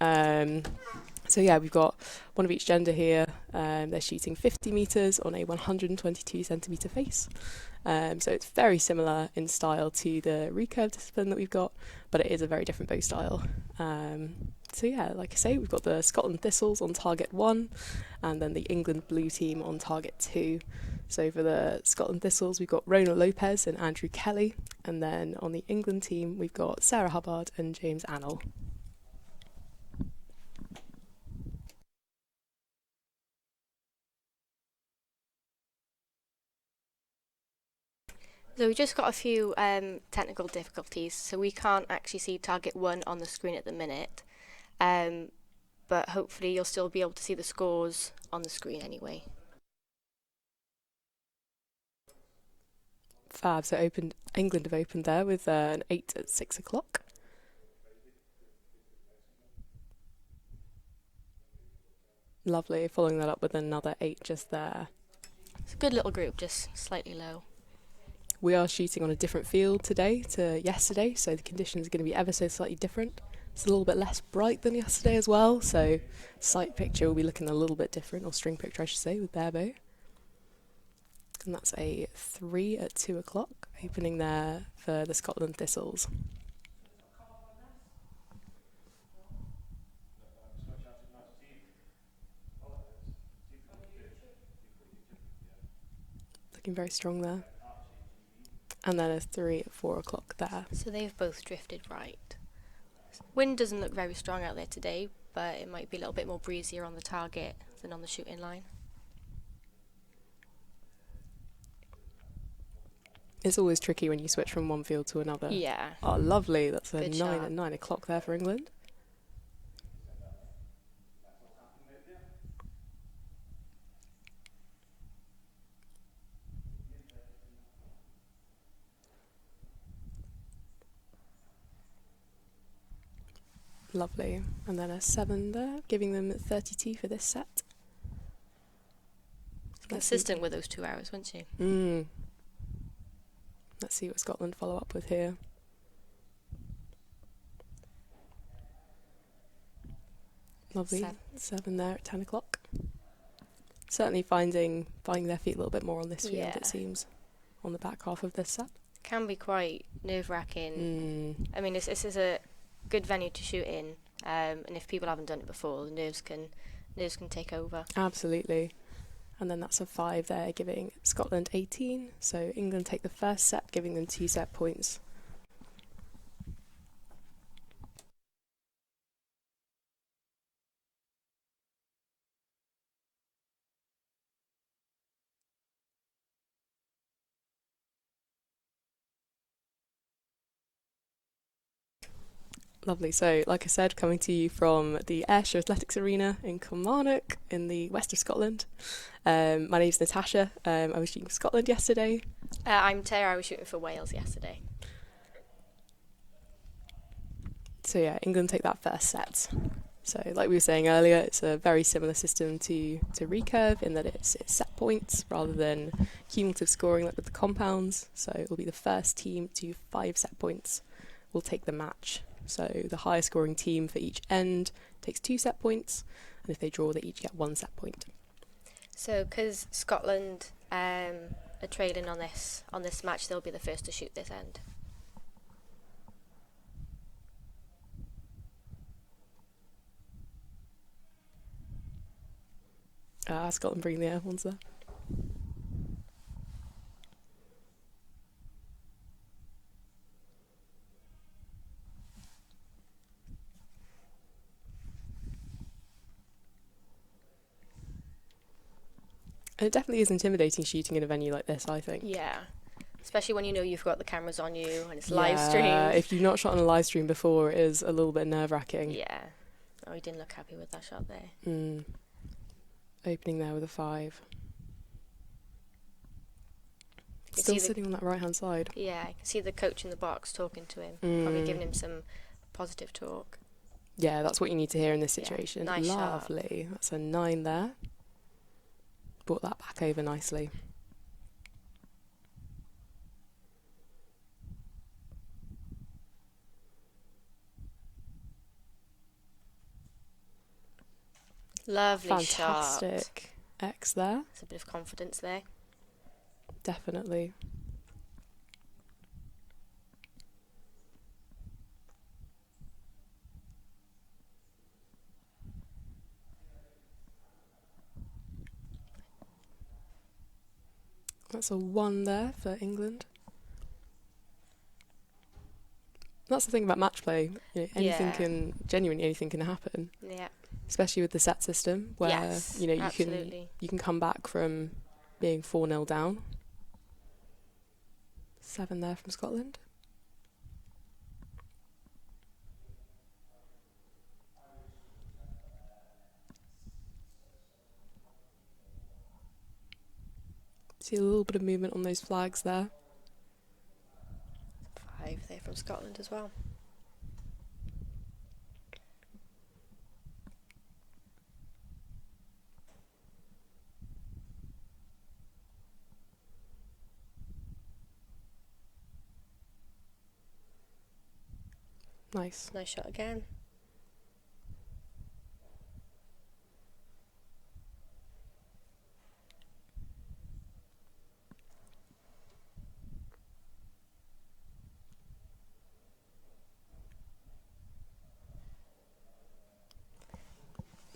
So yeah, we've got one of each gender here. They're shooting 50 metres on a 122 centimetre face. So it's very similar in style to the recurve discipline that we've got, but it is a very different bow style. So yeah, like I say, we've got the Scotland Thistles on target 1, and then the England Blue team on target 2. So for the Scotland Thistles, we've got Rona Lopez and Andrew Kelly, and then on the England team, we've got Sarah Hubbard and James Annell. So we just got a few technical difficulties, so we can't actually see target 1 on the screen at the minute, but hopefully you'll still be able to see the scores on the screen anyway. Fab. So England have opened there with an 8 at 6 o'clock. Lovely. Following that up with another 8 just there. It's a good little group, just slightly low. We are shooting on a different field today to yesterday, so the conditions are going to be ever so slightly different. It's a little bit less bright than yesterday as well, so sight picture will be looking a little bit different, or string picture I should say, with Barebow. And that's a 3 at 2 o'clock, opening there for the Scotland Thistles. Looking very strong there. And then a 3 at 4 o'clock there. So they've both drifted right. Wind doesn't look very strong out there today, but it might be a little bit more breezier on the target than on the shooting line. It's always tricky when you switch from one field to another. Yeah. Oh, lovely. That's a Good 9 shot. at 9 o'clock there for England. Lovely. And then a 7 there, giving them 32 for this set. Consistent with those 2 hours, wasn't she? Let's see what Scotland follow up with here. Lovely. 7 there at 10 o'clock. Certainly finding their feet a little bit more on this field, it seems, on the back half of this set. Can be quite nerve-wracking. I mean, this is a good venue to shoot in, and if people haven't done it before, the nerves can take over. Absolutely. And then that's a 5 there, giving Scotland 18. So England take the first set, giving them 2 set points. Lovely. So, like I said, coming to you from the Ayrshire Athletics Arena in Kilmarnock in the west of Scotland. My name's Natasha. I was shooting for Scotland yesterday. I'm Tara. I was shooting for Wales yesterday. So yeah, England take that first set. So like we were saying earlier, it's a very similar system to recurve in that it's set points rather than cumulative scoring like with the compounds. So it will be the first team to 5 set points will take the match. So the highest scoring team for each end takes 2 set points, and if they draw, they each get 1 set point. So because Scotland are trailing on this match, they'll be the first to shoot this end. Scotland bringing the air horns there. And it definitely is intimidating shooting in a venue like this, I think. Yeah. Especially when you know you've got the cameras on you and it's live streamed. If you've not shot on a live stream before, it is a little bit nerve-wracking. Yeah. Oh, he didn't look happy with that shot there. Opening there with a 5. Still sitting on that right-hand side. Yeah, I can see the coach in the box talking to him, probably giving him some positive talk. Yeah, that's what you need to hear in this situation. Yeah, nice Lovely. shot. That's a 9 there. Brought that back over nicely. Lovely shot. Fantastic X there. There's a bit of confidence there. Definitely. That's a 1 there for England. That's the thing about match play. You know, genuinely anything can happen. Yeah. Especially with the set system, where Yes, you absolutely. you can come back from being 4-0 down. 7 there from Scotland. See a little bit of movement on those flags there. 5 there from Scotland as well. Nice. Nice shot again.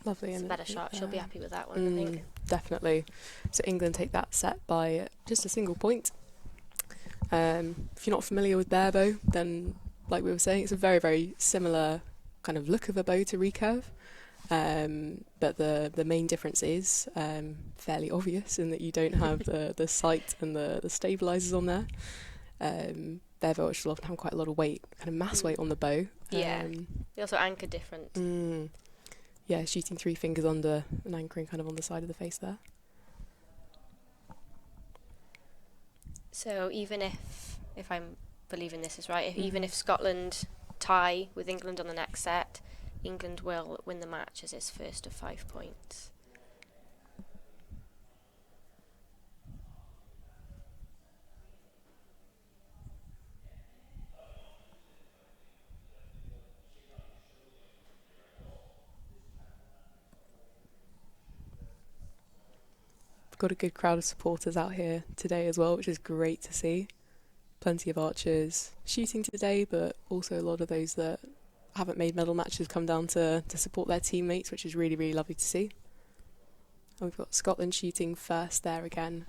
Lovely. It's a and better shot. She'll be happy with that one, I think. Definitely. So England take that set by just a single point. If you're not familiar with Barebow, then like we were saying, it's a very, very similar kind of look of a bow to recurve. But the main difference is fairly obvious in that you don't have the sight and the stabilizers on there. Barebow will often have quite a lot of weight, kind of mass weight on the bow. Yeah. They also anchor different. Yeah, shooting 3 fingers under and anchoring kind of on the side of the face there. So even if I'm believing this is right, even if Scotland tie with England on the next set, England will win the match as its first of 5 points. We've got a good crowd of supporters out here today as well, which is great to see. Plenty of archers shooting today, but also a lot of those that haven't made medal matches come down to support their teammates, which is really, really lovely to see. And we've got Scotland shooting first there again,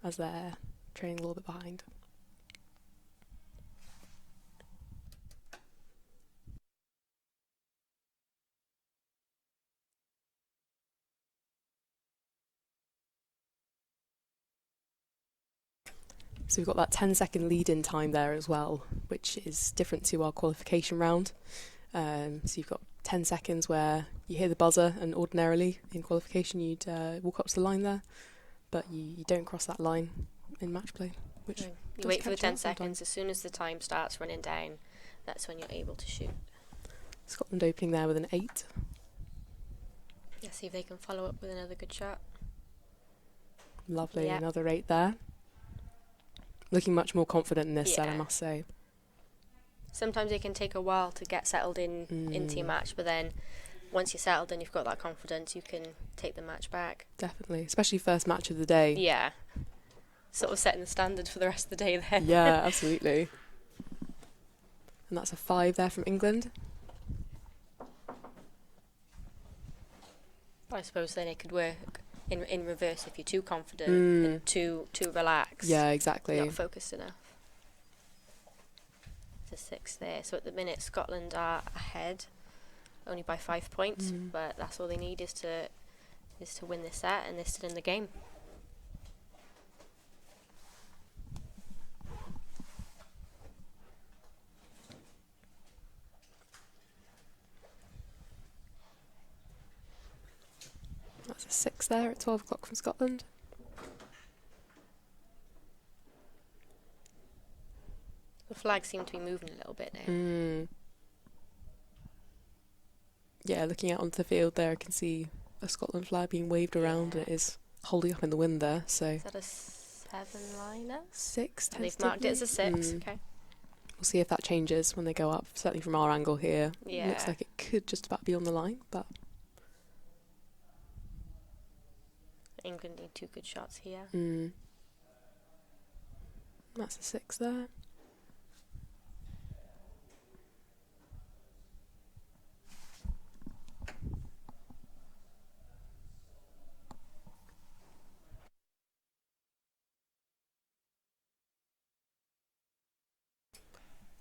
as they're trailing a little bit behind. So we've got that 10-second lead-in time there as well, which is different to our qualification round. So you've got 10 seconds where you hear the buzzer, and ordinarily in qualification you'd walk up to the line there, but you don't cross that line in match play. Which you wait for the 10 seconds. As soon as the time starts running down, that's when you're able to shoot. Scotland opening there with an 8. Yeah, see if they can follow up with another good shot. Lovely, Yep. Another 8 there. Looking much more confident in this set, I must say. Sometimes it can take a while to get settled into your match, but then once you're settled and you've got that confidence, you can take the match back. Definitely, especially first match of the day. Yeah. Sort of setting the standard for the rest of the day then. Yeah, absolutely. And that's a 5 there from England. I suppose then it could work in reverse if you're too confident and too relaxed. Yeah, exactly. Not focused enough. It's a 6 there. So at the minute Scotland are ahead only by 5 points, but that's all they need is to win this set, and they're still in the game. That's a 6 there at 12 o'clock from Scotland. The flags seem to be moving a little bit now. Yeah, looking out onto the field there, I can see a Scotland flag being waved around, and it is holding up in the wind there. So Is that a 7-liner? 6. They've marked it as a 6. Okay. We'll see if that changes when they go up. Certainly from our angle here, Yeah. looks like it could just about be on the line, but England need 2 good shots here. That's a 6 there.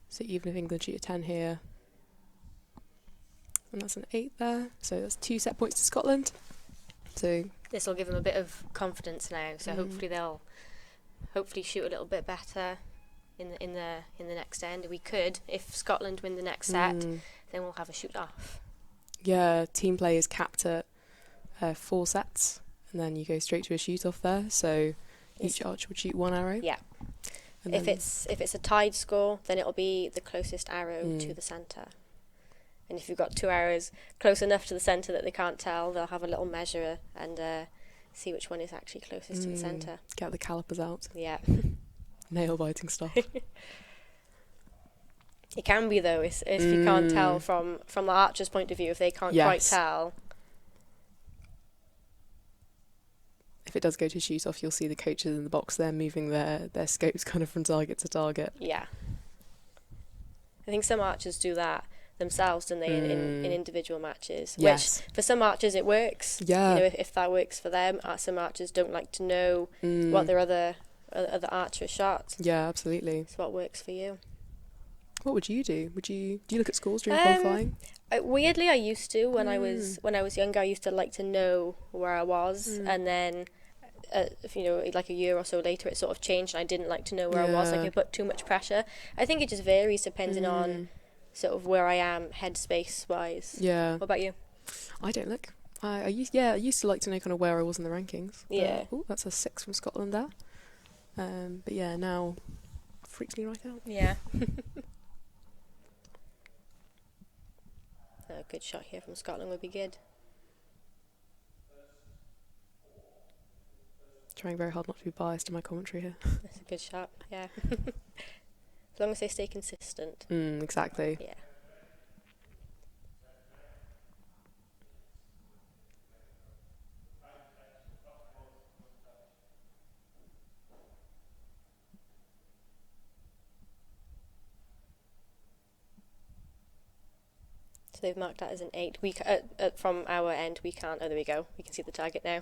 So even if England shoot a 10 here, and that's an 8 there, so that's 2 set points to Scotland. So this will give them a bit of confidence now. So hopefully they'll shoot a little bit better in the next end. We could, if Scotland win the next set, then we'll have a shoot off. Yeah, team play is capped at 4 sets, and then you go straight to a shoot off there. So each archer would shoot 1 arrow. Yeah. And if it's a tied score, then it'll be the closest arrow to the centre. And if you've got 2 arrows close enough to the centre that they can't tell, they'll have a little measurer and see which one is actually closest to the centre. Get the calipers out. Yeah. Nail biting stuff. It can be though, if you can't tell from the archer's point of view, if they can't quite tell. If it does go to shoot off, you'll see the coaches in the box there moving their scopes kind of from target to target. Yeah. I think some archers do that themselves, don't they, in individual matches. Yes. Which, for some archers, it works. Yeah. You know, if that works for them. Some archers don't like to know what their other archer shot. Yeah, absolutely. It's what works for you. What would you do? Do you look at scores during qualifying? Weirdly, I used to when I was younger. I used to like to know where I was, and then, like a year or so later, it sort of changed. And I didn't like to know where I was. Like it put too much pressure. I think it just varies depending on sort of where I am headspace wise. Yeah. What about you? I don't look. I used to like to know kind of where I was in the rankings. Yeah. Oh, that's a 6 from Scotland there. But yeah, now freaks me right out. Yeah. A good shot here from Scotland would be good. Trying very hard not to be biased in my commentary here. That's a good shot, yeah. As long as they stay consistent. Exactly. Yeah. So they've marked that as an 8. From our end, we can't. Oh, there we go. We can see the target now.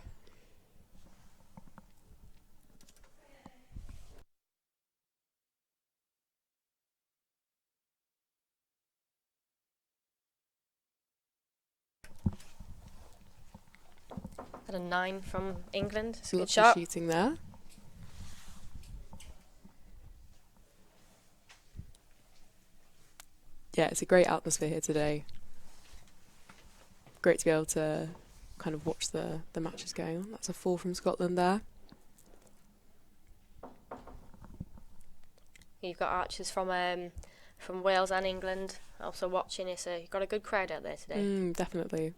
At a 9 from England. It's a good shot. Shooting there. Yeah, it's a great atmosphere here today. Great to be able to kind of watch the matches going on. That's a 4 from Scotland there. You've got archers from Wales and England also watching it, so you've got a good crowd out there today. Definitely.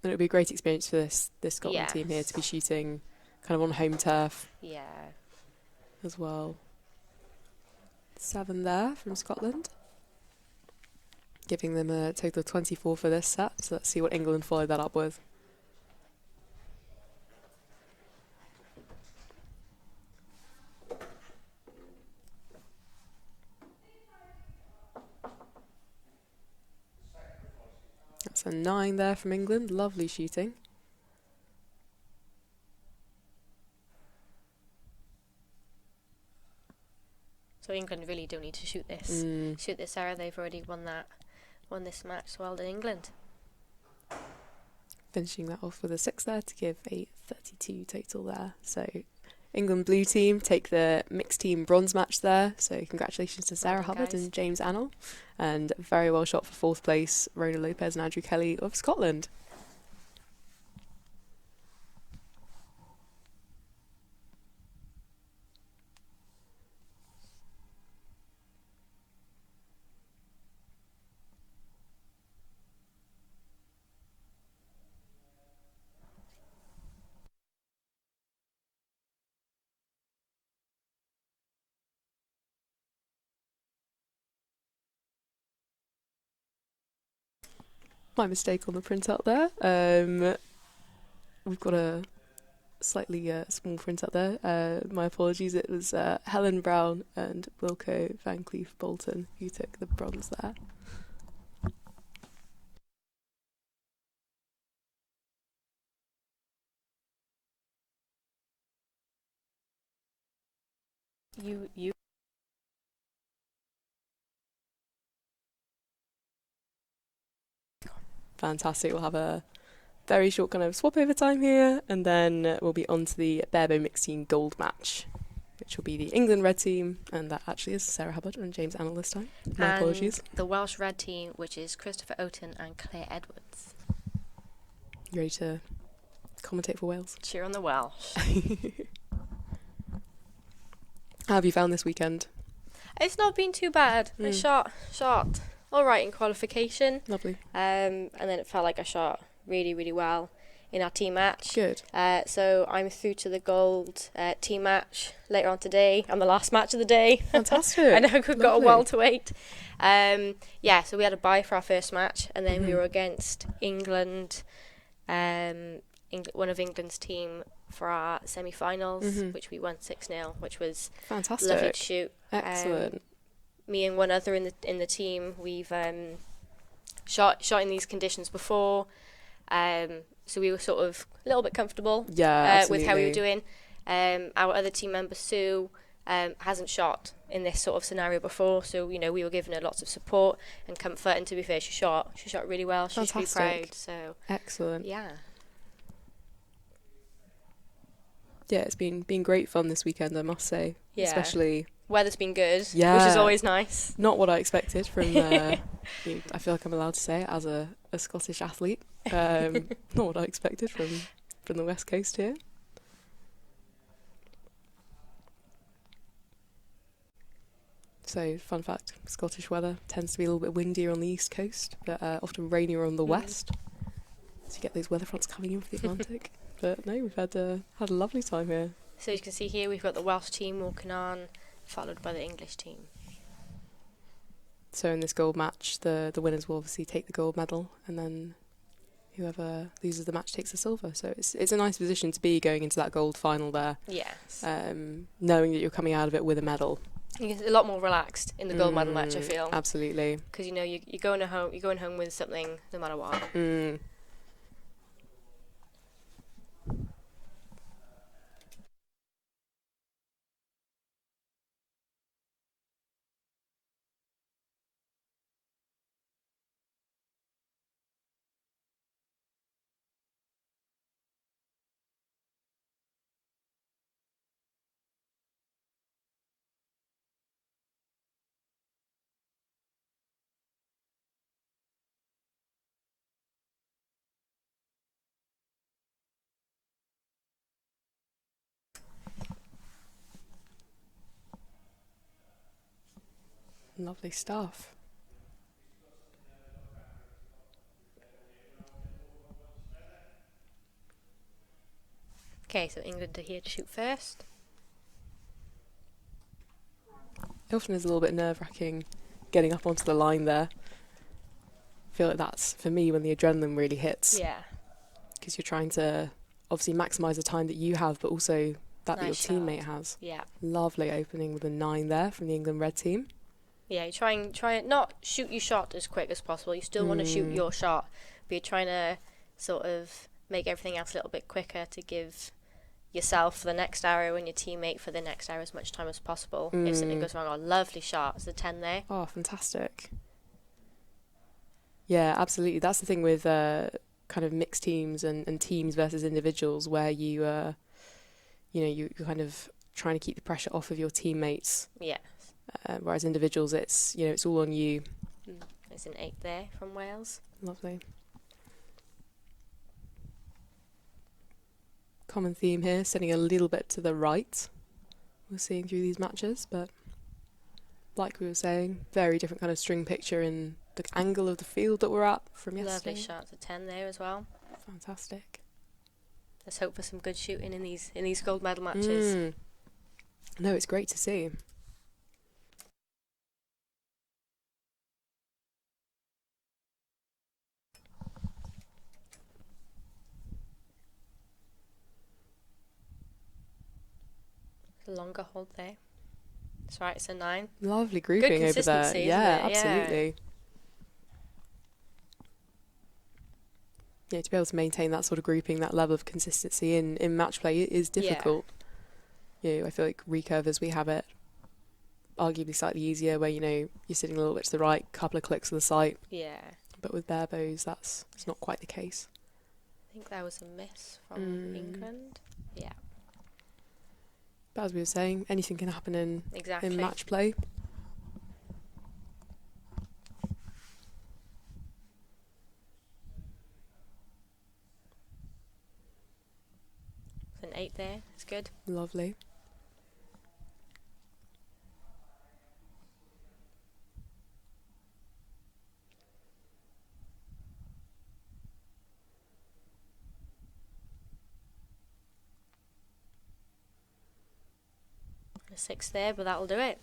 And it would be a great experience for this Scotland team here to be shooting kind of on home turf. Yeah. As well. 7 there from Scotland. Giving them a total of 24 for this set. So let's see what England follow that up with. That's a 9 there from England. Lovely shooting. So England really don't need to shoot this arrow. They've already won this match. Well done, England. Finishing that off with a 6 there to give a 32 total there. So England blue team take the mixed team bronze match there. So congratulations to Sarah Hubbard and James Annell. And very well shot for 4th place, Rona Lopez and Andrew Kelly of Scotland. My mistake on the printout there. we've got a slightly small print up there. My apologies. It was Helen Brown and Wilco Van Cleef Bolton who took the bronze there. You. Fantastic. We'll have a very short kind of swap over time here, and then we'll be on to the Barebow mixed team gold match, which will be the England red team, and that actually is Sarah Hubbard and James Annell this time. My apologies. The Welsh red team, which is Christopher Oaten and Claire Edwards. You ready to commentate for Wales? Cheer on the Welsh. How have you found this weekend? It's not been too bad. I shot all right in qualification. Lovely. And then it felt like I shot really, really well in our team match. Good. So I'm through to the gold team match later on today. I'm the last match of the day. Fantastic. I know we've got a while to wait. So we had a bye for our first match, and then we were against England, one of England's team for our semi-finals, which we won 6-0, which was fantastic. Lovely to shoot. Excellent. Me and one other in the team, we've shot in these conditions before, so we were sort of a little bit comfortable with how we were doing. Our other team member, Sue, hasn't shot in this sort of scenario before, so we were giving her lots of support and comfort, and to be fair, she shot really well. She's really proud. So excellent. Yeah, it's been great fun this weekend, I must say. Yeah. Especially weather's been good, which is always nice. Not what I expected from I feel like I'm allowed to say it as a Scottish athlete. Not what I expected from the West Coast here. So, fun fact, Scottish weather tends to be a little bit windier on the east coast, but often rainier on the west. So you get those weather fronts coming in from the Atlantic. But no, we've had a lovely time here. So you can see here we've got the Welsh team walking on, followed by the English team. So in this gold match, the winners will obviously take the gold medal, and then whoever loses the match takes the silver. So it's a nice position to be going into that gold final there. Yes. Knowing that you're coming out of it with a medal. You get a lot more relaxed in the gold medal match, I feel. Absolutely. Because you're going home with something no matter what. Lovely stuff. Okay, so England are here to shoot first. It often is a little bit nerve-wracking getting up onto the line there. I feel like that's, for me, when the adrenaline really hits. Yeah. Because you're trying to obviously maximise the time that you have, but also that your Nice teammate shot. has. Yeah. Lovely opening with a 9 there from the England red team. Yeah, you try and not shoot your shot as quick as possible. You still want to shoot your shot, but you're trying to sort of make everything else a little bit quicker to give yourself for the next arrow and your teammate for the next arrow as much time as possible. If something goes wrong, lovely shot. It's a 10 there. Oh, fantastic. Yeah, absolutely. That's the thing with kind of mixed teams and teams versus individuals, where you're kind of trying to keep the pressure off of your teammates. Yeah. Whereas individuals, it's all on you. There's an 8 there from Wales. Lovely. Common theme here, sitting a little bit to the right. We're seeing through these matches, but like we were saying, very different kind of string picture in the angle of the field that we're at from yesterday. Lovely shot. It's a 10 there as well. Fantastic. Let's hope for some good shooting in these gold medal matches. No, it's great to see. A longer hold there. That's right, it's a 9. Lovely grouping over there. consistency, isn't Yeah, it? Yeah. absolutely. Yeah, to be able to maintain that sort of grouping, that level of consistency in match play is difficult. You know, I feel like recurvers, we have it arguably slightly easier where, you know, you're sitting a little bit to the right, couple of clicks of the sight. Yeah. But with barebows, that's not quite the case. I think that was a miss from England. Yeah. But as we were saying, anything can happen in match play. It's an 8 there. It's good. Lovely. A 6 there, but that'll do it.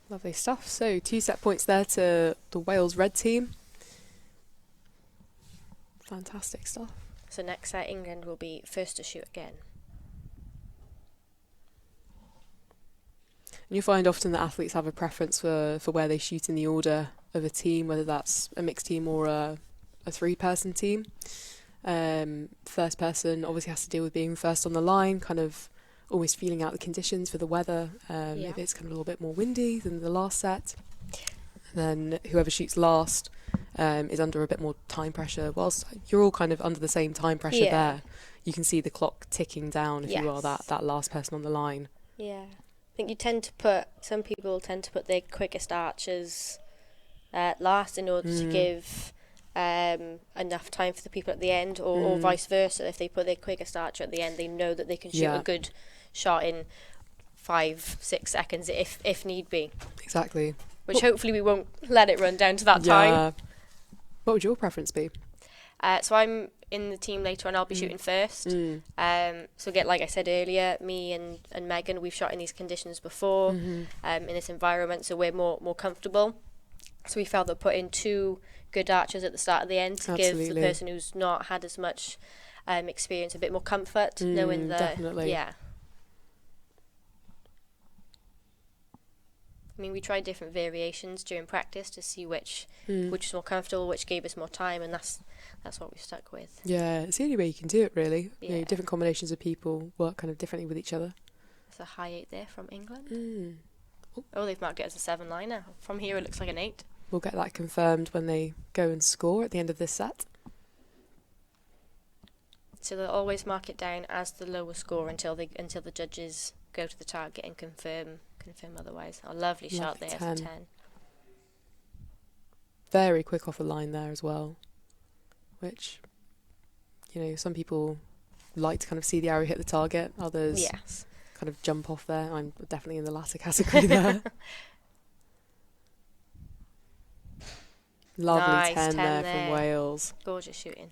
Lovely stuff. So 2 set points there to the Wales red team. Fantastic stuff. So next set, England will be first to shoot again. And you find often that athletes have a preference for where they shoot in the order of a team, whether that's a mixed team or a 3-person team. First person obviously has to deal with being first on the line, kind of almost feeling out the conditions for the weather. If it's kind of a little bit more windy than the last set. And then whoever shoots last is under a bit more time pressure. Whilst you're all kind of under the same time pressure there, you can see the clock ticking down if you are that last person on the line. Yeah. I think some people tend to put their quickest archers last in order to give enough time for the people at the end, or vice versa. If they put their quickest archer at the end, they know that they can shoot a good shot in 5-6 seconds if need be. Exactly. Which hopefully we won't let it run down to that time. What would your preference be? So I'm in the team later on. I'll be shooting first. So again, like I said earlier, me and Megan, we've shot in these conditions before, in this environment, so we're more comfortable. So we felt that putting 2 good archers at the start of the end to give the person who's not had as much experience a bit more comfort, knowing that. Definitely. Yeah. I mean, we tried different variations during practice to see which was more comfortable, which gave us more time, and that's what we stuck with. Yeah, it's the only way you can do it, really. Yeah. You know, different combinations of people work kind of differently with each other. It's a high 8 there from England. Oh, they've marked it as a 7-liner. From here, it looks like an 8. We'll get that confirmed when they go and score at the end of this set. So they'll always mark it down as the lower score until the judges go to the target and confirm otherwise. A lovely shot there. 10. As a 10. Very quick off the line there as well, which, you know, some people like to kind of see the arrow hit the target, others kind of jump off there. I'm definitely in the latter category there. Lovely nice 10 there from Wales. Gorgeous shooting.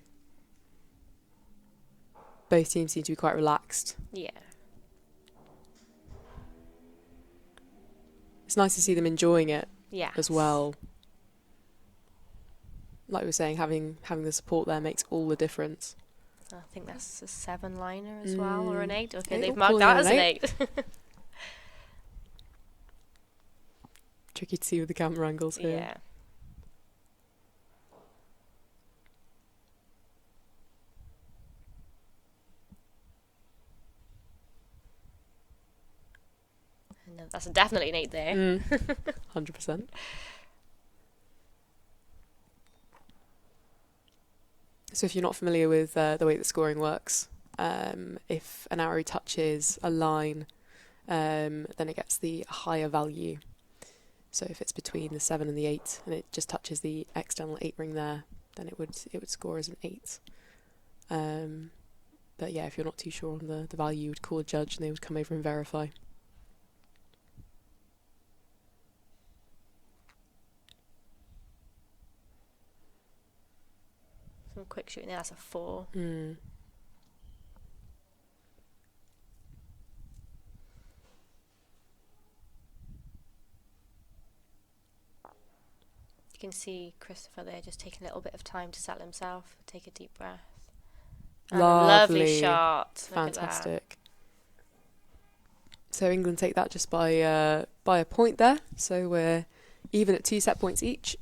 Both teams seem to be quite relaxed. Yeah. It's nice to see them enjoying it as well. Like we were saying, having the support there makes all the difference. I think that's a 7-liner as well, or an 8. Okay, they've marked that as an 8. Tricky to see with the camera angles here. Yeah. No, that's definitely an 8 there. 100%. So if you're not familiar with the way that scoring works, if an arrow touches a line, then it gets the higher value. So if it's between the 7 and the 8, and it just touches the external 8 ring there, then it would score as an 8. But yeah, if you're not too sure on the value, you would call a judge and they would come over and verify. Some quick shooting there, that's a 4. You can see Christopher there just taking a little bit of time to settle himself, take a deep breath. Lovely Lovely shot. Fantastic. So England take that just by a point there. So we're even at 2 set points each.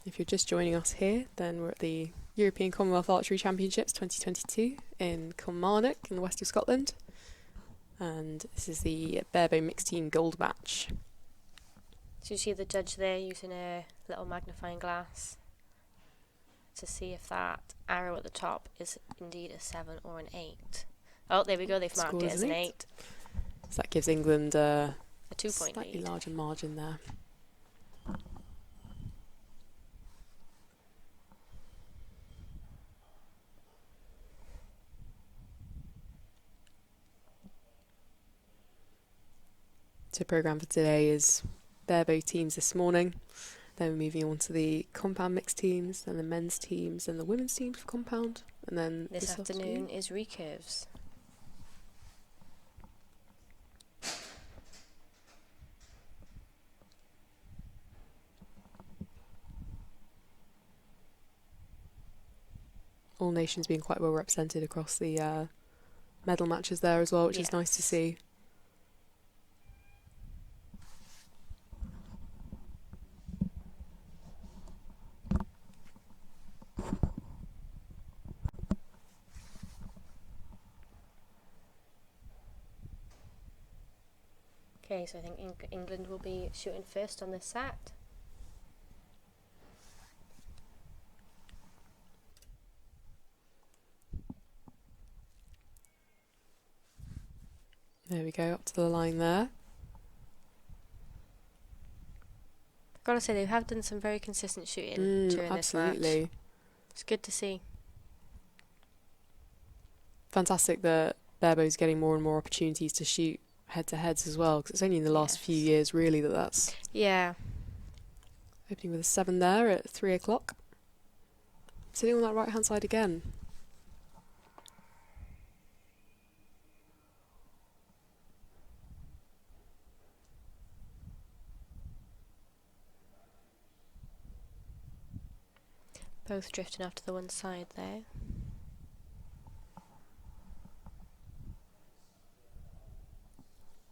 If you're just joining us here, then we're at the European Commonwealth Archery Championships 2022 in Kilmarnock in the west of Scotland. And this is the Barebow mixed team gold match. So you see the judge there using a little magnifying glass to see if that arrow at the top is indeed a 7 or an 8. Oh, there we go, they've marked it as an 8. So that gives England a 2-point slightly lead. larger margin there. So programme for today is Barebow teams this morning. Then we're moving on to the compound mixed teams, then the men's teams, then the women's teams for compound, and then This afternoon is recurves. All nations being quite well represented across the medal matches there as well, which is nice to see. Okay, so I think England will be shooting first on this set. There we go, up to the line there. I've got to say, they have done some very consistent shooting during this match. Absolutely. It's good to see. Fantastic that Barebow's getting more and more opportunities to shoot head-to-heads as well, because it's only in the last few years really that's opening with a 7 there at 3 o'clock. Sitting on that right hand side again. Both drifting off to the one side there.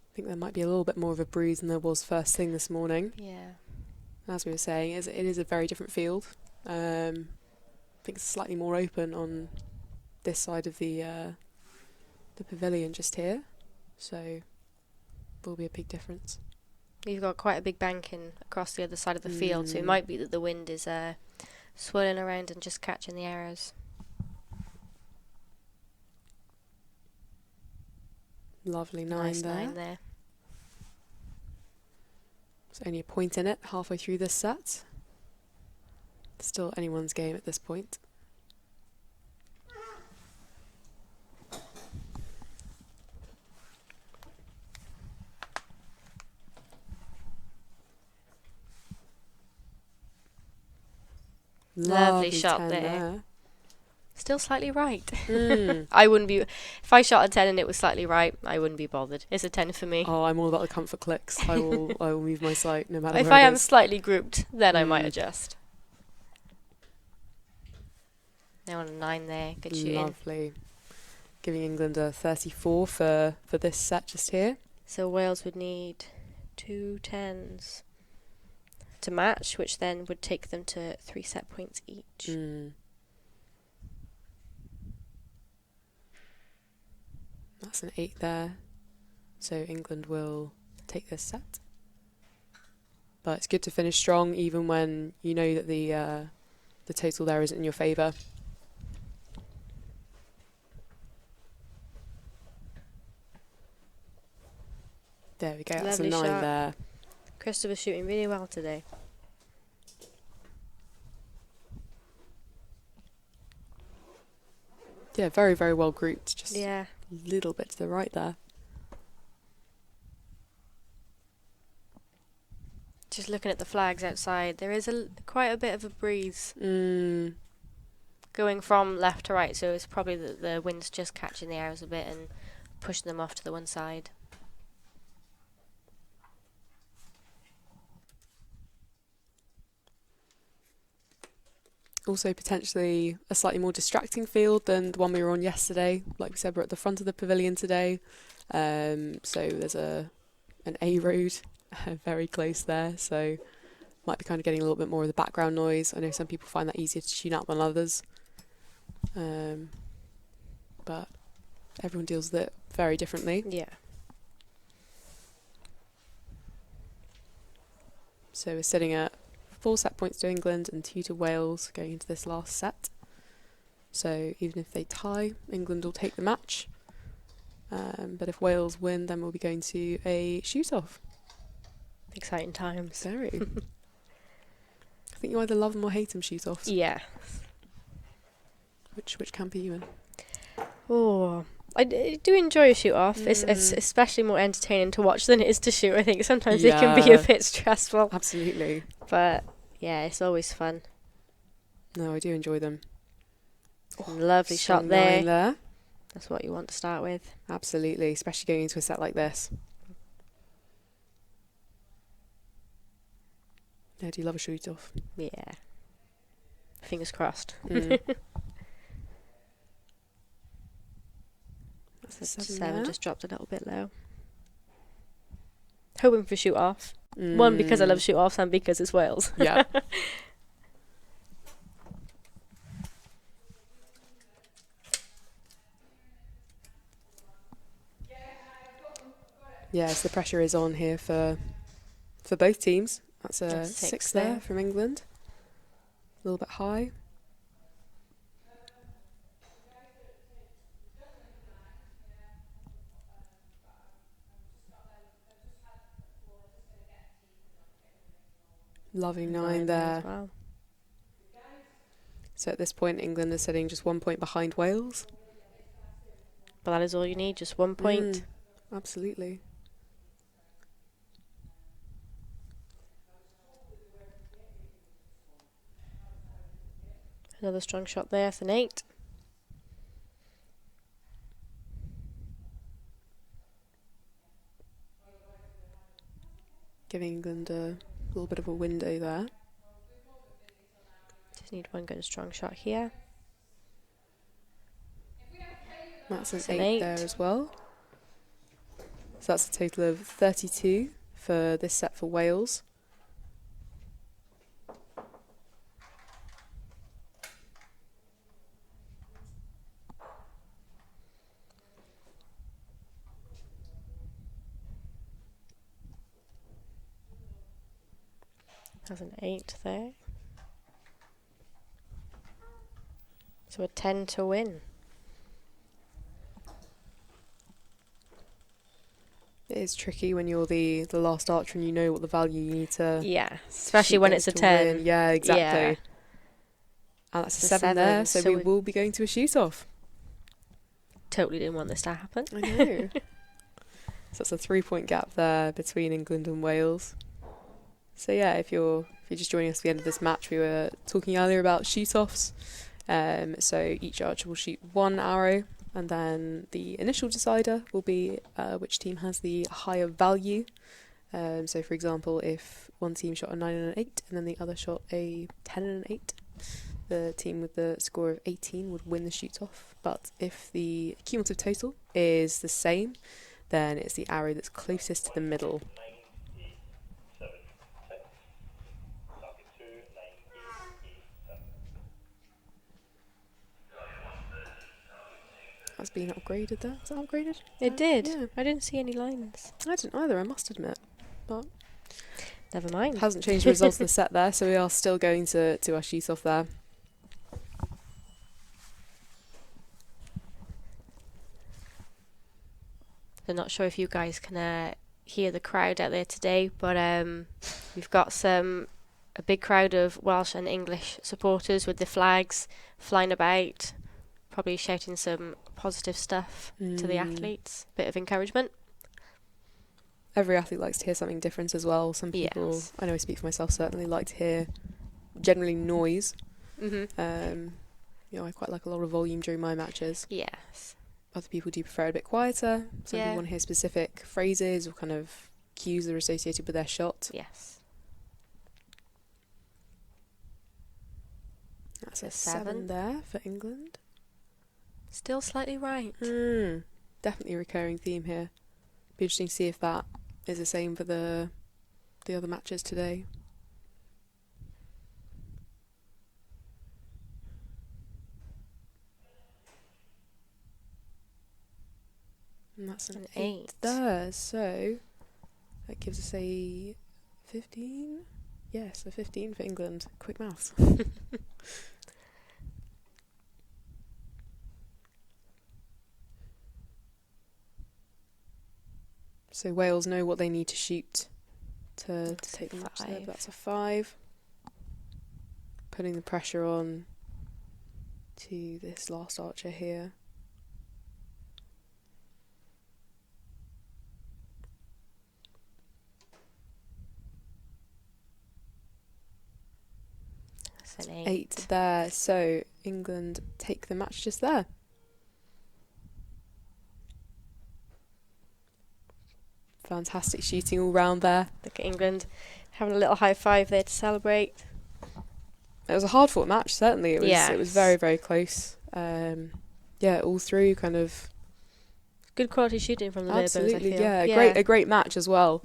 I think there might be a little bit more of a breeze than there was first thing this morning. Yeah. As we were saying, it is a very different field. I think it's slightly more open on this side of the pavilion just here, so will be a big difference. You've got quite a big banking across the other side of the field, so it might be that the wind is swirling around and just catching the arrows. Lovely 9 nice there. 9 there. There's only a point in it halfway through this set. Still anyone's game at this point. Lovely shot 10 there. Still slightly right. I wouldn't be... If I shot a 10 and it was slightly right, I wouldn't be bothered. It's a 10 for me. Oh, I'm all about the comfort clicks. I will move my sight no matter If where I it am is. slightly grouped, then I might adjust. Now on a 9 there. Good shooting. Lovely. Giving England a 34 for this set just here. So Wales would need 2 10s to match, which then would take them to 3 set points each. That's an 8 there. So England will take this set. But it's good to finish strong even when you know that the total there isn't in your favour. There we go, that's a 9 shot. there. Christopher's shooting really well today. Yeah, very, very well grouped. Just Yeah. a little bit to the right there. Just looking at the flags outside, there is quite a bit of a breeze going from left to right, so it's probably that the wind's just catching the arrows a bit and pushing them off to the one side. Also potentially a slightly more distracting field than the one we were on yesterday. Like we said, we're at the front of the pavilion today. So there's an A road very close there. So might be kind of getting a little bit more of the background noise. I know some people find that easier to tune out than others. But everyone deals with it very differently. Yeah. So we're sitting at 4 set points to England and 2 to Wales going into this last set. So even if they tie, England will take the match. But if Wales win, then we'll be going to a shoot-off. Exciting times. Very. I think you either love them or hate them, shoot-offs. Yeah. Which camp are you in? Oh, I do enjoy a shoot-off. It's especially more entertaining to watch than it is to shoot. I think sometimes it can be a bit stressful. Absolutely. But yeah, it's always fun. No, I do enjoy them. Lovely shot there. there. That's what you want to start with. Absolutely, especially going into a set like this. Yeah, do you love a shoot-off? Yeah. Fingers crossed. That's a 7 just dropped a little bit low. Hoping for shoot-off. One, because I love shoot-offs, and because it's Wales. Yeah. Yes, the pressure is on here for both teams. That's a 6 there from England. A little bit high. Lovely 9 there. Well. So at this point, England is sitting just 1 point behind Wales. But that is all you need, just 1 point. Absolutely. Another strong shot there, that's an 8. Giving England a little bit of a window there. Just need one good strong shot here. That's an 8 there as well. So that's a total of 32 for this set for Wales. That's an 8 there. So a 10 to win. It is tricky when you're the last archer and you know what the value you need to. Yeah, especially when it's a 10. Win. Yeah, exactly. Yeah. And that's a 7 there, so we will be going to a shoot-off. Totally didn't want this to happen. I know. So that's a 3-point gap there between England and Wales. So yeah, if you're just joining us at the end of this match, we were talking earlier about shoot-offs. So each archer will shoot 1 arrow, and then the initial decider will be which team has the higher value. So for example, if one team shot a 9 and an 8, and then the other shot a 10 and an 8, the team with the score of 18 would win the shoot-off. But if the cumulative total is the same, then it's the arrow that's closest to the middle. That's been upgraded there. Is that upgraded? It did. Yeah. I didn't see any lines. I didn't either, I must admit. But never mind. Hasn't changed the results of the set there, so we are still going to our shoot-off there. I'm not sure if you guys can hear the crowd out there today, but we've got a big crowd of Welsh and English supporters with the flags flying about, probably shouting some positive stuff to the athletes. Bit of encouragement. Every athlete likes to hear something different as well. Some people, yes. I know I speak for myself, certainly like to hear generally noise. I quite like a lot of volume during my matches. Yes. Other people do prefer it a bit quieter. Some people want to hear specific phrases or kind of cues that are associated with their shot. Yes. That's a 7 there for England. Still slightly right. Definitely a recurring theme here. Be interesting to see if that is the same for the other matches today. And that's an 8 there, so that gives us a 15. Yes, a 15 for England. Quick maths. So Wales know what they need to shoot to take the match there. That's a 5. Putting the pressure on to this last archer here. That's an 8 there, so England take the match just there. Fantastic shooting all round there. Look at England having a little high five there to celebrate. It was a hard fought match, certainly. It was very, very close. All through kind of good quality shooting from the Barebows, I feel. A great match as well.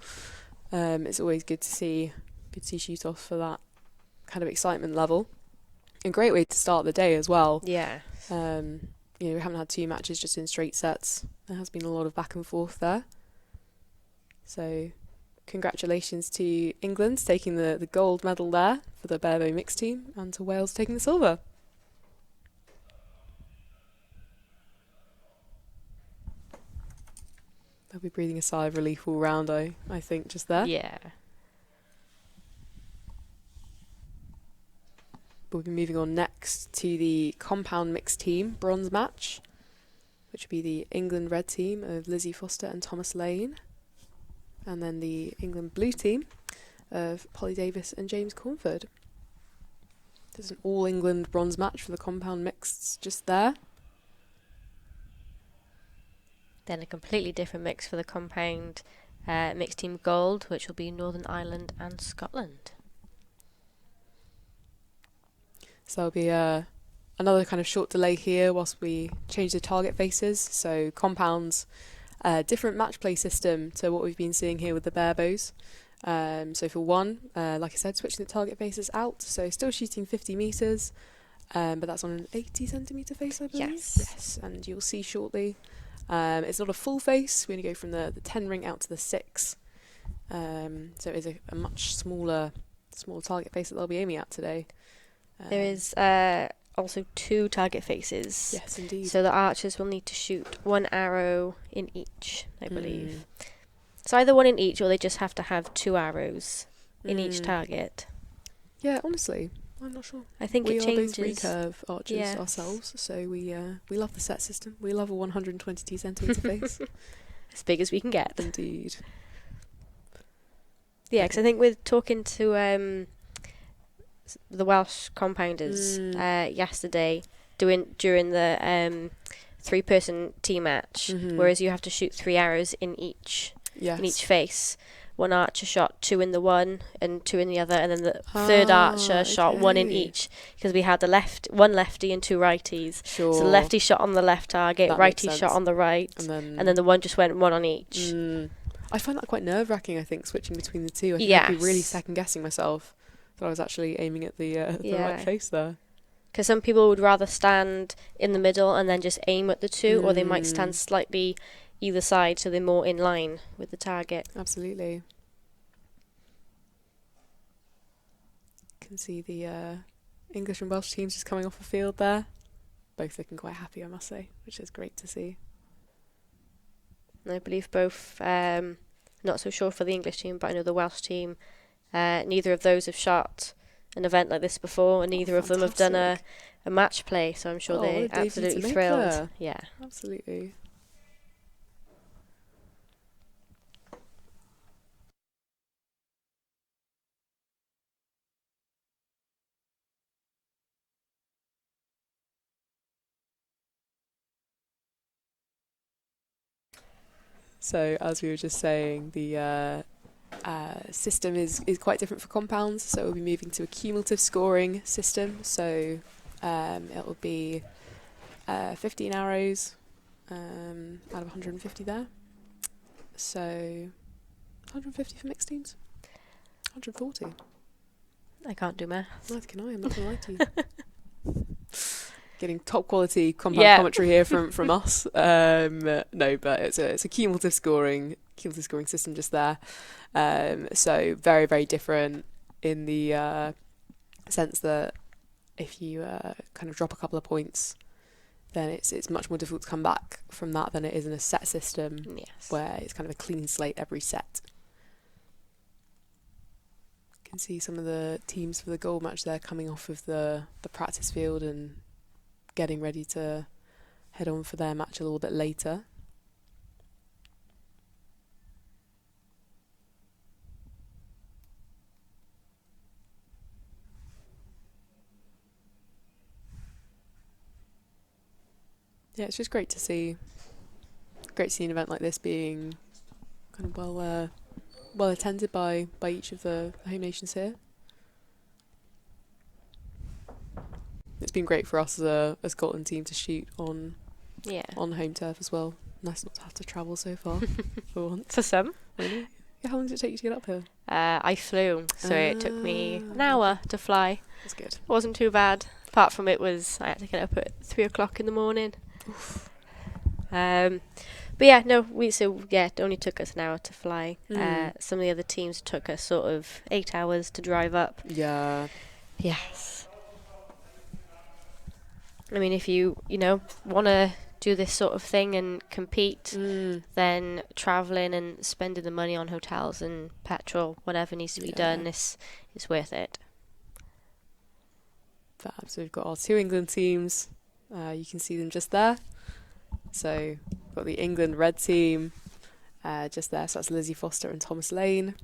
It's always good to see shoot off for that kind of excitement level. A great way to start the day as well. Yeah. We haven't had 2 matches just in straight sets. There has been a lot of back and forth there. So congratulations to England taking the gold medal there for the Barebow mixed team, and to Wales taking the silver. They'll be breathing a sigh of relief all round, I think, just there. Yeah. We'll be moving on next to the compound mixed team bronze match, which would be the England red team of Lizzie Foster and Thomas Lane, and then the England blue team of Polly Davis and James Cornford. There's an all-England bronze match for the compound mixeds just there. Then a completely different mix for the compound mixed team gold, which will be Northern Ireland and Scotland. So there'll be another kind of short delay here whilst we change the target faces. So compounds, different match play system to what we've been seeing here with the Barebows. So for one, like I said, switching the target faces out. So still shooting 50 metres, but that's on an 80 centimetre face, I believe. Yes, and you'll see shortly. It's not a full face. We only go from the 10 ring out to the 6. So it is a much smaller target face that they'll be aiming at today. There is also 2 target faces. Yes, indeed. So the archers will need to shoot 1 arrow in each, I believe. So either 1 in each, or they just have to have 2 arrows in each target. Yeah, honestly, I'm not sure. I think it changes. We are both recurve archers ourselves, so we love the set system. We love a 122 centimetre face. As big as we can get. Indeed. Yeah, because I think with talking to the Welsh compounders yesterday, during the 3-person team match, whereas you have to shoot 3 arrows in each face. One archer shot 2 in the one and 2 in the other, and then the third archer shot 1 in each, because we had one lefty and 2 righties. Sure. So the lefty shot on the left target, That righty makes shot sense. on the right, and then the one just went 1 on each. I find that quite nerve-wracking, I think, switching between the two. I think I'd be really second-guessing myself that I was actually aiming at the right face there. Because some people would rather stand in the middle and then just aim at the 2, or they might stand slightly either side so they're more in line with the target. Absolutely. You can see the English and Welsh teams just coming off the field there. Both looking quite happy, I must say, which is great to see. And I believe both, not so sure for the English team, but I know the Welsh team, neither of those have shot an event like this before, and neither of them have done a match play, so I'm sure they're absolutely thrilled. There. Yeah. Absolutely. So as we were just saying, the system is quite different for compounds. So we'll be moving to a cumulative scoring system. So It'll be 15 arrows out of 150 there. So 150 for mixed teams. 140. I can't do math. Neither can I. I'm not going to lie to you. Getting top quality compound commentary here from us. No, but it's a cumulative scoring system just there. So very, very different in the sense that if you kind of drop a couple of points, then it's much more difficult to come back from that than it is in a set system. Yes. Where it's kind of a clean slate every set. You can see some of the teams for the gold match there coming off of the practice field and getting ready to head on for their match a little bit later. Yeah, it's just great to see an event like this being kind of well attended by each of the home nations here. It's been great for us as a Scotland team to shoot on home turf as well. Nice not to have to travel so far for once. For some. Really? Yeah, how long did it take you to get up here? I flew, so it took me an hour to fly. That's good. It wasn't too bad. Apart from I had to get up at 3 o'clock in the morning. Oof. But yeah, no, it only took us an hour to fly. Some of the other teams took us sort of 8 hours to drive up. Yeah. Yes. I mean, if you want to do this sort of thing and compete, then travelling and spending the money on hotels and petrol, whatever needs to be done, is worth it. Fab. So we've got our two England teams. You can see them just there. So we've got the England red team just there. So that's Lizzie Foster and Thomas Lane.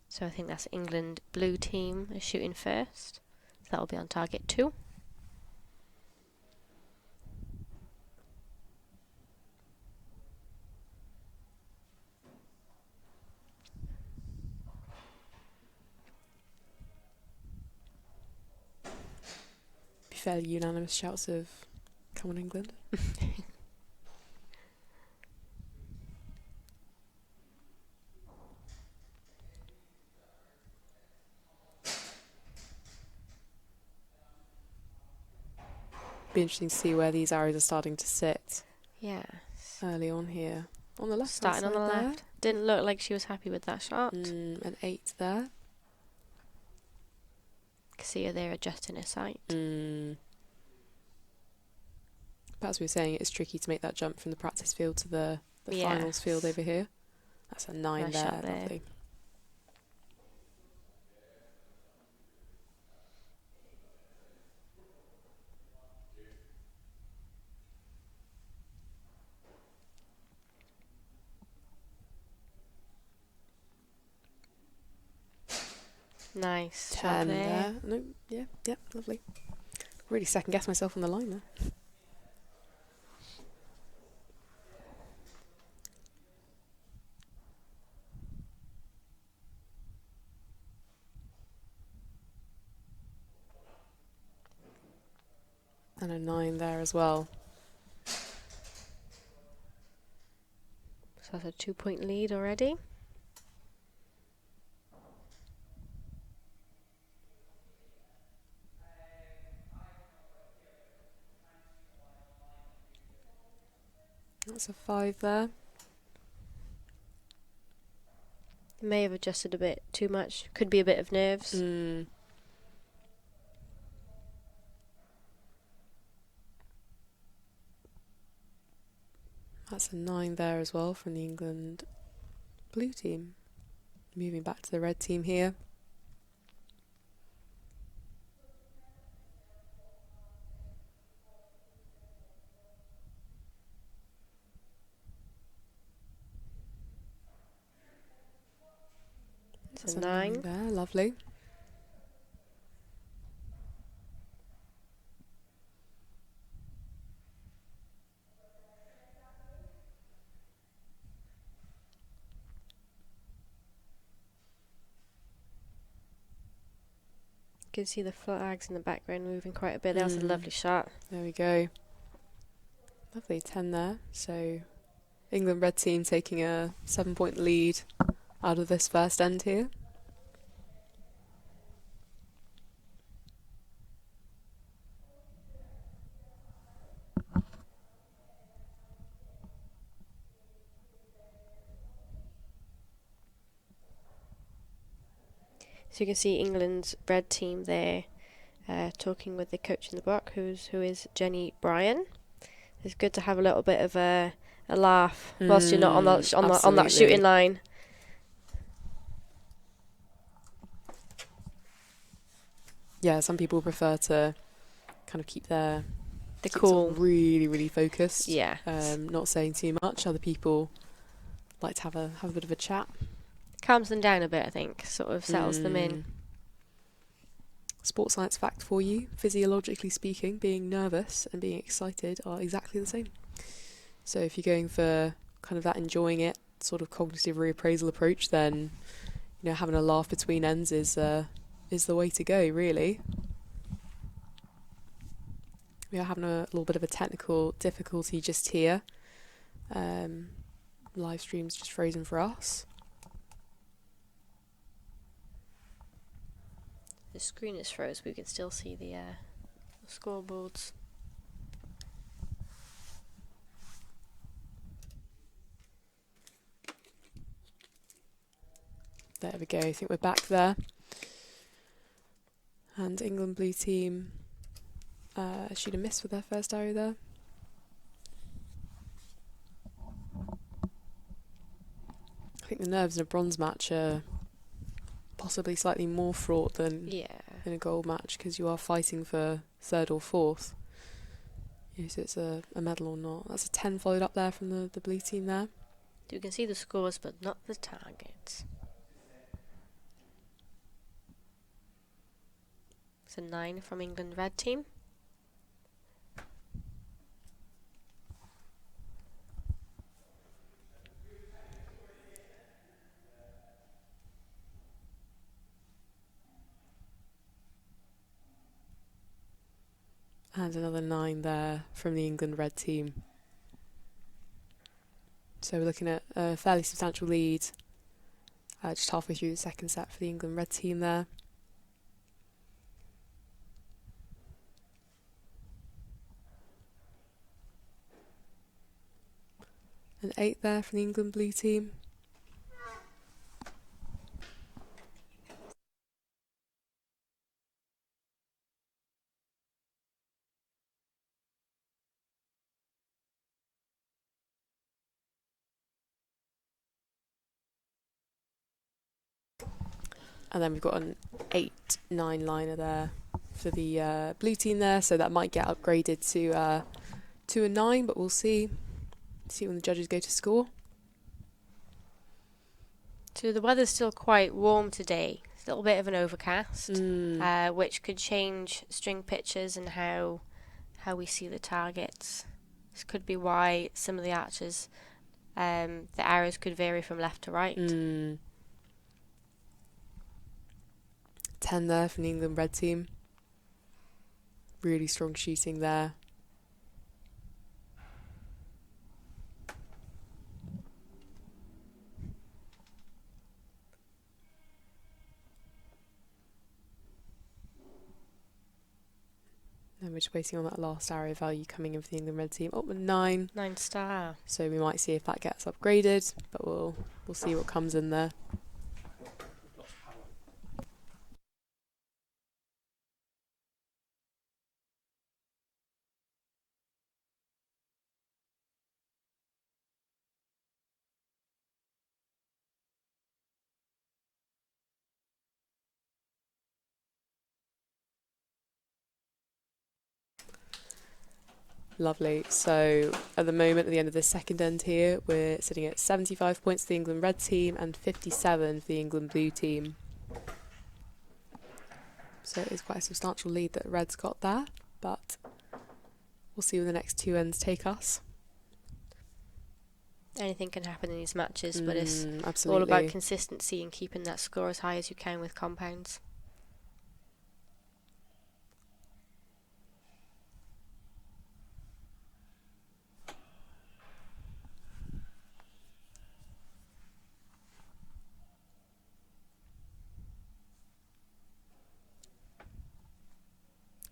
So I think that's England blue team is shooting first. So that'll be on target 2. Be fairly unanimous shouts of "Come on, England." Be interesting to see where these arrows are starting to sit. Yeah. Early on here. On the left. Starting on the left. Didn't look like she was happy with that shot. An 8 there. Can see her there adjusting her sight. But as we were saying, it's tricky to make that jump from the practice field to the finals field over here. That's a 9 Nice there. shot there. Lovely. Nice. 10 there. No, yeah, lovely. Really second guess myself on the line there. And a 9 there as well. So that's a 2-point lead already. That's a 5 there. May have adjusted a bit too much. Could be a bit of nerves. That's a 9 there as well from the England blue team. Moving back to the red team here. That's a 9. There, lovely. can see the flags in the background moving quite a bit. That was a lovely shot. There we go. Lovely 10 there. So England red team taking a 7-point lead out of this first end here. So you can see England's red team there, talking with the coach in the box, who is Jenny Bryan. It's good to have a little bit of a laugh whilst you're not on that shooting line. Yeah, some people prefer to kind of keep cool, really, really focused. Yeah. Not saying too much. Other people like to have a bit of a chat. Calms them down a bit, I think. Sort of settles them in. Sports science fact for you. Physiologically speaking, being nervous and being excited are exactly the same. So if you're going for kind of that enjoying it, sort of cognitive reappraisal approach, then having a laugh between ends is the way to go, really. We are having a little bit of a technical difficulty just here. Live stream's just frozen for us. The screen is froze, but we can still see the scoreboards. There we go. I think we're back there. And England blue team shoot a miss with their first arrow there. I think the nerves in a bronze match are possibly slightly more fraught than in a gold match, because you are fighting for third or fourth. So it's a medal or not. That's a 10 followed up there from the blue team there. You can see the scores, but not the targets. It's a 9 from England red team. And another 9 there from the England red team. So we're looking at a fairly substantial lead, just halfway through the second set for the England red team there. An 8 there from the England blue team. And then we've got an 8-9 liner there for the blue team there, so that might get upgraded to a 9, but we'll see. See when the judges go to score. So the weather's still quite warm today. It's a little bit of an overcast, which could change string pitches and how we see the targets. This could be why some of the archers, the arrows could vary from left to right. 10 there from the England red team. Really strong shooting there. And we're just waiting on that last arrow value coming in for the England red team. Oh, 9. 9 star. So we might see if that gets upgraded, but we'll see what comes in there. Lovely. So at the moment, at the end of the second end here, we're sitting at 75 points for the England red team and 57 for the England blue team. So it is quite a substantial lead that red's got there, but we'll see where the next two ends take us. Anything can happen in these matches, but it's absolutely all about consistency and keeping that score as high as you can with compounds.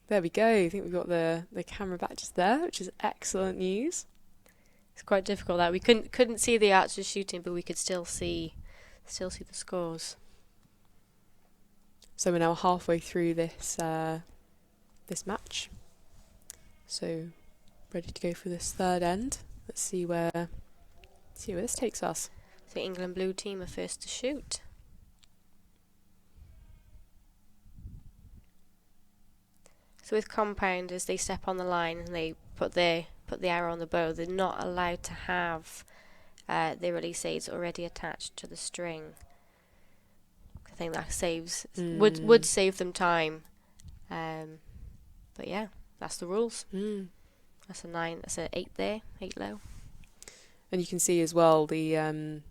There we go. I think we've got the camera back just there, which is excellent news. It's quite difficult that we couldn't see the archers shooting, but we could still see the scores. So we're now halfway through this match. So ready to go for this third end. Let's see where this takes us. The England blue team are first to shoot. So with compound, as they step on the line and they put the arrow on the bow, they're not allowed to have their release aids already attached to the string. I think that would save them time. But yeah, that's the rules. That's a 9. That's an 8 there, 8 low. And you can see as well the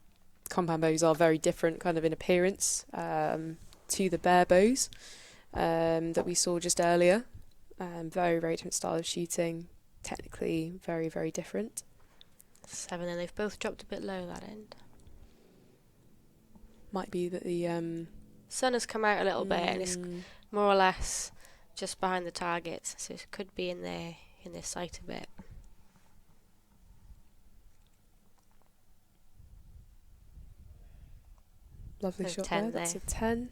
compound bows are very different kind of in appearance to the Barebows that we saw just earlier. Very, very different style of shooting. Technically very, very different. 7, and they've both dropped a bit low that end. Might be that the sun has come out a little bit and it's more or less just behind the target, so it could be in their sight a bit. Lovely shot 10 there. That's a 10.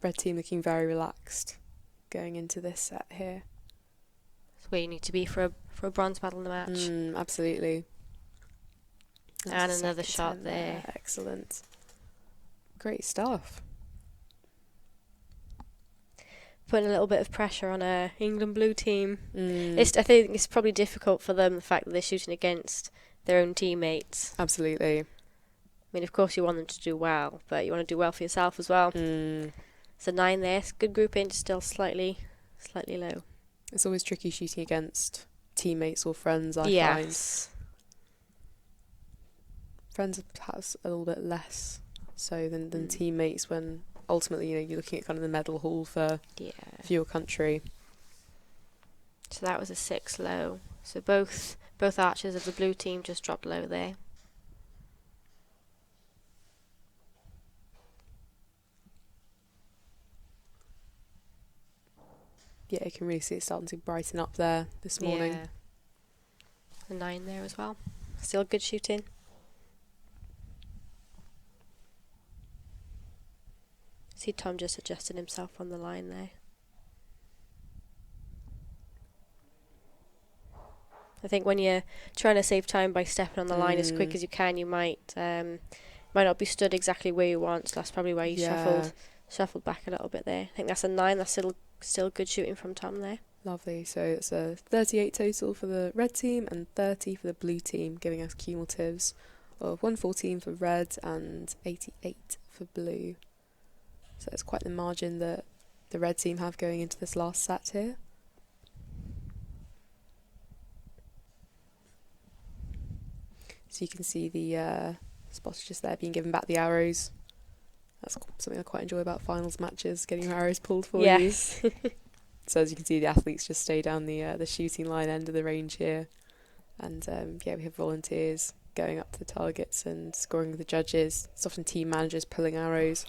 Red team looking very relaxed going into this set here. That's where you need to be for a bronze medal in the match. Absolutely. And another shot there. Excellent. Great stuff. Putting a little bit of pressure on a England blue team. I think it's probably difficult for them, the fact that they're shooting against their own teammates. Absolutely. I mean, of course you want them to do well, but you want to do well for yourself as well. It's a 9 there. It's good group in, still slightly low. It's always tricky shooting against teammates or friends, I find. Friends are perhaps a little bit less so than teammates, when ultimately, you're looking at kind of the medal haul for your country. So that was a 6 low. So both archers of the blue team just dropped low there. Yeah, you can really see it starting to brighten up there this morning. Yeah. A 9 there as well. Still good shooting. See Tom just adjusting himself on the line there. I think when you're trying to save time by stepping on the line as quick as you can, you might not be stood exactly where you want. So that's probably why you shuffled back a little bit there. I think that's a 9. That's still good shooting from Tom there. Lovely. So it's a 38 total for the red team and 30 for the blue team, giving us cumulatives of 114 for red and 88 for blue. So it's quite the margin that the red team have going into this last set here. So you can see the spotter just there being given back the arrows. That's something I quite enjoy about finals matches, getting your arrows pulled for you. So as you can see, the athletes just stay down the shooting line end of the range here. And we have volunteers going up to the targets and scoring with the judges. It's often team managers pulling arrows.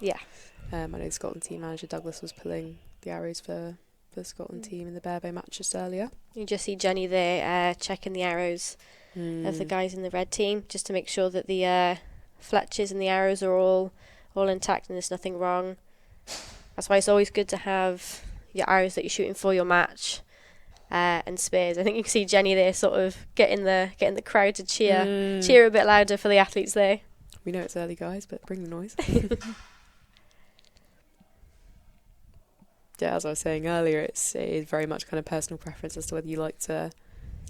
I know the Scotland team manager Douglas was pulling the arrows for the Scotland team in the Barebow match just earlier. You just see Jenny there checking the arrows of the guys in the red team, just to make sure that the fletches and the arrows are all intact and there's nothing wrong. That's why it's always good to have your arrows that you're shooting for your match and spares. I think you can see Jenny there sort of getting the crowd to cheer a bit louder for the athletes there. We know it's early, guys, but bring the noise. Yeah, as I was saying earlier, it is very much kind of personal preference as to whether you like to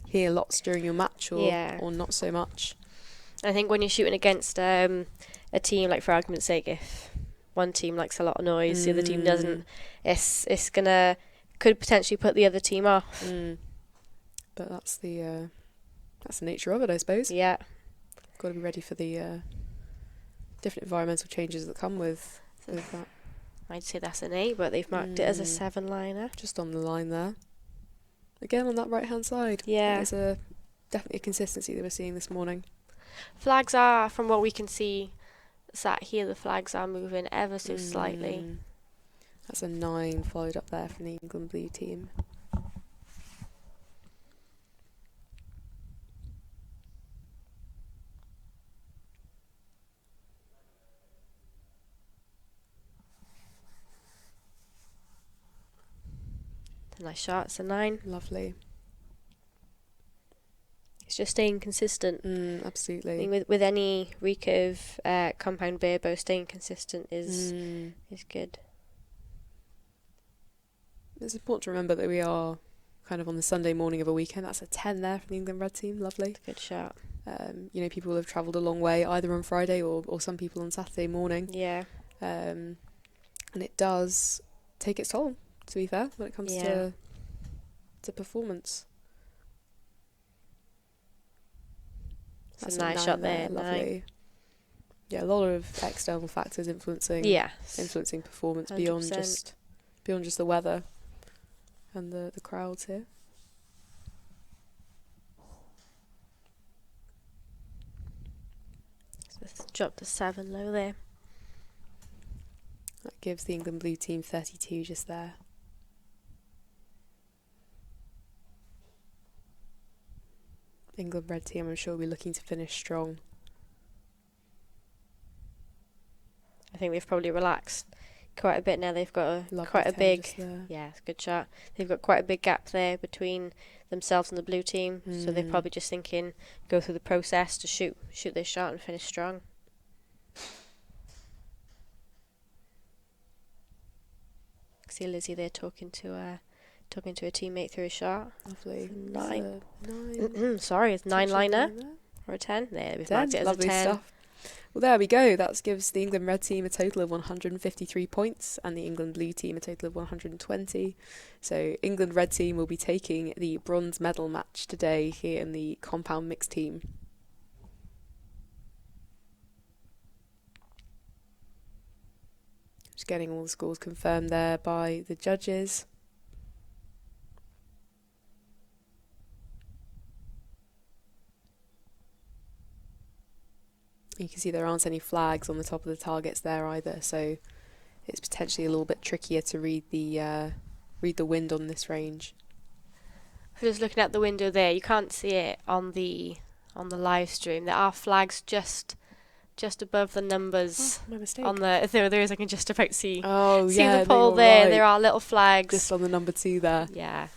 hear lots during your match or not so much. I think when you're shooting against a team, like for argument's sake, if one team likes a lot of noise, the other team doesn't, it's could potentially put the other team off. But that's the nature of it, I suppose. Yeah. Got to be ready for the different environmental changes that come with that. I'd say that's an 8, but they've marked it as a 7 liner. Just on the line there. Again, on that right-hand side. Yeah. There's definitely a consistency that we're seeing this morning. Flags are, from what we can see, sat here, the flags are moving ever so slightly. That's a 9 followed up there from the England blue team. A nice shot. It's a 9. Lovely. It's just staying consistent. Absolutely. I mean, with any recurve compound barebow, staying consistent is good. It's important to remember that we are kind of on the Sunday morning of a weekend. That's a 10 there from the England red team. Lovely. Good shot. People have travelled a long way either on Friday or some people on Saturday morning. Yeah. And it does take its toll, to be fair, when it comes to performance. That's a nice shot there. Lovely. Yeah, a lot of external factors influencing performance 100%. beyond just the weather and the crowds here. So let's drop to 7 low there. That gives the England blue team 32 just there. England red team, I'm sure, will be looking to finish strong. I think they've probably relaxed quite a bit now. They've got quite a big, it's a good shot. They've got quite a big gap there between themselves and the blue team, so they're probably just thinking, go through the process to shoot this shot and finish strong. See Lizzie there talking to a teammate through a shot. Lovely. 9. Nine. Sorry, it's 9 liner or a 10. There, we've marked it as Lovely a 10. Stuff. Well, there we go. That gives the England red team a total of 153 points and the England blue team a total of 120. So England red team will be taking the bronze medal match today here in the compound mixed team. Just getting all the scores confirmed there by the judges. You can see there aren't any flags on the top of the targets there either, so it's potentially a little bit trickier to read the wind on this range. If you're just looking at the window there, you can't see it on the live stream. There are flags just above the numbers. Oh, my mistake. On there is. I can just about see. Oh, see yeah, the pole there. Right. There are little flags just on the number 2 there. Yeah,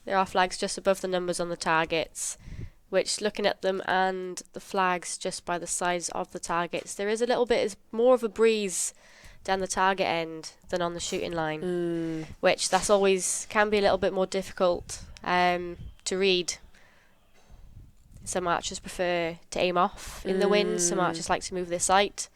there are flags just above the numbers on the targets. Which, looking at them and the flags just by the sides of the targets, there is a little bit, is more of a breeze down the target end than on the shooting line, which that's always can be a little bit more difficult to read. Some archers prefer to aim off in the wind. Some archers like to move their sight.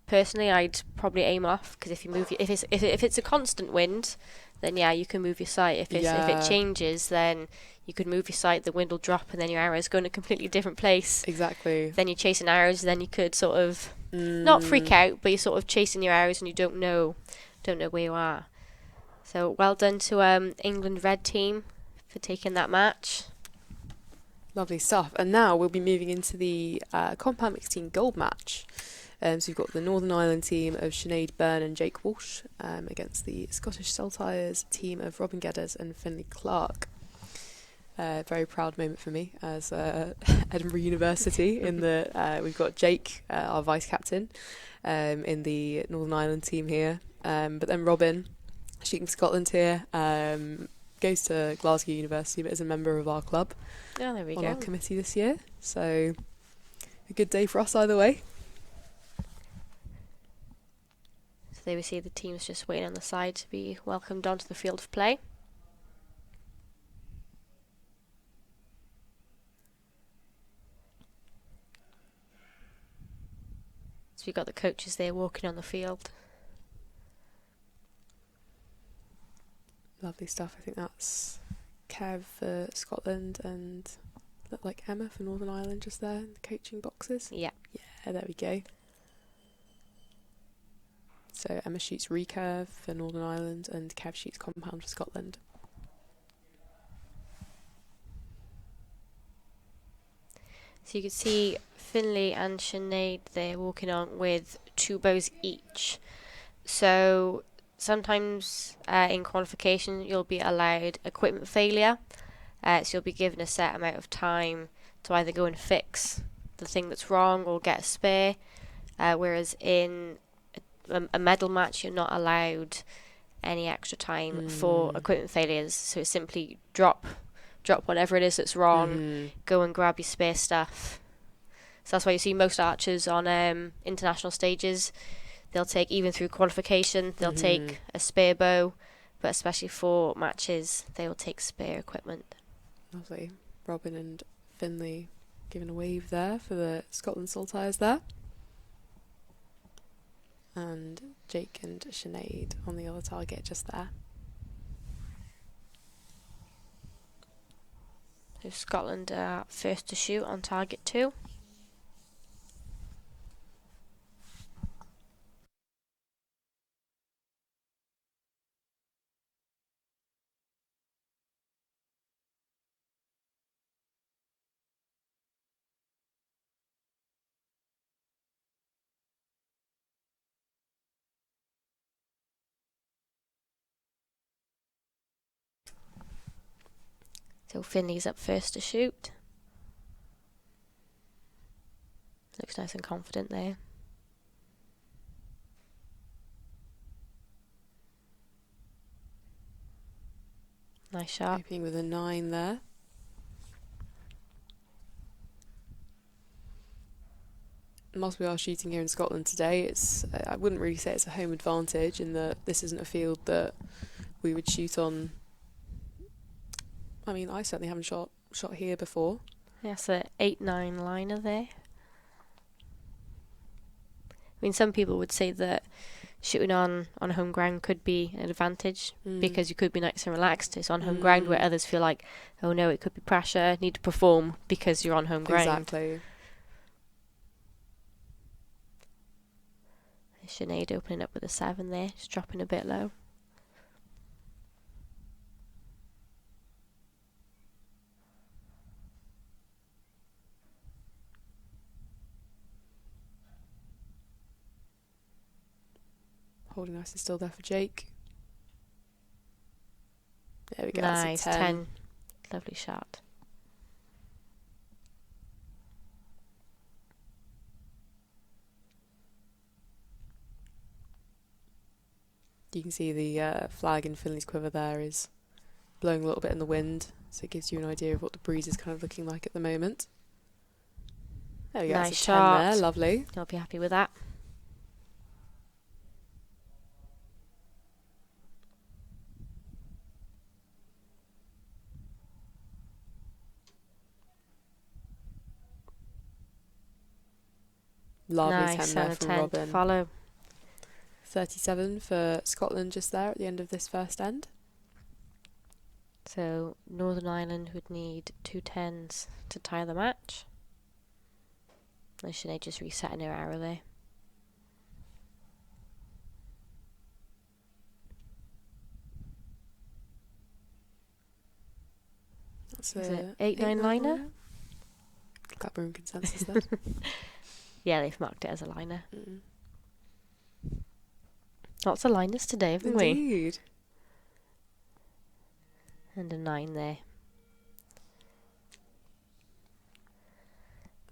Personally, I'd probably aim off because if it's a constant wind, then yeah, you can move your sight. If it changes, then you could move your sight, the wind will drop, and then your arrows go in a completely different place. Exactly. Then you're chasing arrows, then you could sort of not freak out, but you're sort of chasing your arrows and you don't know where you are. So well done to England red team for taking that match. Lovely stuff. And now we'll be moving into the compound mixed team gold match. So we've got the Northern Ireland team of Sinead Byrne and Jake Walsh against the Scottish Saltires team of Robin Geddes and Finlay Clark. Very proud moment for me as Edinburgh University in the we've got Jake, our vice captain, in the Northern Ireland team here, but then Robin, shooting for Scotland here, goes to Glasgow University but is a member of our club on our committee this year, so a good day for us either way. So there we see the teams just waiting on the side to be welcomed onto the field of play. So we've got the coaches there walking on the field. Lovely stuff. I think that's Kev for Scotland and look like Emma for Northern Ireland just there in the coaching boxes. Yeah. Yeah, there we go. So Emma shoots recurve for Northern Ireland and Kev shoots compound for Scotland. So you can see Finlay and Sinead there walking on with 2 bows each. So sometimes in qualification you'll be allowed equipment failure. So you'll be given a set amount of time to either go and fix the thing that's wrong or get a spare. Whereas in a medal match, you're not allowed any extra time for equipment failures. So it's simply drop whatever it is that's wrong, go and grab your spare stuff. So that's why you see most archers on international stages. They'll take, even through qualification, they'll take a spare bow, but especially for matches, they will take spare equipment. Lovely. Robin and Finley giving a wave there for the Scotland Saltires there. And Jake and Sinead on the other target just there. So Scotland are first to shoot on target 2. So Finley's up first to shoot. Looks nice and confident there. Nice shot. Opening with a 9 there. Whilst we are shooting here in Scotland today, I wouldn't really say it's a home advantage in that this isn't a field that we would shoot on. I mean, I certainly haven't shot here before. Yeah, so 8-9 liner there. I mean, some people would say that shooting on home ground could be an advantage because you could be nice and relaxed. It's on home ground, where others feel like, oh no, it could be pressure, need to perform because you're on home ground. Exactly. Sinead opening up with a 7 there, just dropping a bit low. Holding nice and still there for Jake. There we go. Nice, that's a 10. Lovely shot. You can see the flag in Finley's quiver there is blowing a little bit in the wind, so it gives you an idea of what the breeze is kind of looking like at the moment. There we go. Nice that's a shot. 10 there. Lovely. I'll be happy with that. Lovely Nice, 10 there and a from 10 Robin. to follow. 37 for Scotland just there at the end of this first end. So Northern Ireland would need 2 10s to tie the match. And Sinead just resetting her arrow there. That's Is a it 8-9 liner? Clapper consensus there. Yeah, they've marked it as a liner. Lots of liners today, haven't we? Indeed. And a 9 there.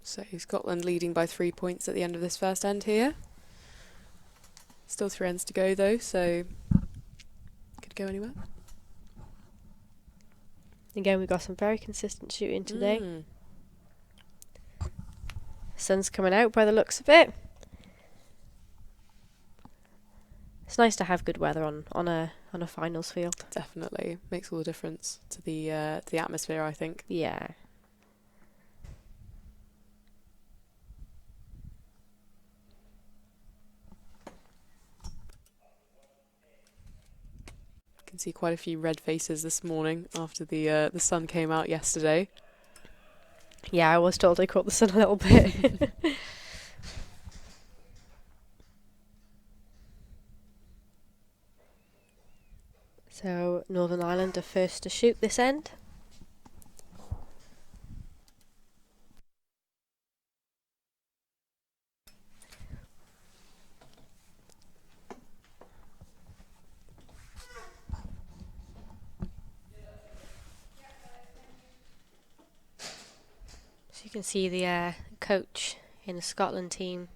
So Scotland leading by 3 points at the end of this first end here. Still 3 ends to go though, so could go anywhere. Again, we've got some very consistent shooting today. Sun's coming out by the looks of it. It's nice to have good weather on a finals field. Definitely makes all the difference to the atmosphere, I think. Yeah. Can see quite a few red faces this morning after the sun came out yesterday. Yeah, I was told I caught the sun a little bit. So Northern Ireland are first to shoot this end. can see the coach in the Scotland team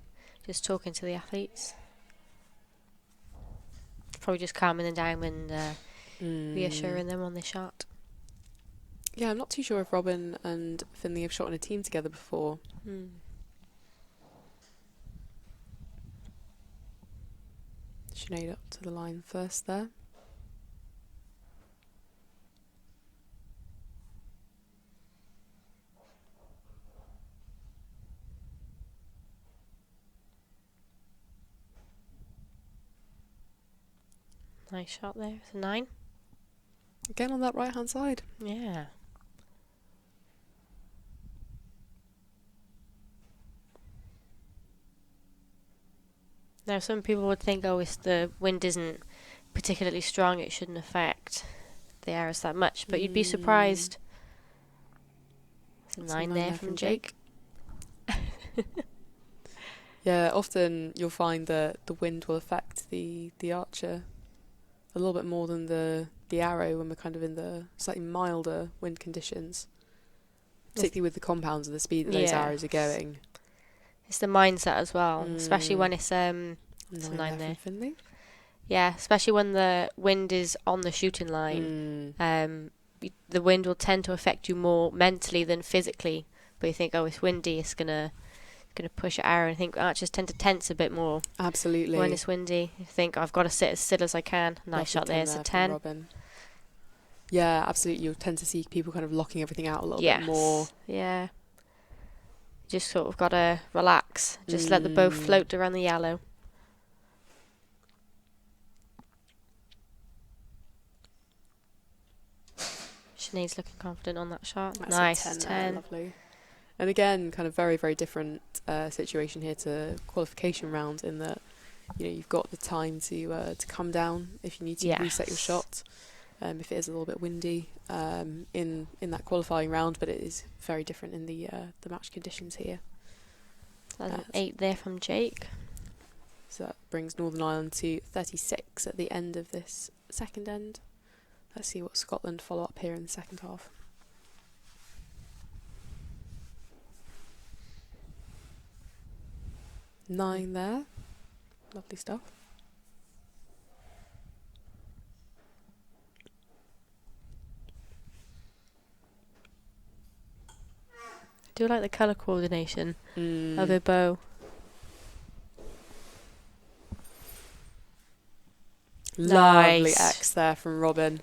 just talking to the athletes. Probably just calming them down and reassuring them on the shot. Yeah, I'm not too sure if Robin and Finley have shot in a team together before. Sinead up to the line first there. Nice shot there. It's a 9. Again on that right hand side. Yeah. Now, some people would think, oh, if the wind isn't particularly strong, it shouldn't affect the arrows that much. But you'd be surprised. It's a 9 there from Jake. Yeah, often you'll find that the wind will affect the archer a little bit more than the arrow when we're kind of in the slightly milder wind conditions, particularly with the compounds and the speed that those arrows are going. It's the mindset as well, especially when it's a 9 there. Finley. Yeah, especially when the wind is on the shooting line. The wind will tend to affect you more mentally than physically. But you think, oh, it's windy, it's gonna push your arrow. I think archers tend to tense a bit more. Absolutely. When it's windy, you think, I've got to sit as still as I can. Nice shot there. It's a 10. Robin. Yeah, absolutely. You'll tend to see people kind of locking everything out a little bit more. Yeah. Just sort of got to relax. Just let the bow float around the yellow. Sinead's looking confident on that shot. That's nice. A 10. Lovely. And again, kind of very, very different situation here to qualification round in that, you've got the time to come down if you need to reset your shot. If it is a little bit windy in that qualifying round, but it is very different in the match conditions here. That's an 8 there from Jake. So that brings Northern Ireland to 36 at the end of this second end. Let's see what Scotland follow up here in the second half. 9 there. Lovely stuff. I do like the colour coordination of the bow. Lovely X there from Robin.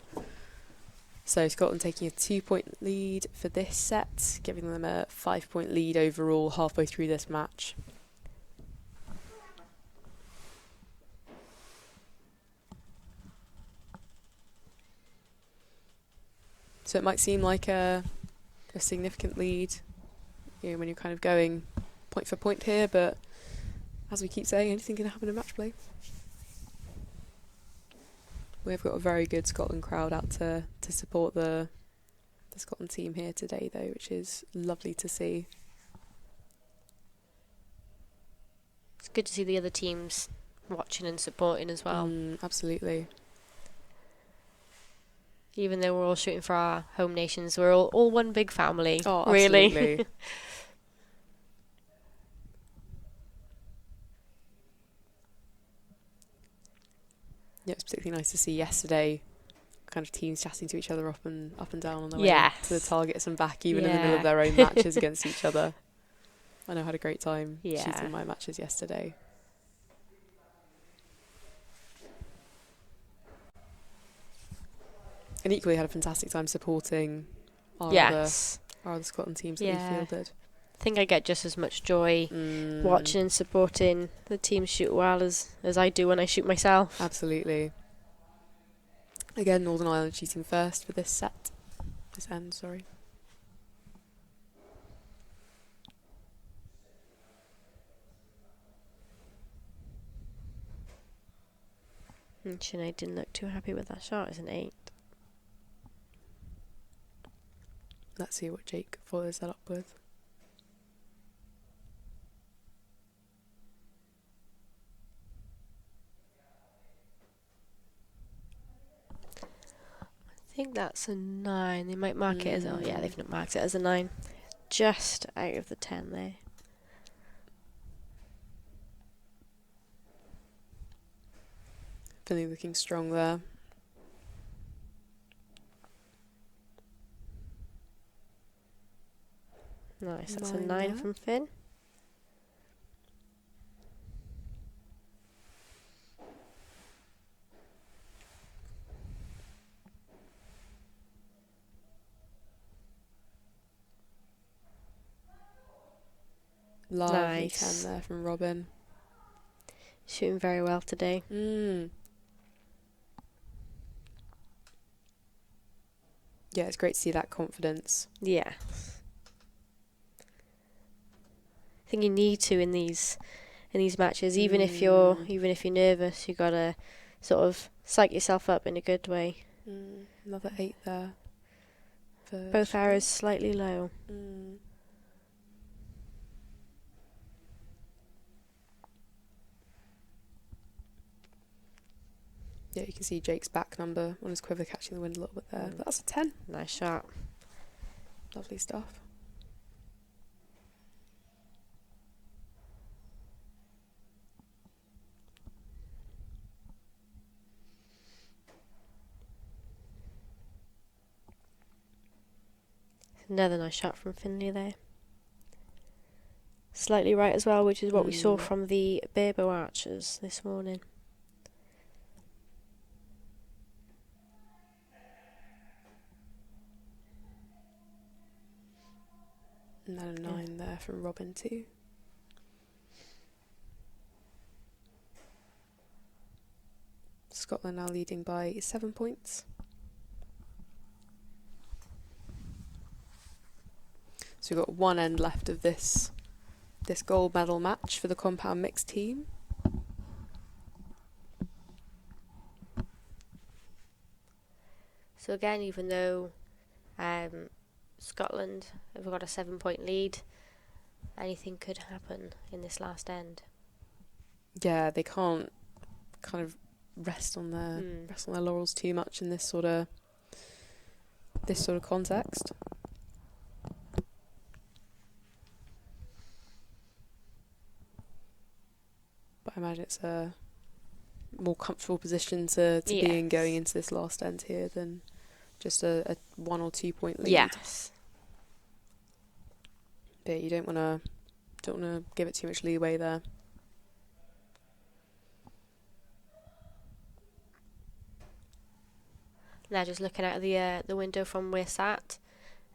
So Scotland taking a 2-point lead for this set, giving them a 5-point lead overall halfway through this match. So it might seem like a significant lead, when you're kind of going point for point here, but as we keep saying, anything can happen in match play. We've got a very good Scotland crowd out to support the Scotland team here today, though, which is lovely to see. It's good to see the other teams watching and supporting as well. Absolutely. Even though we're all shooting for our home nations, we're all one big family, really. Absolutely. Yeah, it's particularly nice to see yesterday kind of teams chatting to each other up and down on their way to the targets and back, even in the middle of their own matches against each other. I know I had a great time shooting my matches yesterday. And equally had a fantastic time supporting our other Scotland teams that we fielded. I think I get just as much joy watching and supporting the team shoot well as I do when I shoot myself. Absolutely. Again, Northern Ireland shooting first for this end. And Sinead didn't look too happy with that shot. It's an 8. Let's see what Jake follows that up with. I think that's a 9. They might mark it as they've not marked it as a 9. just out of the 10 there. Finley looking strong there. Nice, that's a 9 9 there. from Finn. Lovely Nice. 10 there from Robin. Shooting very well today. Yeah, it's great to see that confidence. Yeah. I think you need to in these matches, even if you're nervous, you gotta sort of psych yourself up in a good way. Another 8 there. Both arrows slightly low. Yeah, you can see Jake's back number on his quiver catching the wind a little bit there. But that's a 10. Nice shot. Lovely stuff. Another nice shot from Finley there. Slightly right as well, which is what we saw from the Barebow archers this morning. And then a 9 there from Robin too. Scotland now leading by 7 points. So we've got one end left of this gold medal match for the compound mixed team. So again, even though Scotland have got a 7-point lead, anything could happen in this last end. Yeah, they can't kind of rest on their laurels too much in this sort of context. But I imagine it's a more comfortable position to be in going into this last end here than just a 1 or 2 point lead. Yes. But you don't want to give it too much leeway there. Now just looking out of the window from where we're sat,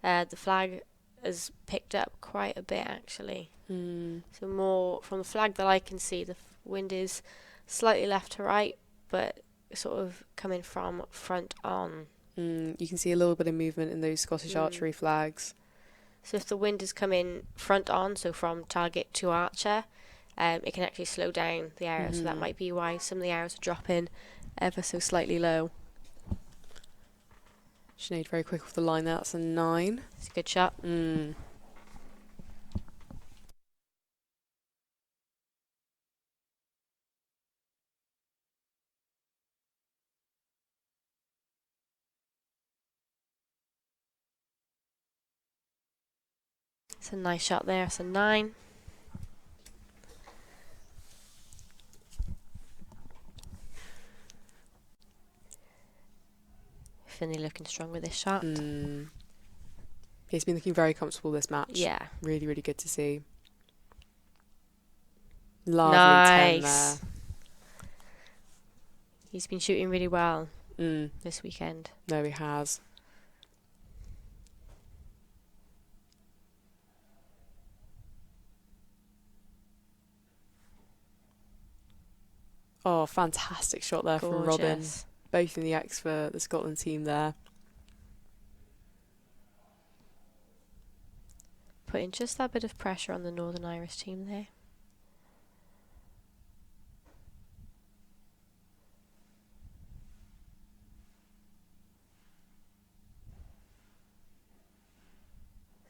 the flag has picked up quite a bit actually. So more from the flag that I can see, the wind is slightly left to right, but sort of coming from front on. You can see a little bit of movement in those Scottish archery flags. So if the wind is coming front on, so from target to archer, it can actually slow down the arrow. So that might be why some of the arrows are dropping ever so slightly low. Sinead very quick off the line there. That's a 9. It's a good shot. It's a nice shot there. It's a 9. Finley looking strong with this shot. He's been looking very comfortable this match. Yeah. Really, really good to see. Lovely 10 there. He's been shooting really well this weekend. No, he has. Oh, fantastic shot there from Robin. Both in the X for the Scotland team there. Putting just that bit of pressure on the Northern Irish team there.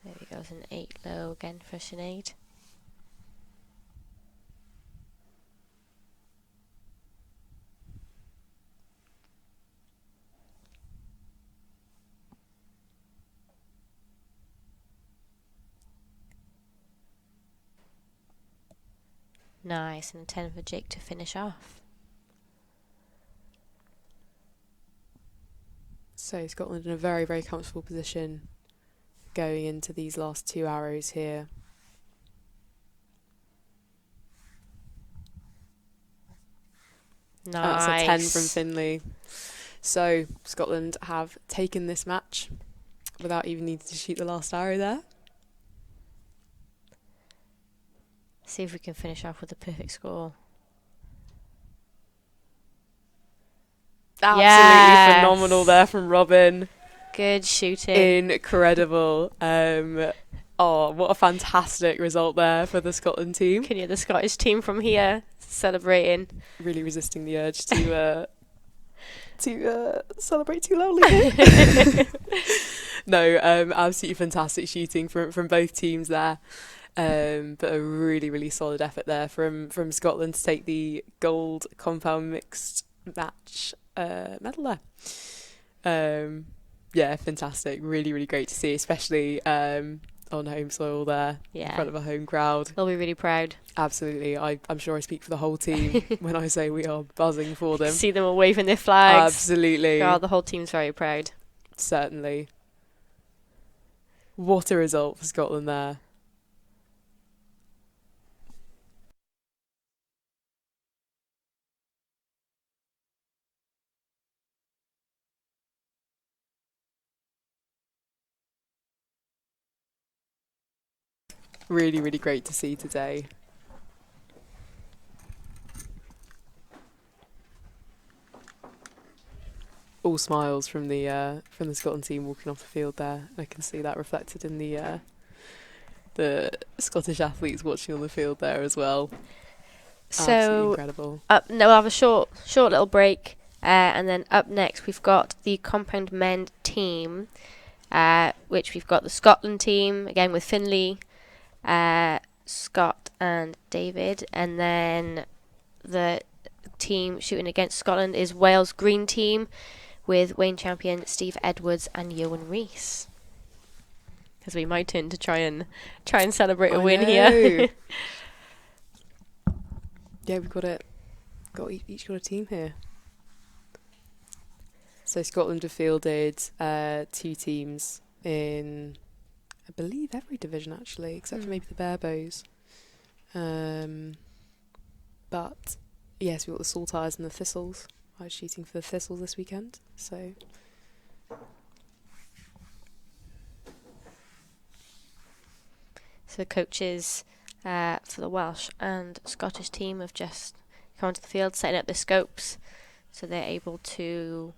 There we go, it's an 8 low again for Sinead. Nice, and a 10 for Jake to finish off. So Scotland in a very, very comfortable position going into these last 2 arrows here. Nice. That's a 10 from Finley. So Scotland have taken this match without even needing to shoot the last arrow there. See if we can finish off with a perfect score. Absolutely phenomenal there from Robin. Good shooting. Incredible. Oh, what a fantastic result there for the Scotland team. Can you hear the Scottish team from here celebrating? Really resisting the urge to celebrate too loudly. No, absolutely fantastic shooting from both teams there. But a really, really solid effort there from Scotland to take the gold compound mixed match medal there. Yeah, fantastic. Really, really great to see, especially on home soil there, in front of a home crowd. They'll be really proud. Absolutely. I'm sure I speak for the whole team when I say we are buzzing for them. See them all waving their flags. Absolutely. Oh, the whole team's very proud. Certainly. What a result for Scotland there. Really, really great to see today. All smiles from the Scotland team walking off the field there. I can see that reflected in the Scottish athletes watching on the field there as well. So absolutely incredible. We'll have a short little break, and then up next we've got the compound men team, which we've got the Scotland team again with Finley, Scott and David, and then the team shooting against Scotland is Wales Green team with Wayne Champion, Steve Edwards and Ewan Rees. Because we might turn to try and celebrate a win here. Yeah, we've got each got a team here. So Scotland have fielded 2 teams in, I believe, every division actually, except for maybe the Barebows. But yes, we've got the Saltires and the Thistles. I was shooting for the Thistles this weekend, so. So the coaches for the Welsh and Scottish team have just come onto the field, setting up their scopes, so they're able to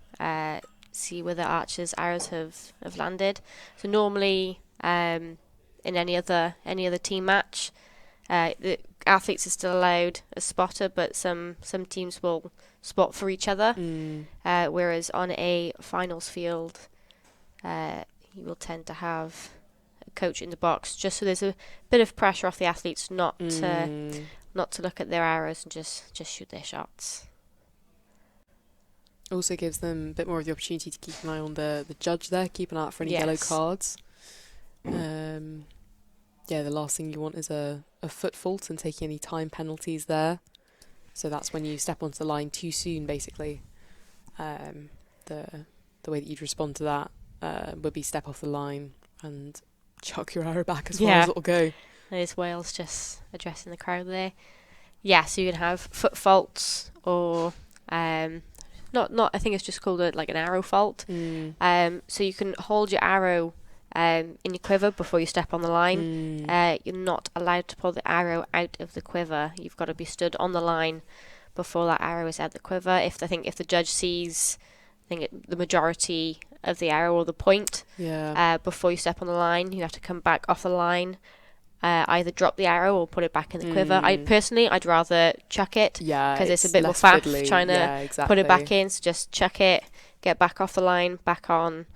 see where the archers' arrows have landed. So normally, in any other team match, the athletes are still allowed a spotter, but some teams will spot for each other. Whereas on a finals field, you will tend to have a coach in the box, just so there's a bit of pressure off the athletes not to look at their arrows and just shoot their shots. Also gives them a bit more of the opportunity to keep an eye on the judge there, keep an eye out for any yellow cards. Yeah, the last thing you want is a foot fault and taking any time penalties there. So that's when you step onto the line too soon, basically. The way that you'd respond to that would be step off the line and chuck your arrow back as far as it'll go. There's Wales just addressing the crowd there. Yeah, so you can have foot faults or not. I think it's just called like an arrow fault. So you can hold your arrow in your quiver before you step on the line. You're not allowed to pull the arrow out of the quiver. You've got to be stood on the line before that arrow is out the quiver. If the judge sees, the majority of the arrow or the point, before you step on the line, you have to come back off the line. Either drop the arrow or put it back in the quiver. I'd rather chuck it, because it's a bit more faff trying to put it back in. So just chuck it, get back off the line, back on,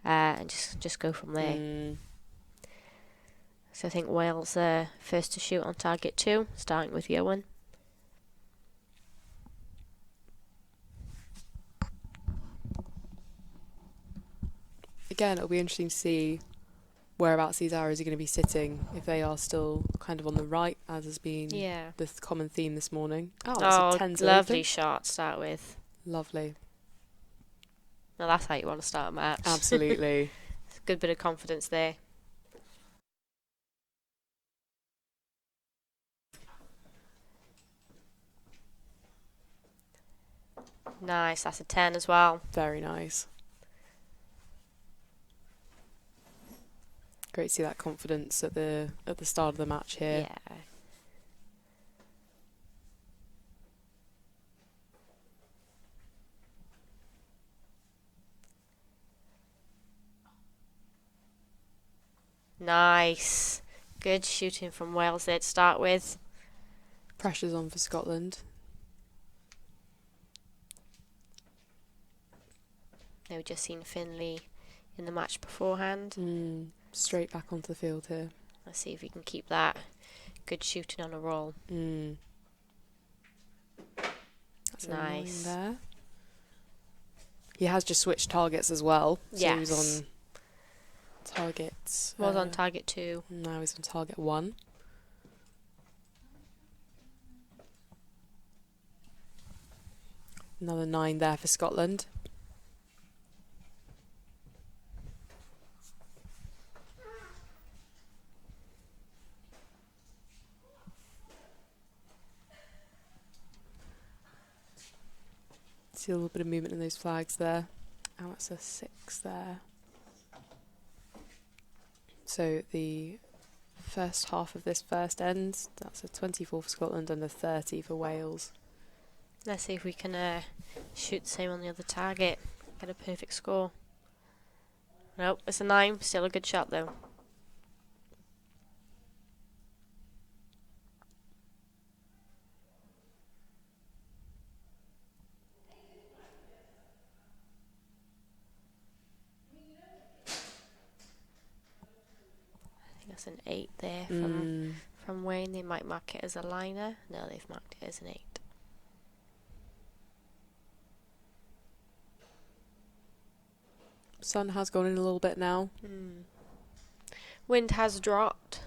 and just go from there. So I think Wales are first to shoot on target 2, starting with Ewan. Again, it'll be interesting to see whereabouts these arrows are going to be sitting, if they are still kind of on the right, as has been the common theme this morning. Oh, it's a 10 to lovely open. shot to start with. Lovely. Now that's how you want to start a match. Absolutely. It's a good bit of confidence there. Nice, that's a 10 as well. Very nice. Great to see that confidence at the start of the match here. Yeah. Nice. Good shooting from Wales there to start with. Pressure's on for Scotland. Now we've just seen Finley in the match beforehand. Straight back onto the field here. Let's see if he can keep that good shooting on a roll. That's nice. A 9 there. He has just switched targets as well. So yes. He was on target. Was on target 2. Now he's on target 1. Another 9 there for Scotland. See a little bit of movement in those flags there. Oh, that's a 6 there. So the first half of this first end, that's a 24 for Scotland and a 30 for Wales. Let's see if we can shoot the same on the other target. Get a perfect score. Nope, it's a 9. Still a good shot though. That's an 8 there from Wayne. They might mark it as a liner. No, they've marked it as an 8. Sun has gone in a little bit now. Wind has dropped.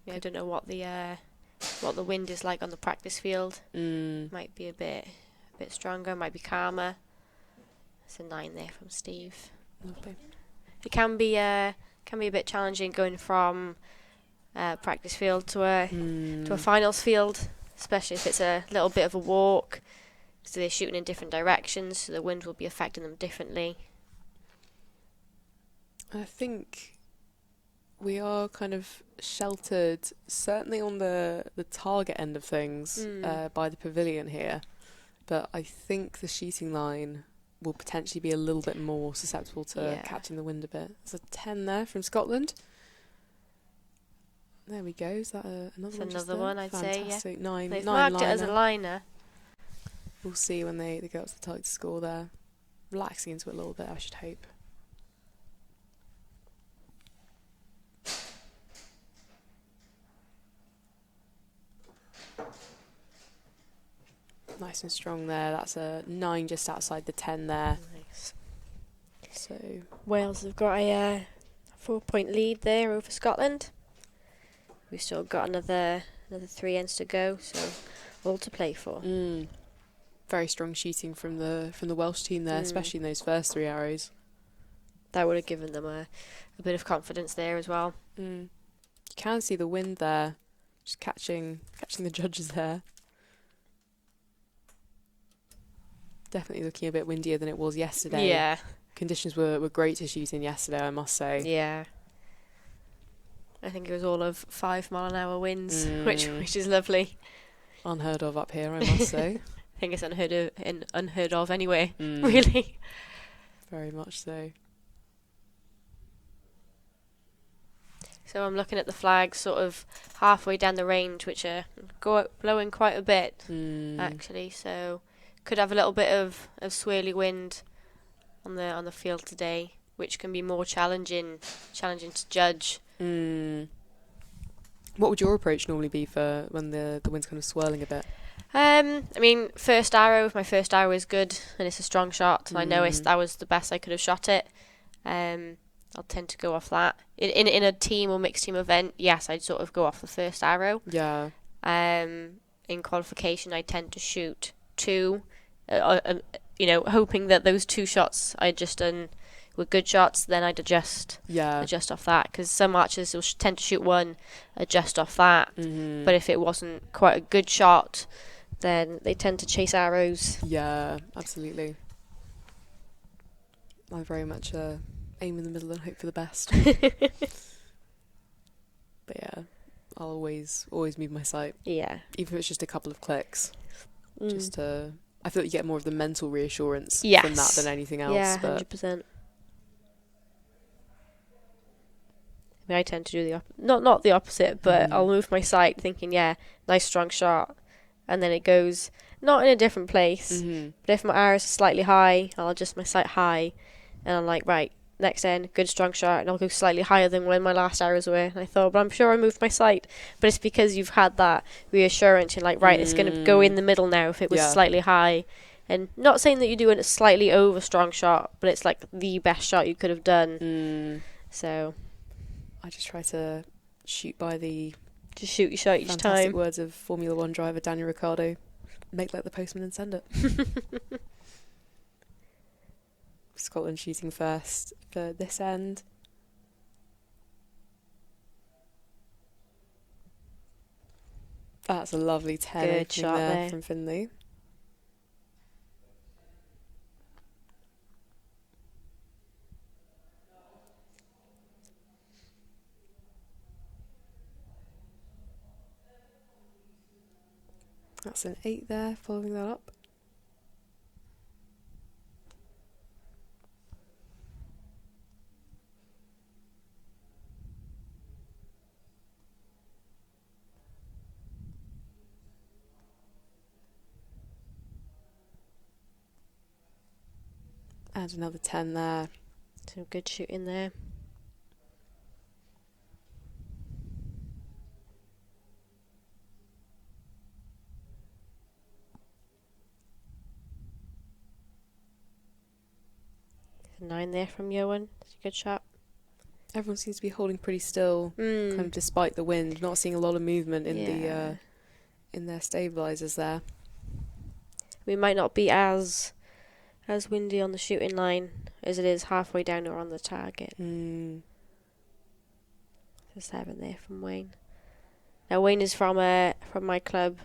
Yeah, I don't know what the wind is like on the practice field. Might be a bit stronger. Might be calmer. It's a 9 there from Steve. Lovely. It can be a bit challenging going from practice field to a finals field, especially if it's a little bit of a walk. So they're shooting in different directions, so the wind will be affecting them differently. I think we are kind of sheltered, certainly on the target end of things, by the pavilion here. But I think the shooting line will potentially be a little bit more susceptible to catching the wind a bit. There's a 10 there from Scotland. There we go. Is that another one? Another one, I'd say, yeah. Fantastic. 9 They've 9 marked it as a liner. We'll see when they go up to the target to score there. Relaxing into it a little bit, I should hope. Nice and strong there. That's a 9 just outside the 10 there. Nice. So Wales have got a 4-point lead there over Scotland. We've still got another 3 ends to go, so all to play for. Very strong shooting from the Welsh team there, especially in those first 3 arrows. That would have given them a bit of confidence there as well. You can see the wind there, just catching the judges there. Definitely looking a bit windier than it was yesterday. Yeah. Conditions were great to shoot in yesterday, I must say. Yeah. I think it was all of 5-mile-an-hour winds, which is lovely. Unheard of up here, I must say. I think it's unheard of anyway, really. Very much so. So I'm looking at the flags sort of halfway down the range, which are blowing quite a bit, actually. So could have a little bit of swirly wind on the field today, which can be more challenging to judge. What would your approach normally be for when the wind's kind of swirling a bit? I mean, if my first arrow is good and it's a strong shot, and I know that was the best I could have shot it, I I'll tend to go off that. In a team or mixed team event, yes, I'd sort of go off the first arrow. Yeah. In qualification, I tend to shoot 2, hoping that those 2 shots I just done were good shots. Then I'd adjust off that, because some archers will tend to shoot 1, adjust off that. But if it wasn't quite a good shot, then they tend to chase arrows. Yeah, absolutely. I very much aim in the middle and hope for the best. But yeah, I'll always move my sight. Yeah. Even if it's just a couple of clicks. Just to... I feel like you get more of the mental reassurance from that than anything else. Yeah, but 100%. I mean, I tend to do the not the opposite, but I'll move my sight thinking, nice strong shot, and then it goes not in a different place, but if my arrows are slightly high, I'll adjust my sight high, and I'm like, right, next end, good strong shot, and I'll go slightly higher than when my last arrows were. And I thought, but I'm sure I moved my sight, but it's because you've had that reassurance. You're like, right, it's going to go in the middle now if it was slightly high. And not saying that you're doing a slightly over strong shot, but it's like the best shot you could have done. So I just try to shoot by the just shoot your shot each fantastic time. words of Formula One driver Daniel Ricciardo: make like the postman and send it. Scotland shooting first for this end. That's a lovely 10 Good opening shot there from Finley. That's an 8 there, following that up. And another 10 there. Some good shooting there. A 9 there from Johan. It's a good shot. Everyone seems to be holding pretty still, kind of despite the wind. Not seeing a lot of movement in the in their stabilizers there. We might not be as windy on the shooting line as it is halfway down or on the target. The 7 there from Wayne. Now Wayne is from my club.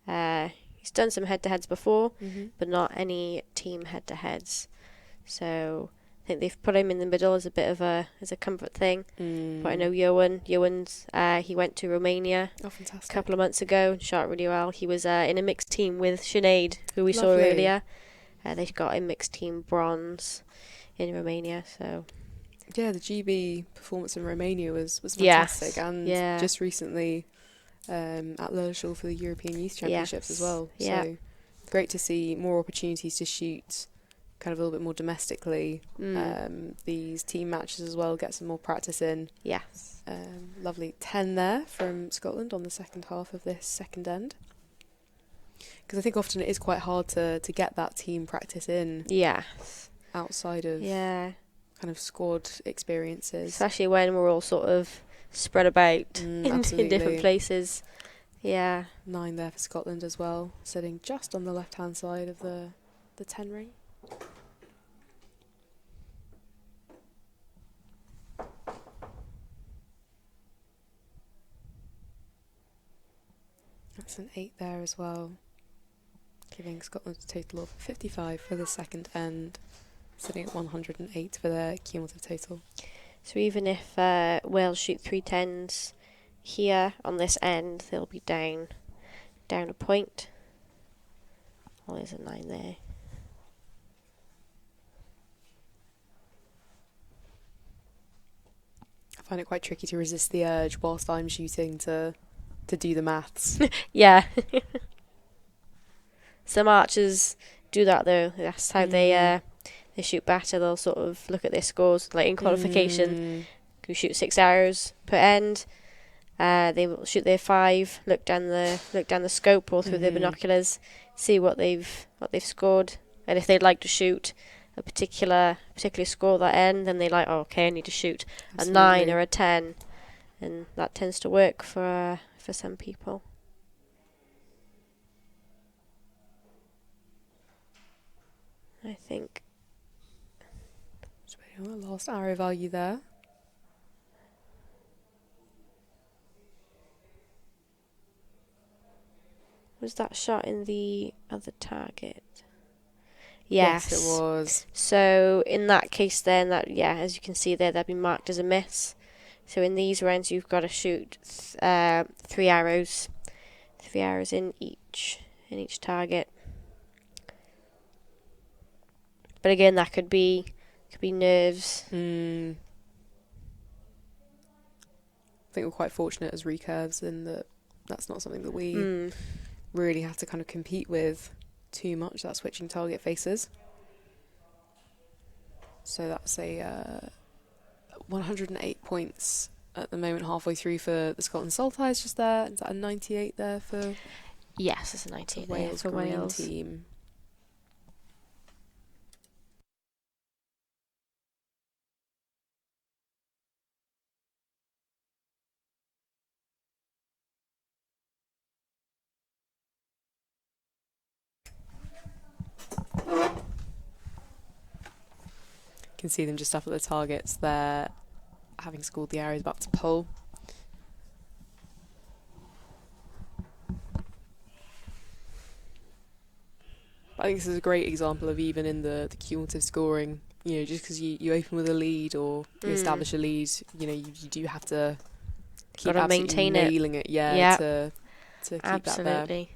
He's done some head-to-heads before, but not any team head-to-heads. So I think they've put him in the middle as a bit of a comfort thing. But I know Johan's he went to Romania a couple of months ago and shot really well. He was in a mixed team with Sinead, who we saw earlier. They got a mixed team bronze in Romania. So yeah, the GB performance in Romania was fantastic, and just recently at Lilleshall for the European Youth Championships as well. So great to see more opportunities to shoot kind of a little bit more domestically. These team matches as well, get some more practice in. Yes. Lovely 10 there from Scotland on the second half of this second end. Because I think often it is quite hard to get that team practice in. Yes. Outside of kind of squad experiences. Especially when we're all sort of spread about in different places. Yeah. 9 there for Scotland as well, sitting just on the left-hand side of the 10 ring. That's an 8 there as well, giving Scotland a total of 55 for the second end, sitting at 108 for their cumulative total. So even if Wales shoot 3 10s here on this end, they'll be down a point. Oh, there's a 9 there. I find it quite tricky to resist the urge whilst I'm shooting to do the maths. Yeah. Some archers do that though. That's how they shoot better. They'll sort of look at their scores, like in qualification. You shoot 6 arrows per end. They will shoot their 5. Look down the scope or through their binoculars, see what they've scored, and if they'd like to shoot a particular score that end, then they like, oh, okay, I need to shoot Absolutely. a 9 or a 10, and that tends to work for some people. I think. Just waiting on the last arrow value there. Was that shot in the other target? Yes, Yes. it was. So in that case then, as you can see there, that'd be marked as a miss. So in these rounds, you've got to shoot 3 arrows. 3 arrows in each target. But again, that could be nerves. I think we're quite fortunate as recurves in that that's not something that we really have to kind of compete with too much, that switching target faces. So that's a 108 points at the moment, halfway through for the Scotland Saltires just there. Is that a 98 there for Yes, it's a 98 the Wales for Green Wales. team? You can see them just up at the targets there, having scored the arrows back to pole. I think this is a great example of even in the cumulative scoring, just because you open with a lead or you establish a lead, you do have to keep Gotta absolutely maintain nailing it, to keep absolutely. that there.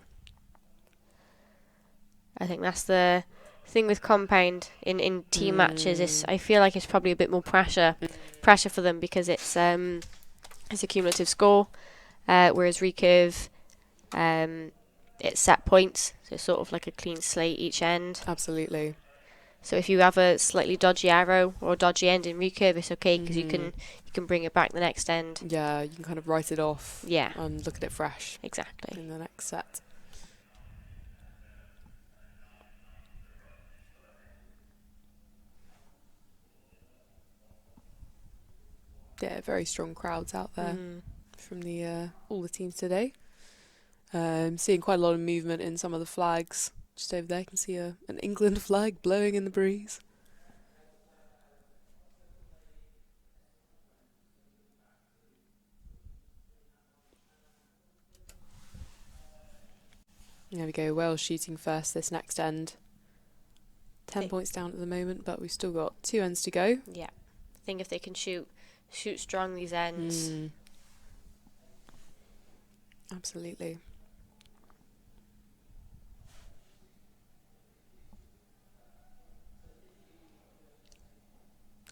I think that's the thing with compound in team matches. Is I feel like it's probably a bit more pressure for them because it's a cumulative score, whereas recurve, it's set points, so it's sort of like a clean slate each end. Absolutely. So if you have a slightly dodgy arrow or dodgy end in recurve, it's okay because you can bring it back the next end. Yeah, you can kind of write it off. Yeah. And look at it fresh. Exactly. In the next set. Yeah, very strong crowds out there from the all the teams today. Seeing quite a lot of movement in some of the flags. Just over there, you can see an England flag blowing in the breeze. There we go, Wales shooting first this next end. 10 points down at the moment, but we've still got 2 ends to go. Yeah. I think if they can shoot strong these ends. Absolutely.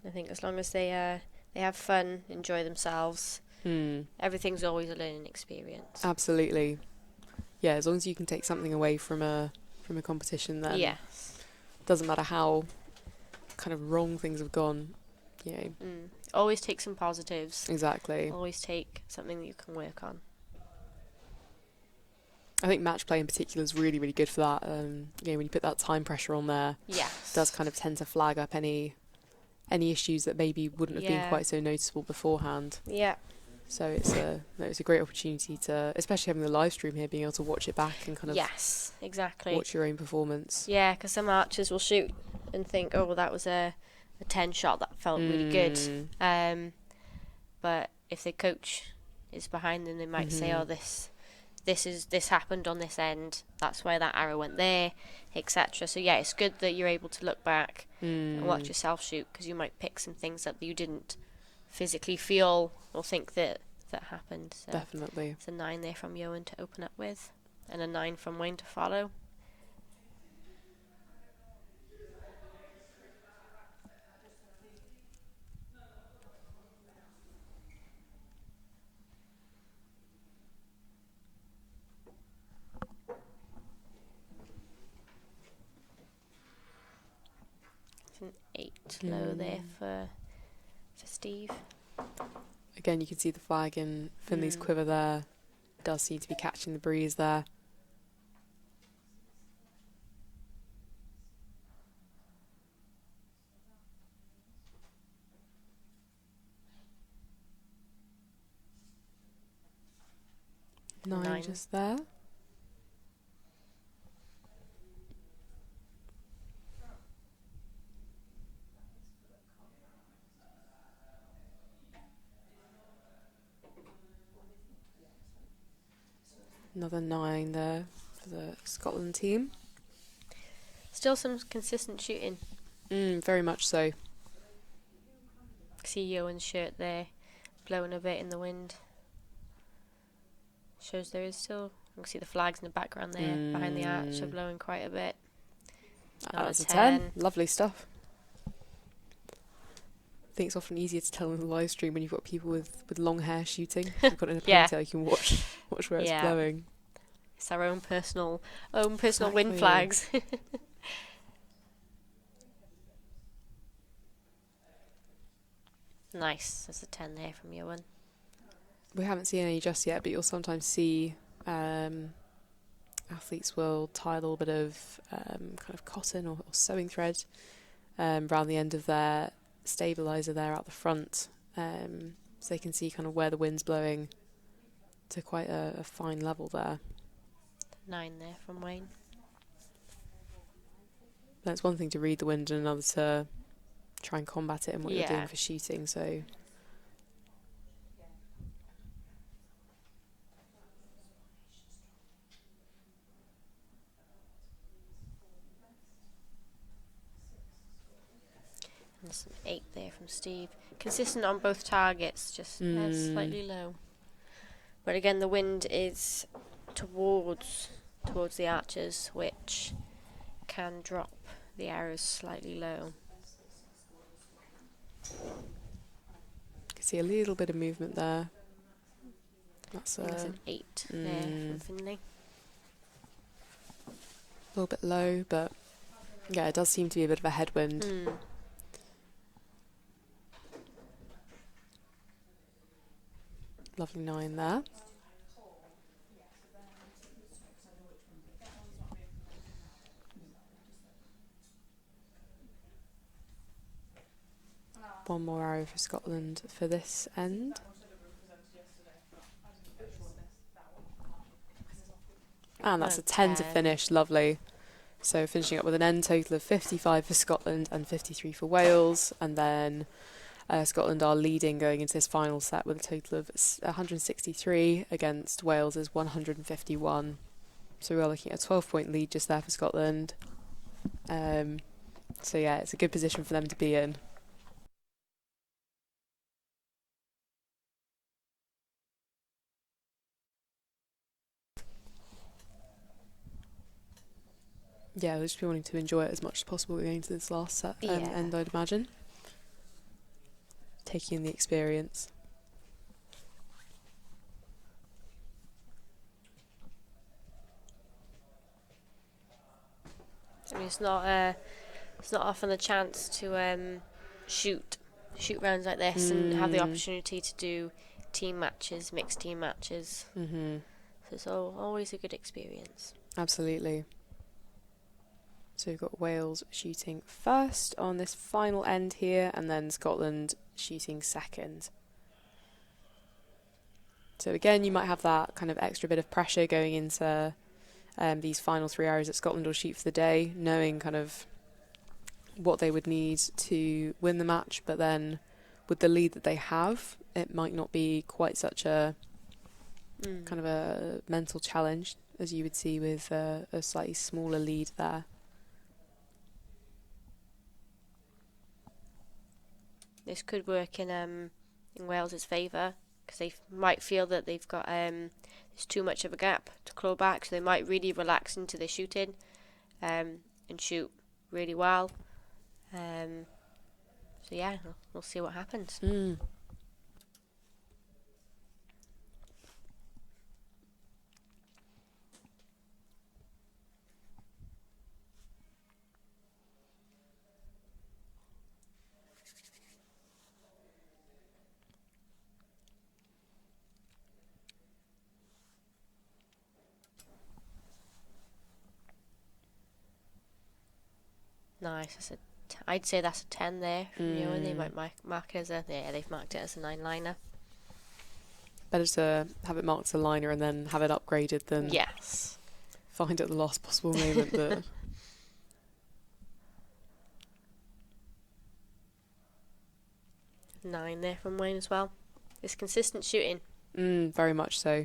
I think as long as they have fun, enjoy themselves, everything's always a learning experience. Absolutely. Yeah, as long as you can take something away from a competition, then doesn't matter how kind of wrong things have gone. Always take some positives. Exactly. Always take something that you can work on. I think match play in particular is really, really good for that. When you put that time pressure on there, it does kind of tend to flag up any issues that maybe wouldn't have been quite so noticeable beforehand. Yeah. So it's a great opportunity to, especially having the live stream here, being able to watch it back and kind of exactly watch your own performance. Yeah, because some archers will shoot and think, oh, well, that was a 10 shot that felt really good. But if the coach is behind them, they might say, oh, this happened on this end, that's why that arrow went there, etc. So yeah, it's good that you're able to look back and watch yourself shoot, because you might pick some things up that you didn't physically feel or think that happened. So definitely. It's a 9 there from Johan to open up with, and a 9 from Wayne to follow. An 8 low there for Steve. Again, you can see the flag in Finley's quiver there. Does seem to be catching the breeze there. 9 just there. Another 9 there for the Scotland team. Still some consistent shooting. Very much so. See Ewan's shirt there, blowing a bit in the wind. Shows there is still. You can see the flags in the background there, behind the arch, are blowing quite a bit. That's a 10. Lovely stuff. I think it's often easier to tell in the live stream when you've got people with long hair shooting. If you've got it in a ponytail, you can watch where it's blowing. It's our own personal wind Exactly. flags. Nice. That's a 10 there from Ewan. We haven't seen any just yet, but you'll sometimes see athletes will tie a little bit of kind of cotton or sewing thread around the end of their stabilizer there out the front, so they can see kind of where the wind's blowing to quite a fine level there. 9 there from Wayne. That's one thing to read the wind and another to try and combat it in what you're doing for shooting, so... There's an 8 there from Steve. Consistent on both targets, just slightly low. But again, the wind is towards the archers, which can drop the arrows slightly low. You can see a little bit of movement there. That's an 8 there from Finley. A little bit low, but yeah, it does seem to be a bit of a headwind. Lovely 9 there. One more arrow for Scotland for this end. And that's a 10 to finish, lovely. So finishing up with an end total of 55 for Scotland and 53 for Wales, and then Scotland are leading going into this final set with a total of 163 against Wales's 151. So we are looking at a 12-point lead just there for Scotland. So yeah, it's a good position for them to be in. Yeah, we'll just be wanting to enjoy it as much as possible going into this last set end, I'd imagine. Taking in the experience. I mean, it's not often a chance to shoot rounds like this and have the opportunity to do team matches, mixed team matches. So it's always a good experience. Absolutely. So we've got Wales shooting first on this final end here, and then Scotland shooting second. So again, you might have that kind of extra bit of pressure going into these final 3 hours that Scotland will shoot for the day, knowing kind of what they would need to win the match, but then with the lead that they have, it might not be quite such a kind of a mental challenge as you would see with a slightly smaller lead there. This could work in Wales's favour, because they might feel that they've got there's too much of a gap to claw back, so they might really relax into their shooting and shoot really well. So yeah, we'll see what happens. Nice. I'd say that's a 10 there from you, and they might mark it as they've marked it as a 9-liner. Better to have it marked as a liner and then have it upgraded than Yes. find at the last possible moment that... 9 there from Wayne as well. It's consistent shooting. Very much so.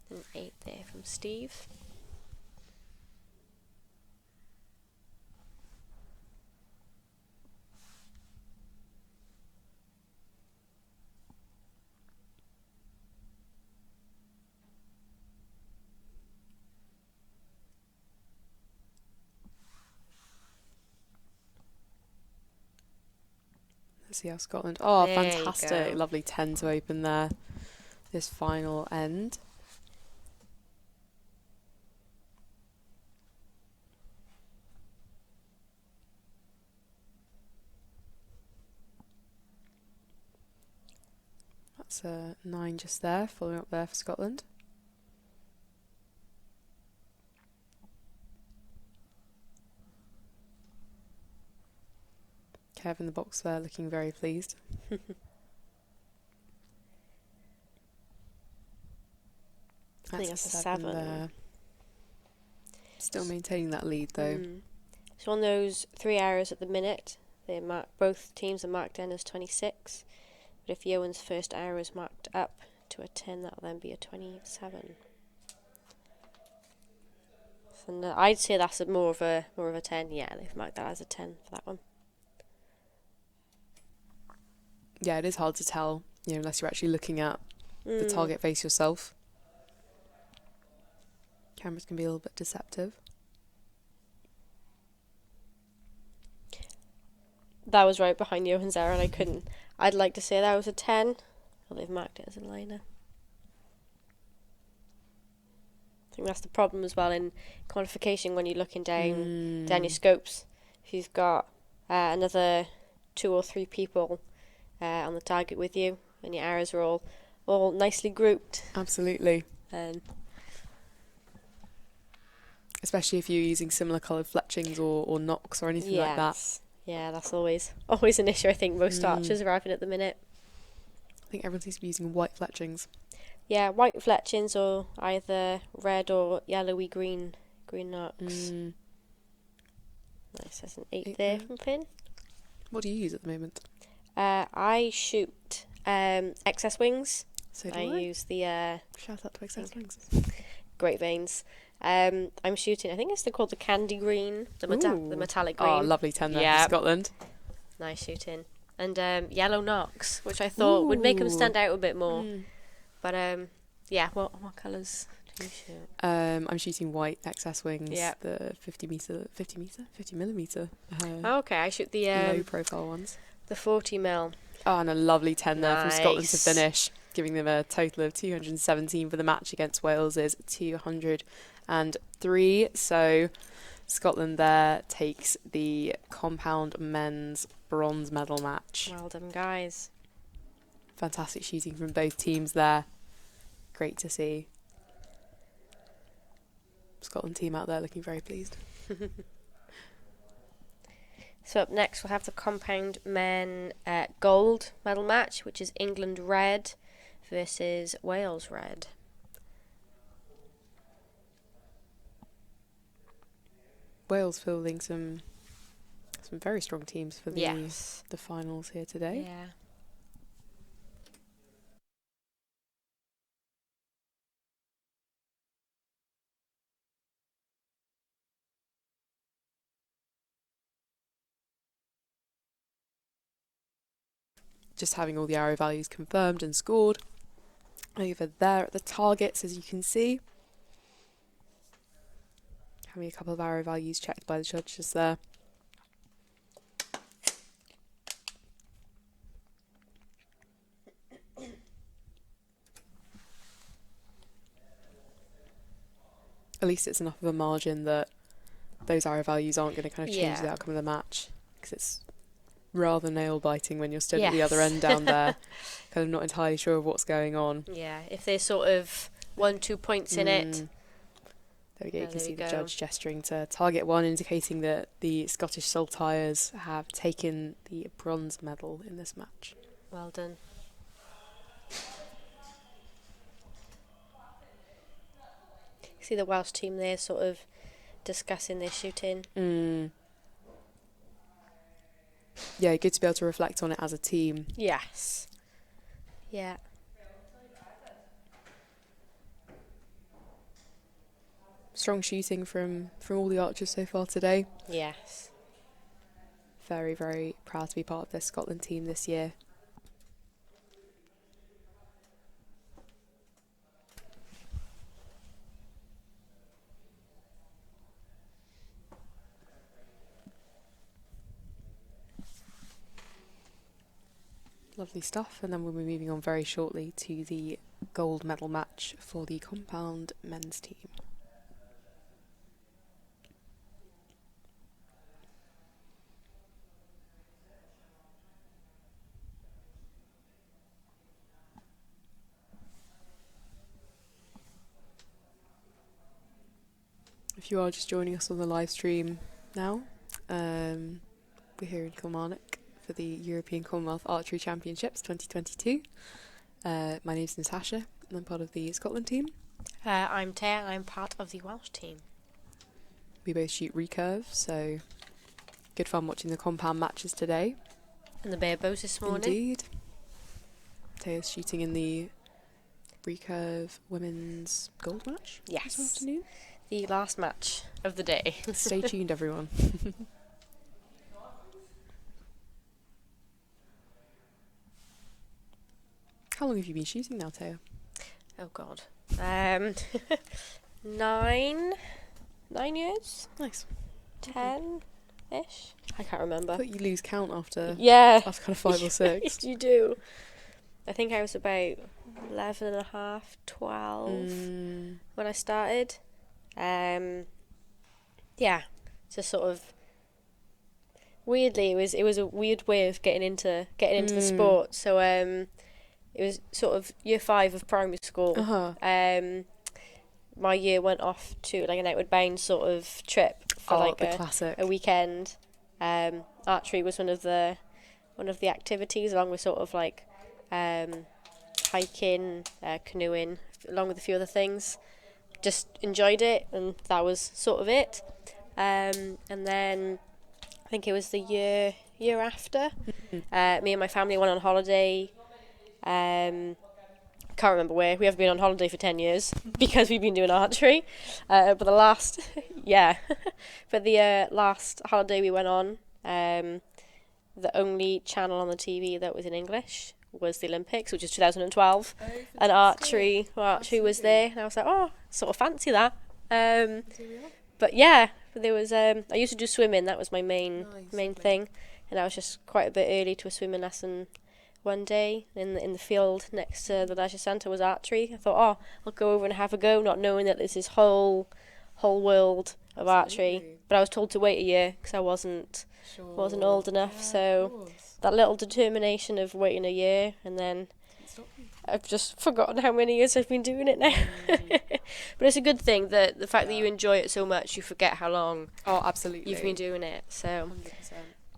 An 8 there from Steve. Let's see how Scotland... Oh, There you fantastic. go. Lovely 10 to open there. This final end. That's a 9 just there, following up there for Scotland. Kev in the box there, looking very pleased. I think that's a 7. there. Still maintaining that lead though. So on those 3 arrows at the minute, both teams are marked down as 26. But if Johan's first arrow is marked up to a 10, that'll then be a 27. So no, I'd say that's more of a 10. Yeah, they've marked that as a 10 for that one. Yeah, it is hard to tell, unless you're actually looking at the target face yourself. Cameras can be a little bit deceptive. That was right behind Johan's arrow, and I'd like to say that was a 10. Well, they've marked it as a liner. I think that's the problem as well in quantification when you're looking down your scopes. If you've got another 2 or 3 people on the target with you, and your arrows are all nicely grouped. Absolutely. Especially if you're using similar coloured fletchings or knocks or anything like that. Yeah, that's always an issue. I think most archers are having at the minute. I think everyone seems to be using white fletchings. Yeah, white fletchings or either red or yellowy green knocks. Nice, there's an 8 there from Finn. What do you use at the moment? I shoot XS wings. So do I I use the shout out to XS Wings. Great Veins. I'm shooting, I think it's called the candy green, the metallic green. Oh, lovely 10 there for Scotland. Nice shooting. And yellow knocks, which I thought would make them stand out a bit more. But what colours do you shoot? I'm shooting white XS Wings, Yeah. the 50 millimeter. Okay, I shoot the low profile ones. The 40 mil. Oh, and a lovely 10 there from Scotland to Nice. finish, giving them a total of 217 for the match against Wales's 203. So Scotland there takes the compound men's bronze medal match. Well done, guys. Fantastic shooting from both teams there. Great to see. Scotland team out there looking very pleased. So up next we'll have the compound men gold medal match, which is England red versus Wales red. Wales fielding some very strong teams for the finals here today. Yeah. Just having all the arrow values confirmed and scored over there at the targets, as you can see. Having a couple of arrow values checked by the judges there. At least it's enough of a margin that those arrow values aren't going to kind of change the outcome of the match, because it's rather nail biting when you're stood at the other end down there, kind of not entirely sure of what's going on. Yeah, if there's sort of 1-2 points in it. There we go. You can see the judge gesturing to target 1, indicating that the Scottish Saltires have taken the bronze medal in this match. Well done. See the Welsh team there sort of discussing their shooting. Yeah, good to be able to reflect on it as a team. Yes. Yeah. Strong shooting from all the archers so far today. Yes. Very, very proud to be part of this Scotland team this year. Lovely stuff, and then we'll be moving on very shortly to the gold medal match for the compound men's team. If you are just joining us on the live stream now, we're here in Kilmarnock for the European Commonwealth Archery Championships 2022. My name's Natasha, and I'm part of the Scotland team. I'm Taya, I'm part of the Welsh team. We both shoot recurve, so good fun watching the compound matches today. And the Barebows this morning. Indeed. Taya's shooting in the recurve women's gold match this afternoon. The last match of the day. Stay tuned, everyone. How long have you been shooting now, Taya? Oh God. 9 years? Nice. 10-ish? I can't remember. I thought you lose count after kind of 5 or 6. You do. I think I was about 11 and a half, 12 when I started. Just sort of weirdly it was a weird way of getting into the sport. So it was sort of year 5 of primary school. My year went off to like an outward bound sort of trip for a weekend. Archery was one of the activities, along with sort of like hiking, canoeing, along with a few other things. Just enjoyed it, and that was sort of it. And then I think it was the year after, me and my family went on holiday. Can't remember where. We haven't been on holiday for 10 years because we've been doing archery. But the last holiday we went on, the only channel on the TV that was in English was the Olympics, which is 2012, and archery was there, and I was like, oh, sort of fancy that. But yeah, there was I used to do swimming. That was my main thing, and I was just quite a bit early to a swimming lesson one day in the field next to the leisure centre was archery. I thought, oh, I'll go over and have a go, not knowing that there's this whole world of archery. But I was told to wait a year because I wasn't old enough. So that little determination of waiting a year, and then I've just forgotten how many years I've been doing it now. But it's a good thing that the fact that you enjoy it so much, you forget how long you've been doing it. So 100%.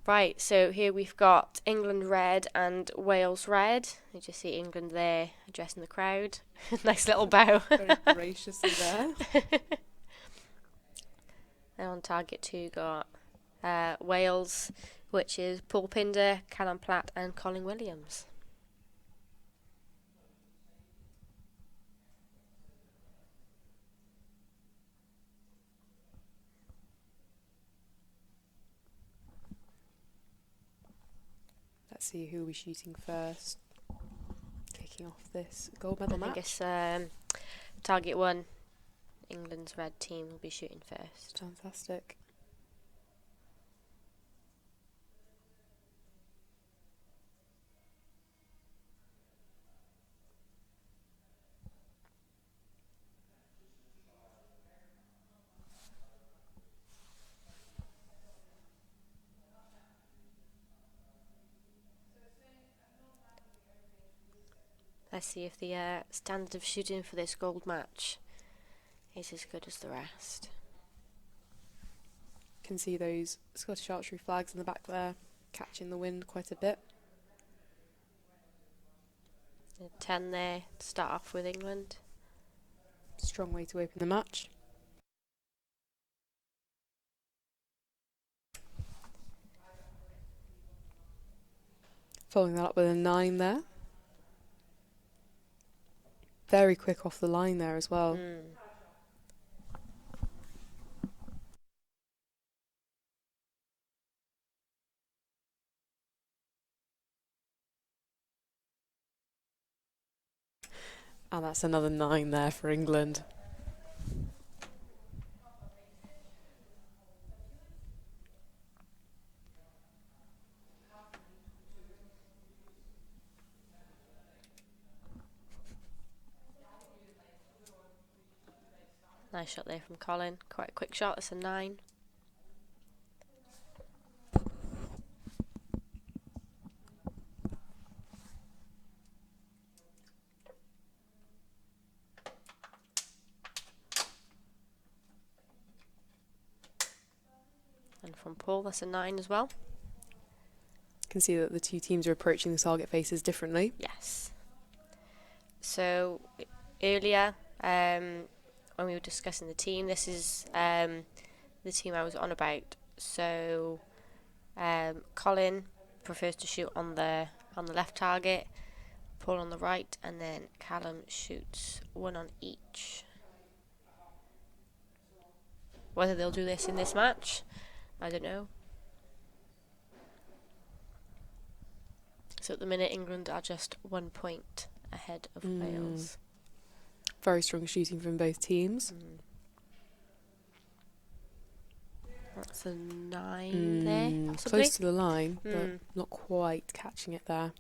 Right, so here we've got England red and Wales red. You just see England there addressing the crowd. Nice little bow. Very graciously there. And on target 2 got Wales, which is Paul Pinder, Callum Platt and Colin Williams. Let's see who we're shooting first. Kicking off this gold medal match. I guess target 1, England's red team will be shooting first. Fantastic. Let's see if the standard of shooting for this gold match is as good as the rest. Can see those Scottish archery flags in the back there, catching the wind quite a bit. 10 there to start off with England. Strong way to open the match. Following that up with a 9 there. Very quick off the line there as well. And that's another 9 there for England. Nice shot there from Colin. Quite a quick shot. That's a 9. And from Paul, that's a 9 as well. Can see that the two teams are approaching the target faces differently. Yes. So earlier, when we were discussing the team, this is the team I was on about. So Colin prefers to shoot on the left target, Paul on the right, and then Callum shoots one on each. Whether they'll do this in this match, I don't know. So at the minute, England are just 1 point ahead of Wales. Very strong shooting from both teams. That's a 9 there, possibly. Close to the line, but not quite catching it there.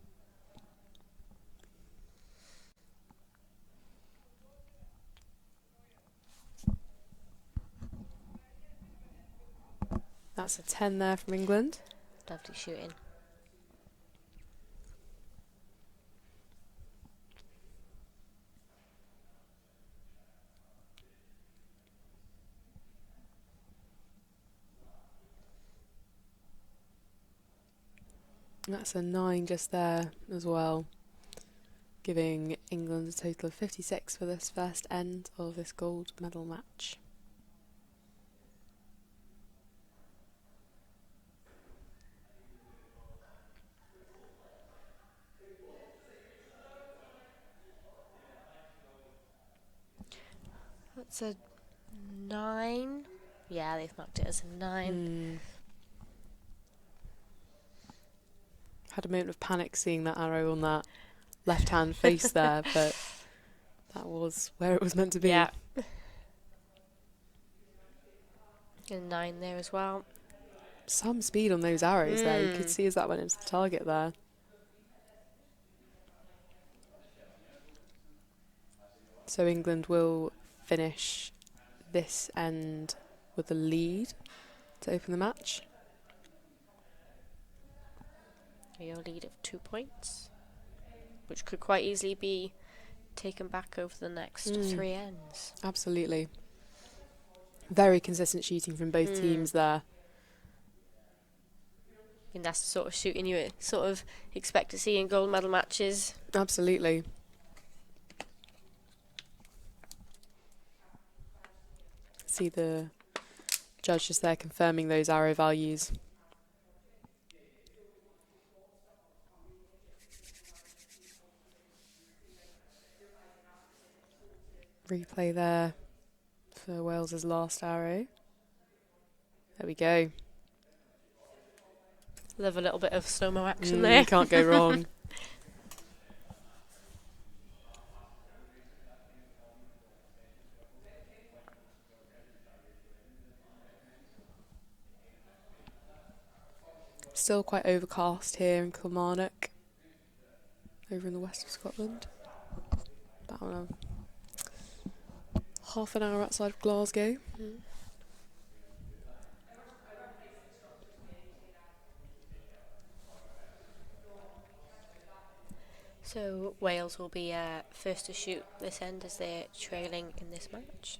That's a 10 there from England. Lovely shooting. That's a 9 just there as well, giving England a total of 56 for this first end of this gold medal match. That's a 9. Yeah, they've marked it as a 9. Had a moment of panic seeing that arrow on that left-hand face there, but that was where it was meant to be. Yeah. A 9 there as well. Some speed on those arrows there. You could see as that went into the target there. So England will finish this end with the lead to open the match. A lead of 2 points, which could quite easily be taken back over the next 3 ends. Absolutely. Very consistent shooting from both teams there. And that's the sort of shooting you sort of expect to see in gold medal matches. Absolutely. See the judge just there confirming those arrow values. Replay there for Wales's last arrow. There we go. Love a little bit of slow-mo action there. You can't go wrong. Still quite overcast here in Kilmarnock, over in the west of Scotland. About half an hour outside of Glasgow. So Wales will be first to shoot this end as they're trailing in this match.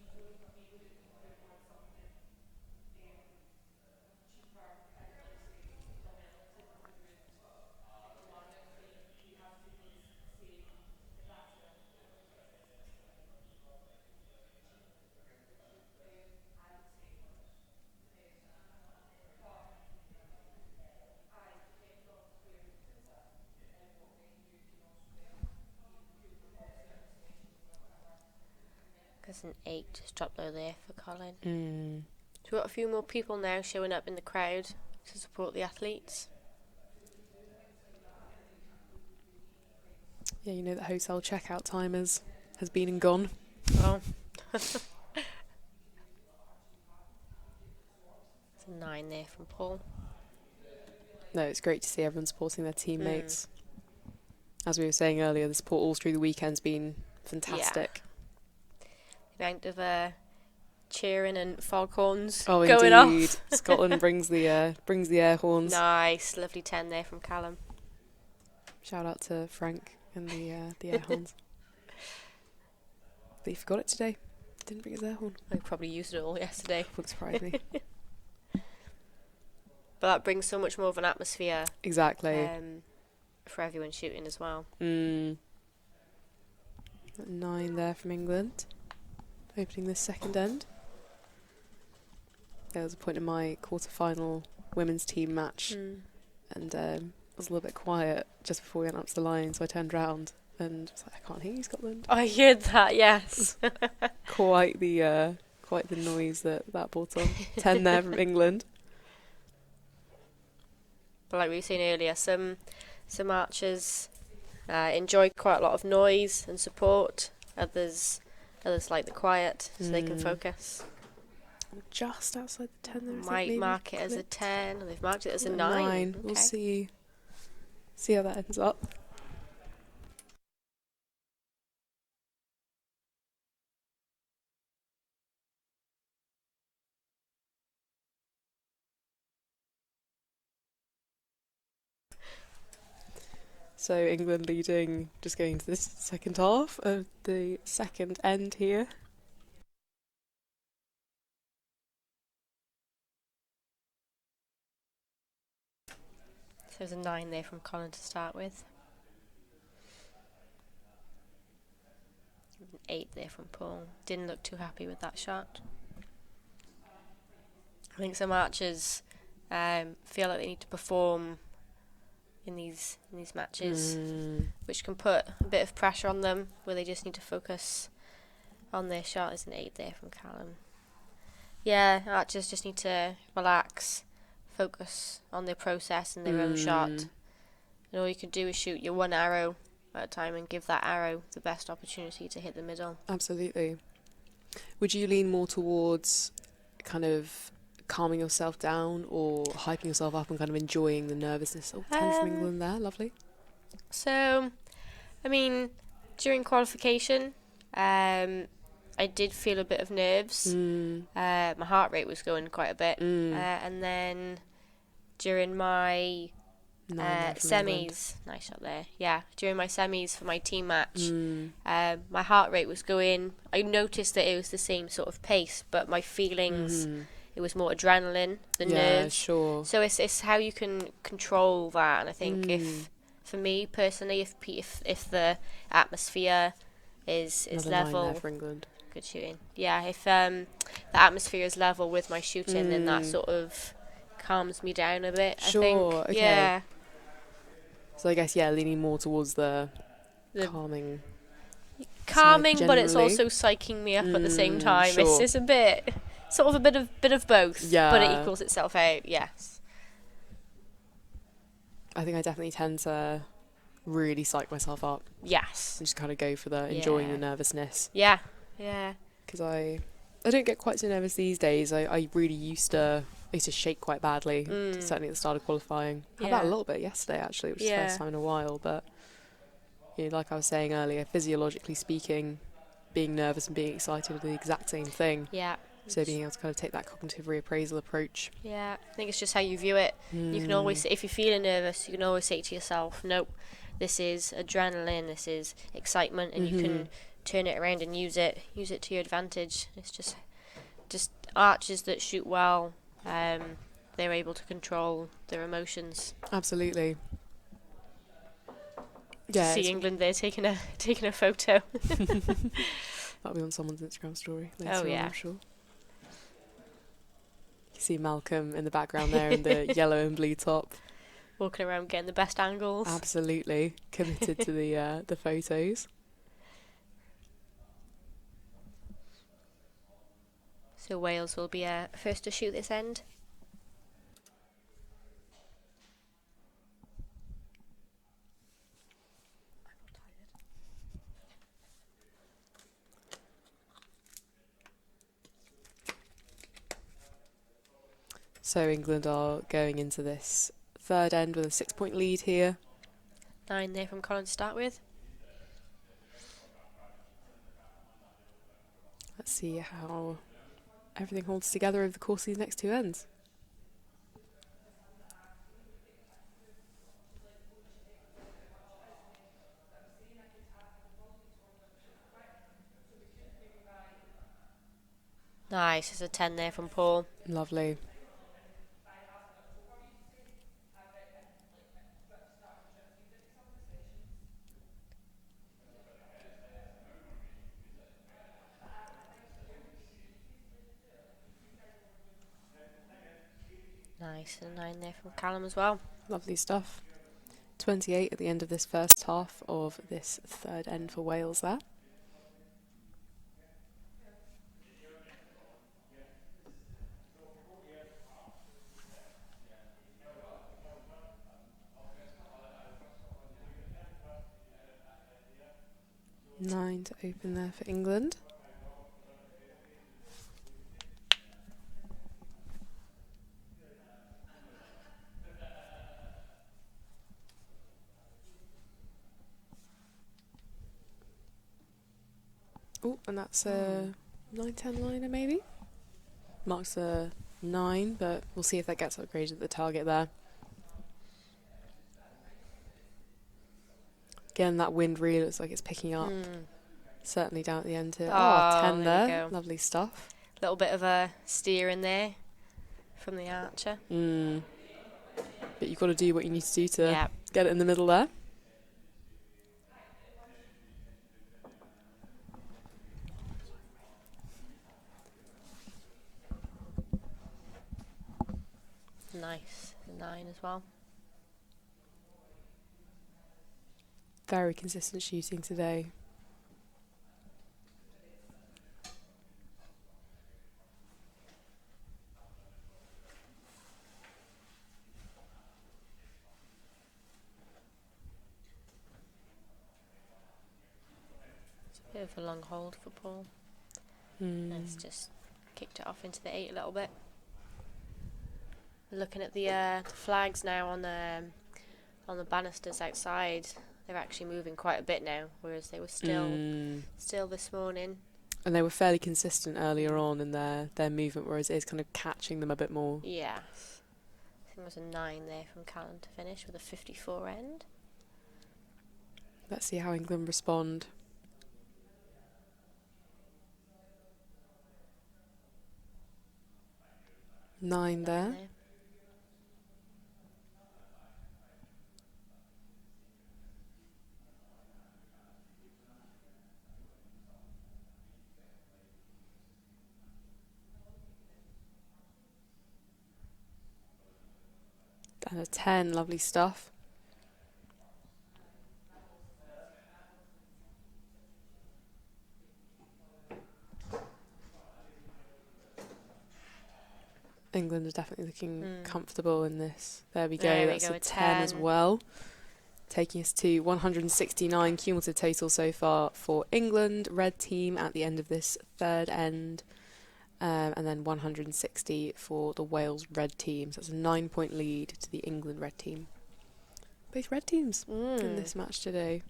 There's an 8 just dropped low there for Colin. So we've got a few more people now showing up in the crowd to support the athletes. Yeah, you know that hotel checkout time has been and gone. Oh. It's a 9 there from Paul. No, it's great to see everyone supporting their teammates. As we were saying earlier, the support all through the weekend's been fantastic. The amount of cheering and foghorns Oh, going indeed. off. Scotland brings the air horns. Nice, lovely 10 there from Callum. Shout out to Frank and the air horns. But he forgot it today. Didn't bring his air horn. I probably used it all yesterday. Wouldn't surprise me. But that brings so much more of an atmosphere. Exactly. For everyone shooting as well. 9 there from England. Opening this second end. There was a point in my quarter-final women's team match and it was a little bit quiet just before we went up to the line, so I turned round and was like, I can't hear you, Scotland. I heard that, yes. Quite the noise that brought on. 10 there from England. But like we were saying earlier, some archers enjoy quite a lot of noise and support. Others like the quiet, so they can focus. Just outside the 10 there. Might mark it as a 10, and they've marked it as a 9. Okay. We'll see how that ends up. So England leading, just going into this second half of the second end here. So there's a 9 there from Colin to start with. An 8 there from Paul. Didn't look too happy with that shot. I think some archers feel like they need to perform in these matches, which can put a bit of pressure on them, where they just need to focus on their shot. Is an 8 there from Callum. Yeah, archers just need to relax, focus on their process and their own shot. And all you can do is shoot your one arrow at a time and give that arrow the best opportunity to hit the middle. Absolutely. Would you lean more towards kind of calming yourself down or hyping yourself up and kind of enjoying the nervousness? 10 from England there, lovely. So, I mean, during qualification, I did feel a bit of nerves. My heart rate was going quite a bit. And then during my semis, nice shot there. Yeah, during my semis for my team match, my heart rate was going. I noticed that it was the same sort of pace, but my feelings, it was more adrenaline than nerves. Sure. So it's how you can control that. And I think if, for me personally, if the atmosphere is level, for England. Good shooting. Yeah, if the atmosphere is level with my shooting, then that sort of calms me down a bit. Sure, I think. okay. Yeah. So I guess leaning more towards the calming, but it's also psyching me up at the same time. Sure. It's a bit, sort of a bit of both. Yeah. But it equals itself out. Yes. I think I definitely tend to really psych myself up. Yes. And just kind of go for the enjoying the nervousness. Yeah. Yeah. Because I don't get quite so nervous these days. I really used to shake quite badly, certainly at the start of qualifying. I had that a little bit yesterday, actually, which is the first time in a while. But, like I was saying earlier, physiologically speaking, being nervous and being excited are the exact same thing. Yeah. So being able to kind of take that cognitive reappraisal approach. Yeah, I think it's just how you view it. You can always, if you're feeling nervous, you can always say to yourself, nope, this is adrenaline, this is excitement, and you Mm-hmm. can turn it around and use it to your advantage. It's just archers that shoot well. They're able to control their emotions. Absolutely. Just Yeah, see England there taking a photo. that'll be on someone's Instagram story later Oh on, yeah. I'm sure. You see Malcolm in the background there in the yellow and blue top. Walking around getting the best angles. Absolutely committed to the photos. So Wales will be first to shoot this end. So England are going into this third end with a 6-point lead here. 9 there from Colin to start with. Let's see how everything holds together over the course of these next two ends. Nice, there's a 10 there from Paul. Lovely. Nice, and a 9 there from Callum as well. Lovely stuff. 28 at the end of this first half of this third end for Wales there. Nine to open there for England. Oh, and that's a 9-10 liner maybe. Marks a 9, but we'll see if that gets upgraded at the target there. Again, that wind really looks like it's picking up. Certainly down at the end here. Oh, 10 there we there. go. Lovely stuff. Little bit of a steer in there from the archer. But you've got to do what you need to do to Yeah. get it in the middle there. Nice, a 9 as well. Very consistent shooting today. It's a bit of a long hold for Paul. It's just kicked it off into the 8 a little bit. Looking at the flags now on the banisters outside, they're actually moving quite a bit now, whereas they were still this morning. And they were fairly consistent earlier on in their movement, whereas it is kind of catching them a bit more. Yeah. I think there was a 9 there from Callum to finish with a 54 end. Let's see how England respond. 9 there. And a 10, lovely stuff. England are definitely looking comfortable in this. There we go. There we That's go, a a 10 as 10. well. Taking us to 169 cumulative total so far for England, red team at the end of this third end. And then 160 for the Wales red team. So that's a 9-point lead to the England red team. Both red teams in this match today.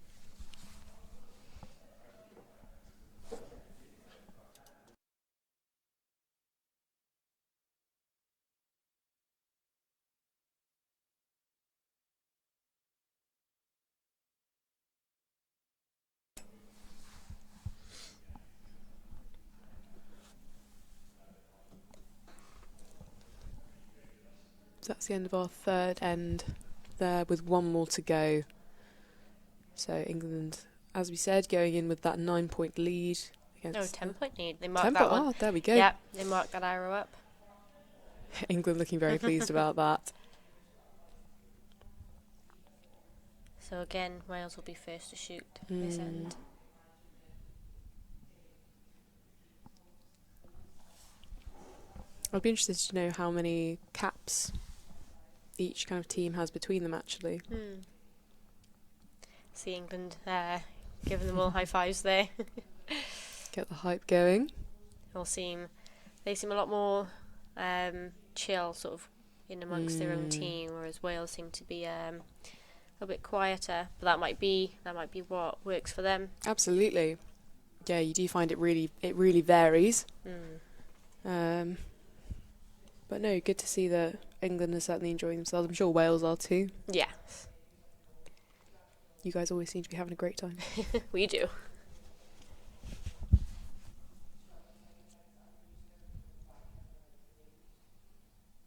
So that's the end of our third end there with one more to go. So England, as we said, going in with that 9-point lead. No, Against 10-point lead. They marked 10 that point. one. Oh, there we go. Yeah, they marked that arrow up. England looking very pleased about that. So again, Wales will be first to shoot this end. I'd be interested to know how many caps each kind of team has between them, actually. See England giving them all high fives there. Get the hype going. They seem a lot more chill, sort of in amongst their own team, whereas Wales seem to be a bit quieter. But that might be what works for them. Absolutely. Yeah, you do find it really varies. But no, good to see that England are certainly enjoying themselves. I'm sure Wales are too. Yeah. You guys always seem to be having a great time. We do.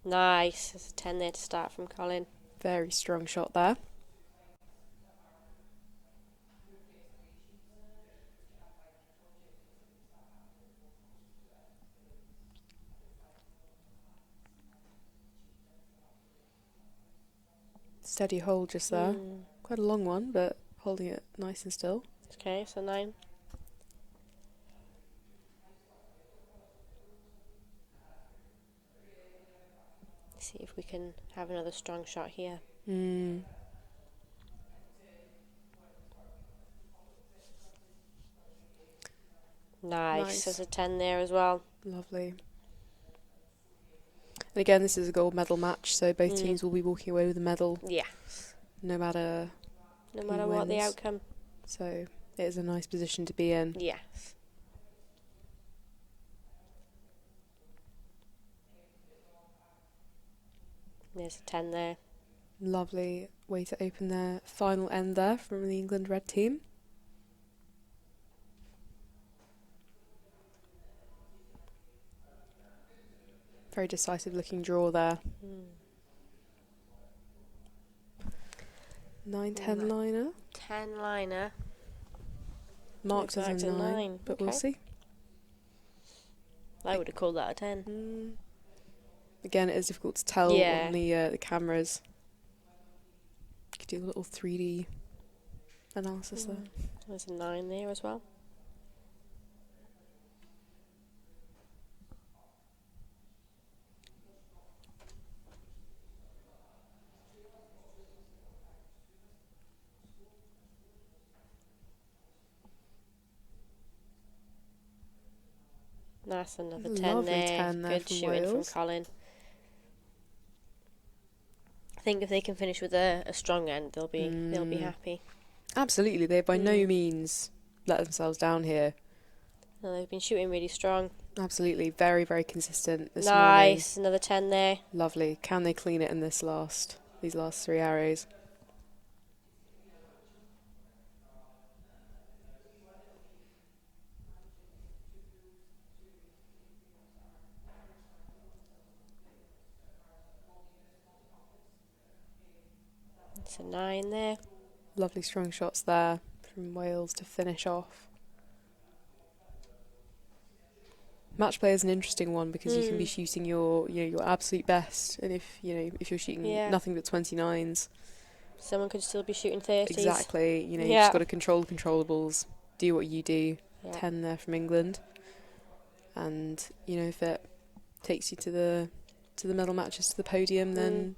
Nice. There's a 10 there to start from Colin. Very strong shot there. Steady hold just there. Quite a long one, but holding it nice and still. Okay, so 9. See if we can have another strong shot here. Nice. There's a 10 there as well. Lovely. And again, this is a gold medal match, so both teams will be walking away with a medal. Yeah. No matter what the outcome. So it is a nice position to be in. Yes. There's a 10 there. Lovely way to open their final end there from the England red team. Very decisive looking draw there. 9-10 liner. 10 liner. Marked as a 9, but we'll see. I would have called that a 10. Again, it is difficult to tell on the cameras. You could do a little 3D analysis there. There's a 9 there as well. That's another 10 Lovely there. 10 there Good from shooting from Wales. Colin. I think if they can finish with a strong end, they'll be happy. Absolutely, they by no means let themselves down here. No, they've been shooting really strong. Absolutely, very, very consistent this morning. Nice, another 10 there. Lovely. Can they clean it in these last 3 arrows? It's a 9 there. Lovely strong shots there from Wales to finish off. Match play is an interesting one because you can be shooting your absolute best, and if you're shooting nothing but 29s, someone could still be shooting 30s. Exactly. You've just got to control the controllables, do what you do. Yeah. 10 there from England, and if it takes you to the medal matches, to the podium, then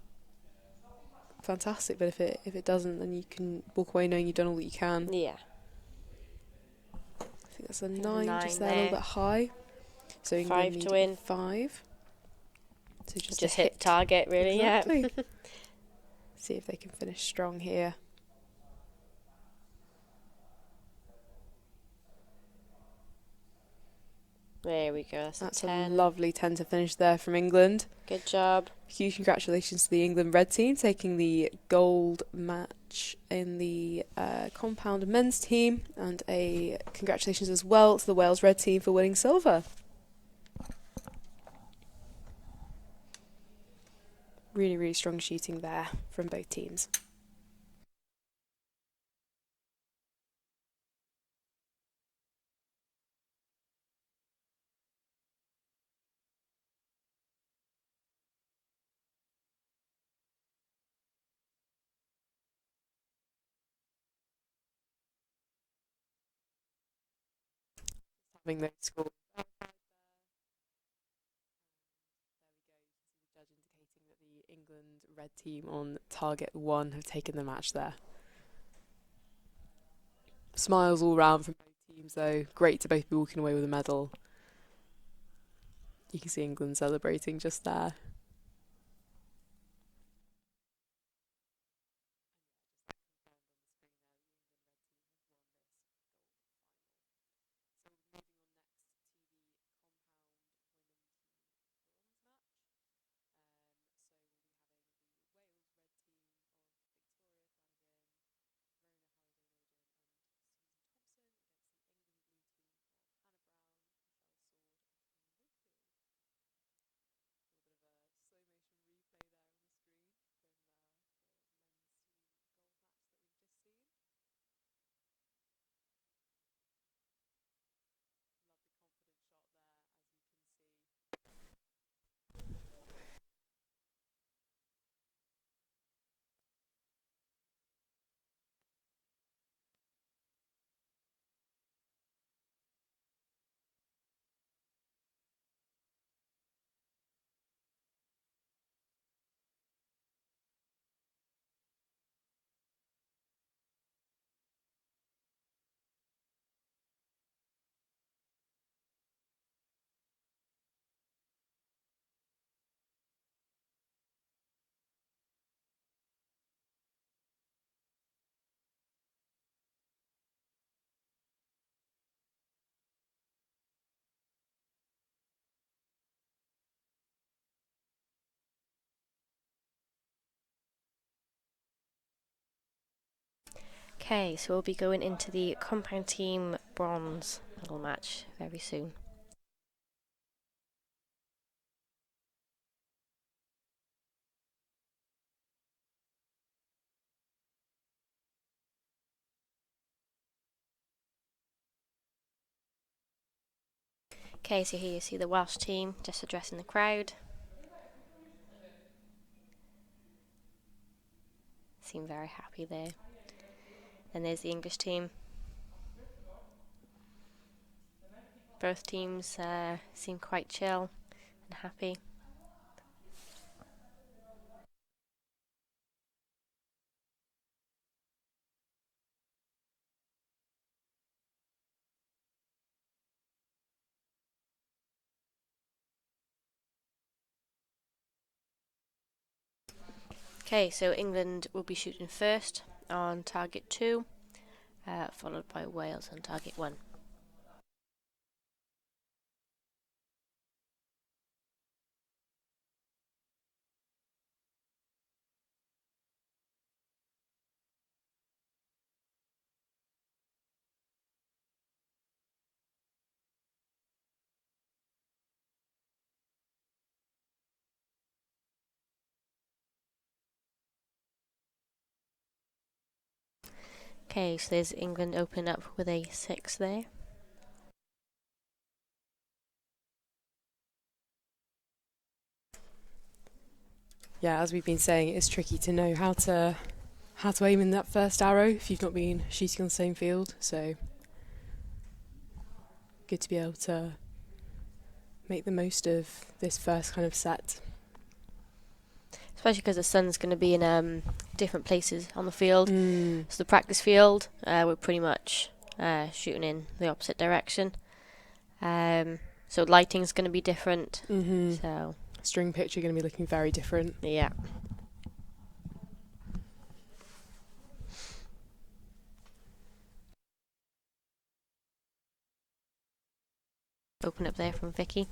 fantastic. But if it doesn't, then you can walk away knowing you've done all that you can. Yeah. I think that's a 9 just there, a there. little bit high. So England 5 to need win. 5. So Just hit target, really. Exactly. Yeah. See if they can finish strong here. There we go. That's a 10. a lovely 10 to finish there from England. Good job. Huge congratulations to the England red team taking the gold match in the compound men's team, and a congratulations as well to the Wales red team for winning silver. Really, really strong shooting there from both teams. Having those scores. There we go. The judge indicating that the England red team on target 1 have taken the match there. Smiles all round from both teams though. Great to both be walking away with a medal. You can see England celebrating just there. Okay, so we'll be going into the compound team bronze medal match very soon. Okay, so here you see the Welsh team just addressing the crowd. Seem very happy there. Then there's the English team. Both teams seem quite chill and happy. Okay, so England will be shooting first on target 2, followed by Wales on target 1. Okay, so there's England opening up with a 6 there. Yeah, as we've been saying, it's tricky to know how to aim in that first arrow if you've not been shooting on the same field. So good to be able to make the most of this first kind of set. Especially because the sun's going to be in different places on the field. So the practice field, we're pretty much shooting in the opposite direction. So lighting's going to be different. So string picture going to be looking very different. Yeah. Open up there from Vicky.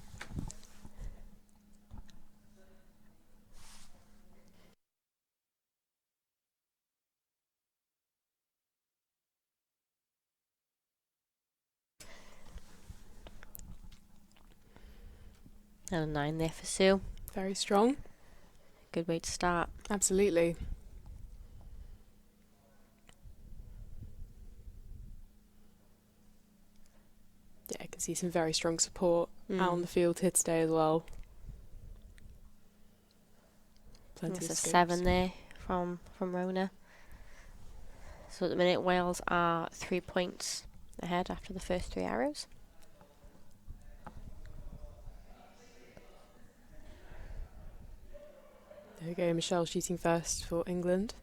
And a 9 there for Sue. Very strong. good way to start. Absolutely. Yeah, I can see some very strong support out on the field here today as well. Plenty There's of a scopes. 7 there from Rona. So at the minute, Wales are 3 points ahead after the first 3 arrows. There we go, Michelle shooting first for England.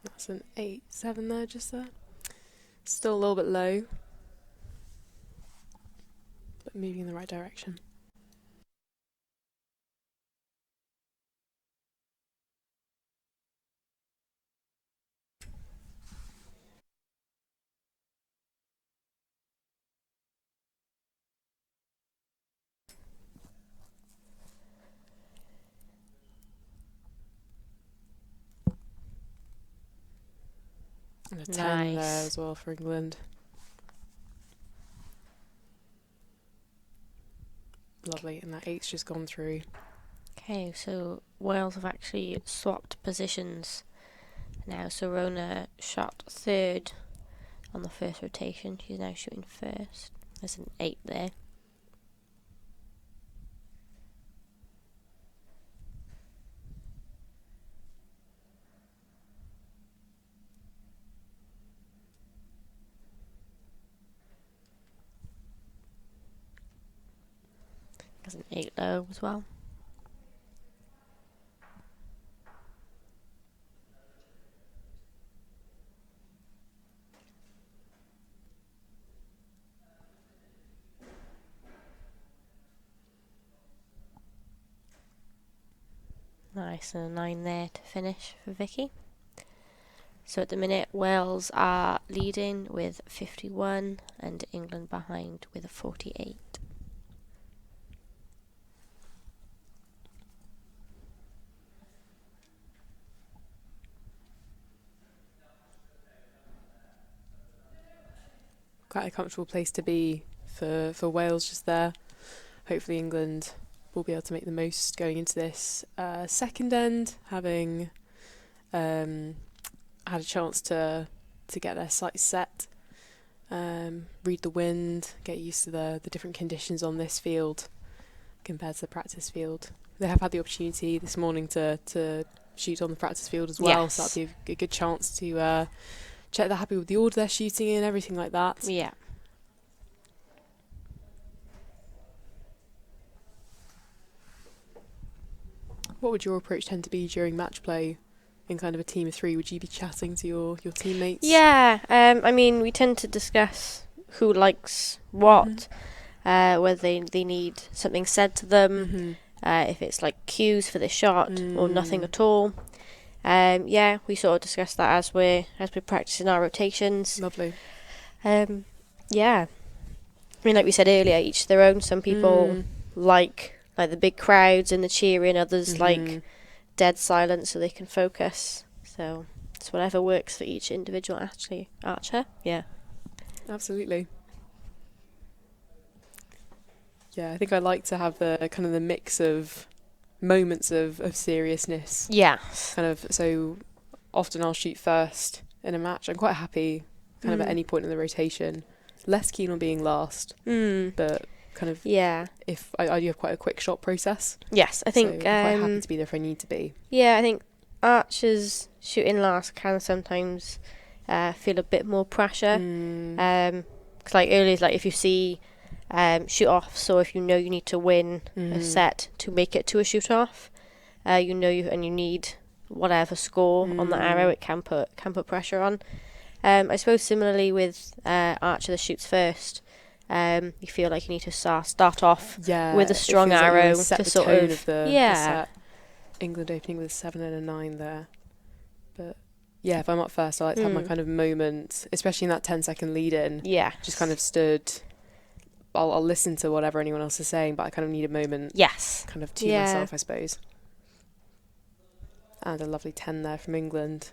That's an 8-7 there, just there. Still a little bit low, but moving in the right direction. And a 10 there as well for England. Lovely, and that 8's just gone through. Okay, so Wales have actually swapped positions now. So Rona shot 3rd on the first rotation. She's now shooting first. There's an 8 there. There's an 8 low as well. Nice, and a 9 there to finish for Vicky. So at the minute, Wales are leading with 51 and England behind with a 48. Quite a comfortable place to be for Wales just there. Hopefully England will be able to make the most going into this second end, having had a chance to get their sights set, read the wind, get used to the different conditions on this field compared to the practice field. They have had the opportunity this morning to shoot on the practice field as well, so that'd be a good chance to check they're happy with the order they're shooting in, everything like that. Yeah. What would your approach tend to be during match play in kind of a team of 3? Would you be chatting to your teammates? Yeah, I mean, we tend to discuss who likes what, whether they need something said to them, if it's like cues for the shot or nothing at all. Yeah, we sort of discuss that as we're practicing our rotations. Lovely. Yeah, I mean, like we said earlier, each their own. Some people like the big crowds and the cheering. Others like dead silence so they can focus. So it's whatever works for each individual archer. Yeah. Absolutely. Yeah, I think I like to have the kind of the mix of moments of seriousness. Yeah. Kind of, so often I'll shoot first in a match. I'm quite happy kind of at any point in the rotation. Less keen on being last, but kind of if I do have quite a quick shot process. Yes, I think so I'm quite happy to be there if I need to be. Yeah, I think archers shooting last can sometimes feel a bit more pressure. 'Cause like earlier, like if you see shoot offs, or if you know you need to win a set to make it to a shoot off, you need whatever score on the arrow, it can put pressure on. I suppose similarly with archer that shoots first, you feel like you need to start off with a strong arrow like set to the sort tone of the set. England opening with a 7 and a 9 there, but yeah, if I'm up first, I like to have my kind of moment, especially in that 10-second lead in. Yeah, just kind of stood. I'll listen to whatever anyone else is saying, but I kind of need a moment. Yes, kind of to myself, I suppose. And a lovely 10 there from England.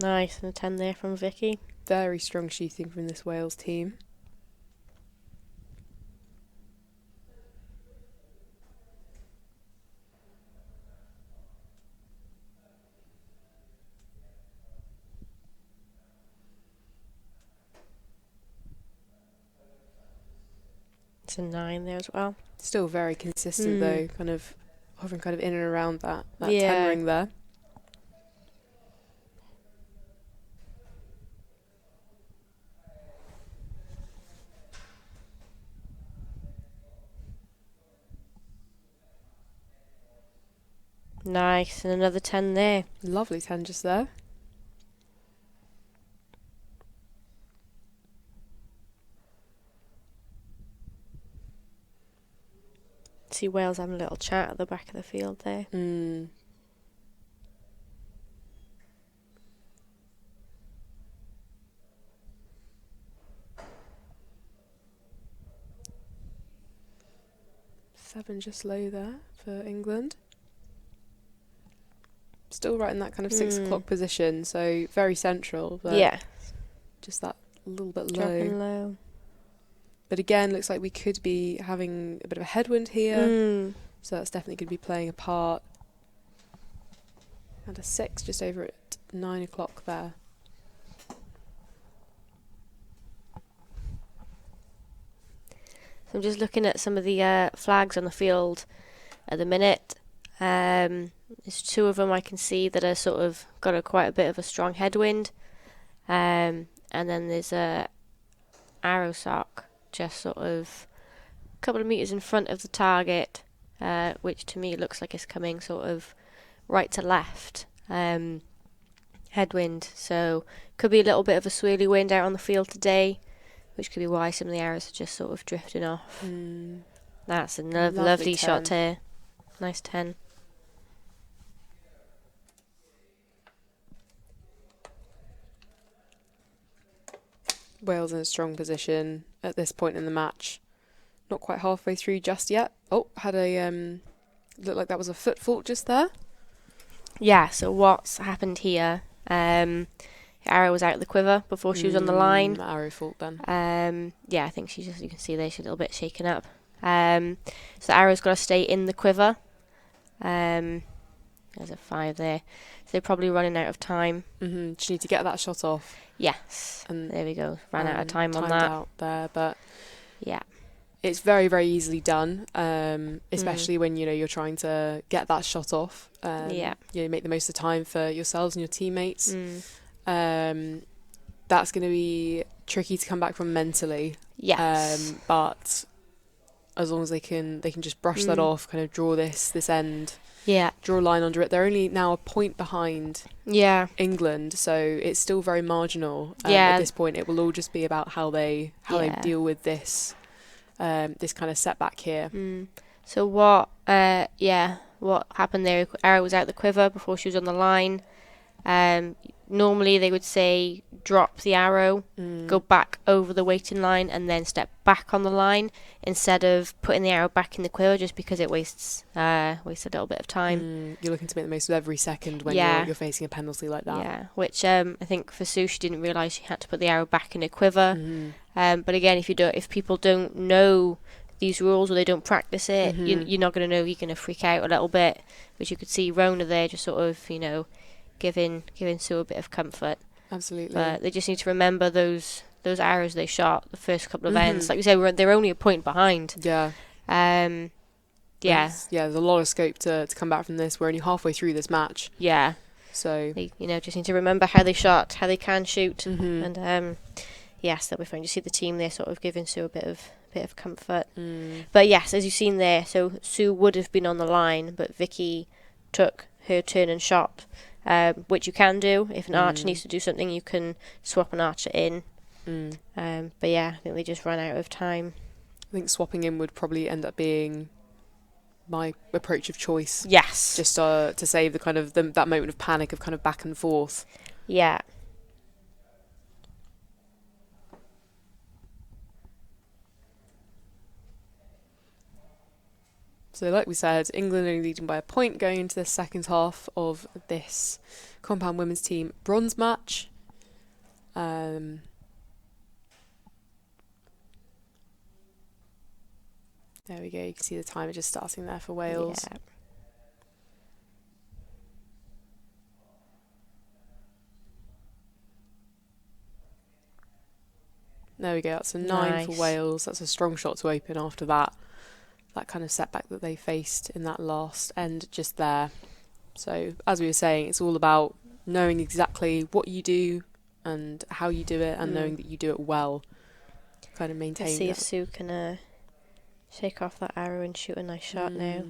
Nice, and a 10 there from Vicky. Very strong shooting from this Wales team. It's a 9 there as well. Still very consistent though, kind of hovering kind of in and around that 10 Yeah. ring there. Nice, and another 10 there. Lovely 10 just there. See Wales having a little chat at the back of the field there. Seven just low there for England. Still right in that kind of 6 o'clock position, so very central, but Yeah, just that little bit dropping low. low. But again, looks like we could be having a bit of a headwind here, so that's definitely going to be playing a part. And a 6 just over at 9 o'clock there. So I'm just looking at some of the flags on the field at the minute. There's 2 of them I can see that are sort of got quite a bit of a strong headwind. And then there's a arrow sock just sort of a couple of metres in front of the target, which to me looks like it's coming sort of right to left headwind. So could be a little bit of a swirly wind out on the field today, which could be why some of the arrows are just sort of drifting off. That's a lovely shot here. Nice 10. Wales in a strong position at this point in the match. Not quite halfway through just yet. Oh, had a looked like that was a foot fault just there. Yeah, so what's happened here? Arrow was out of the quiver before she was on the line. Arrow fault then. Yeah, I think she's just, you can see there, she's a little bit shaken up. So the arrow's got to stay in the quiver. There's a 5 there. So they're probably running out of time. Just need to get that shot off. Yes, and there we go. Ran out of time on timed that. out there, but yeah, it's very, very easily done. Especially when you're trying to get that shot off. Make the most of the time for yourselves and your teammates. That's going to be tricky to come back from mentally. Yes. But as long as they can just brush that off, kind of draw this end. Yeah. Draw a line under it. They're only now a point behind England, so it's still very marginal. At this point, it will all just be about how they deal with this this kind of setback here. So what happened there? Arrow was out the quiver before she was on the line. Normally they would say drop the arrow, go back over the waiting line, and then step back on the line instead of putting the arrow back in the quiver, just because it wastes a little bit of time. You're looking to make the most of every second when you're facing a penalty like that. Yeah, which I think for Sue, she didn't realise she had to put the arrow back in her quiver. But again, if people don't know these rules or they don't practice it, you're not going to know. You're going to freak out a little bit, which you could see Rona there just sort of giving Sue a bit of comfort. Absolutely. But they just need to remember those arrows they shot the first couple of ends. Like we said, they're only a point behind. Yeah. There's a lot of scope to come back from this. We're only halfway through this match. Yeah. So they just need to remember how they shot, how they can shoot, and yes, they'll be fine. You see the team there sort of giving Sue a bit of comfort. But yes, as you've seen there, so Sue would have been on the line, but Vicky took her turn and shot. Which you can do. If an archer needs to do something, you can swap an archer in. But yeah, I think they just ran out of time. I think swapping in would probably end up being my approach of choice. Yes. Just to save the kind of that moment of panic of kind of back and forth. Yeah. So like we said, England only leading by a point going into the second half of this compound women's team bronze match. There we go, you can see the timer just starting there for Wales. Yeah. There we go, that's a 9 for Nice. Wales. That's a strong shot to open after that kind of setback that they faced in that last end just there. So as we were saying, it's all about knowing exactly what you do and how you do it, and knowing that you do it well. Kind of maintain Let's see that. if Sue can shake off that arrow and shoot a nice shot now.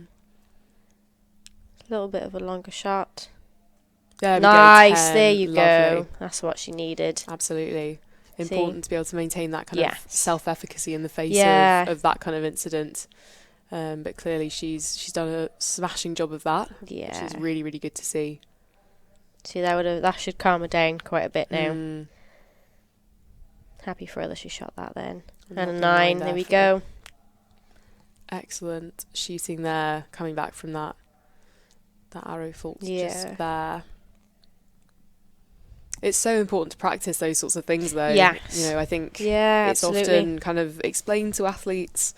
A little bit of a longer shot. There we Nice, go, 10. there you Lovely. go. That's what she needed. Absolutely. Important to be able to maintain that kind Yes. of self-efficacy in the face Yeah. of that kind of incident. But clearly she's done a smashing job of that, Yeah. which is really, really good to see. See, that should calm her down quite a bit now. Happy for her that she shot that then. And a Lovely 9, there we for go. Excellent shooting there, coming back from that arrow fault just there. It's so important to practice those sorts of things, though. Yes. You know, I think it's absolutely. often kind of explained to athletes,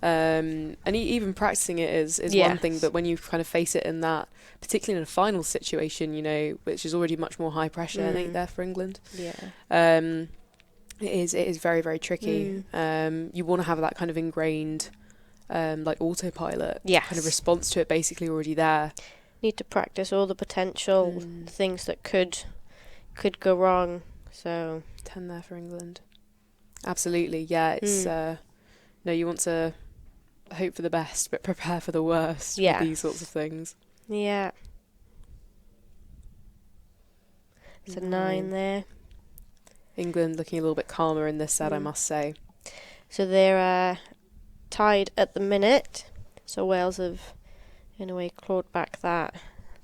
and even practicing it is one thing, but when you kind of face it in that, particularly in a final situation, you know, which is already much more high pressure, I think, there for England. Yeah. It is very, very tricky. You want to have that kind of ingrained, like autopilot kind of response to it, basically already there. Need to practice all the potential things that could go wrong. So 10 there for England. Absolutely, yeah. It's no, you want to hope for the best, but prepare for the worst with these sorts of things. Yeah. It's a 9 there. England looking a little bit calmer in this set, I must say. So they're tied at the minute. So Wales have, in a way, clawed back that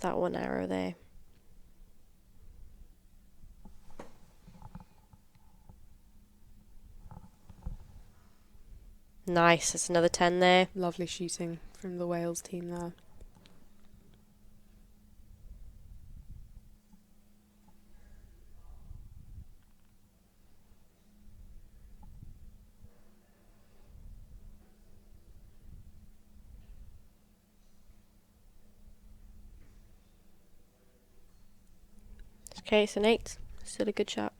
one arrow there. Nice, that's another 10 there. Lovely shooting from the Wales team there. Okay, it's an 8. Still a good shot.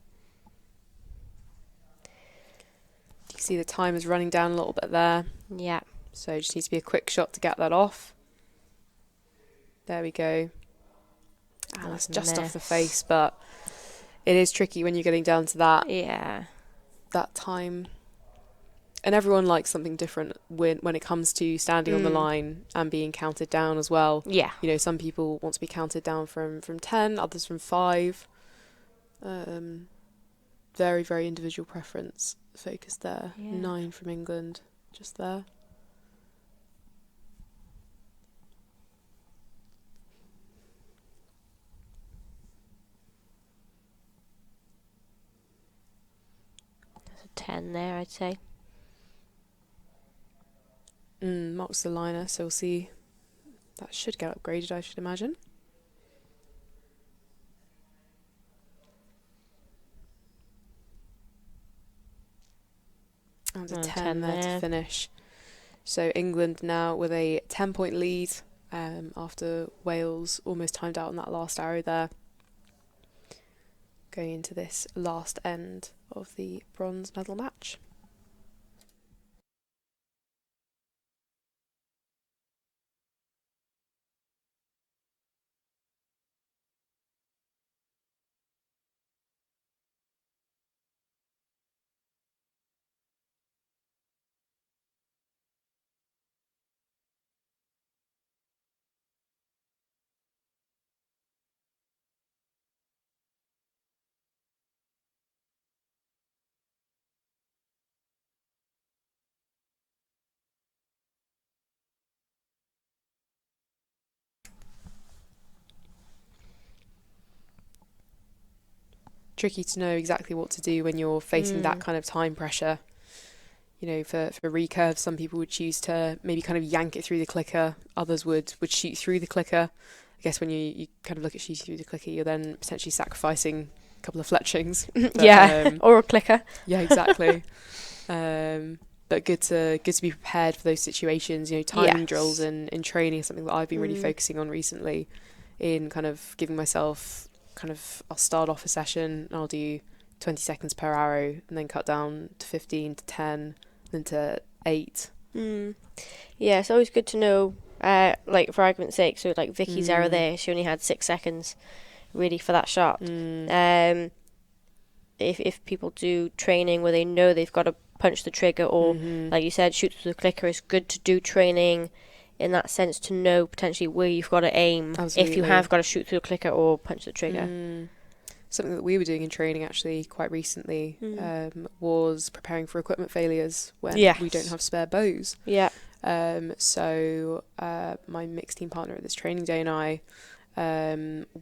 You see the time is running down a little bit there. Yeah. So it just needs to be a quick shot to get that off. There we go. And that's just off the face, but it is tricky when you're getting down to that. Yeah. That time. And everyone likes something different when it comes to standing on the line and being counted down as well. Yeah. You know, some people want to be counted down from 10, others from 5. Very, very individual preference focused there. Yeah. 9 from England, just there. There's a 10 there, I'd say. Marks the liner, so we'll see. That should get upgraded, I should imagine. And a 10 there to finish. So England now with a 10-point lead after Wales almost timed out on that last arrow there. Going into this last end of the bronze medal match. Tricky to know exactly what to do when you're facing that kind of time pressure. for recurve, some people would choose to maybe kind of yank it through the clicker. Others would shoot through the clicker. I guess when you kind of look at shooting through the clicker, you're then potentially sacrificing a couple of fletchings. But, or a clicker. Yeah, exactly. But good to be prepared for those situations. Timing drills in training is something that I've been really focusing on recently, in kind of giving myself I'll start off a session and I'll do 20 seconds per arrow and then cut down to 15 to 10 then to 8. Yeah, it's always good to know, like for argument's sake, so like Vicky's arrow there, she only had 6 seconds really for that shot. If people do training where they know they've got to punch the trigger or like you said, shoot through the clicker, it's good to do training in that sense to know potentially where you've got to aim. Absolutely. If you have got to shoot through the clicker or punch the trigger. Something that we were doing in training actually quite recently was preparing for equipment failures when we don't have spare bows. So my mixed team partner at this training day and I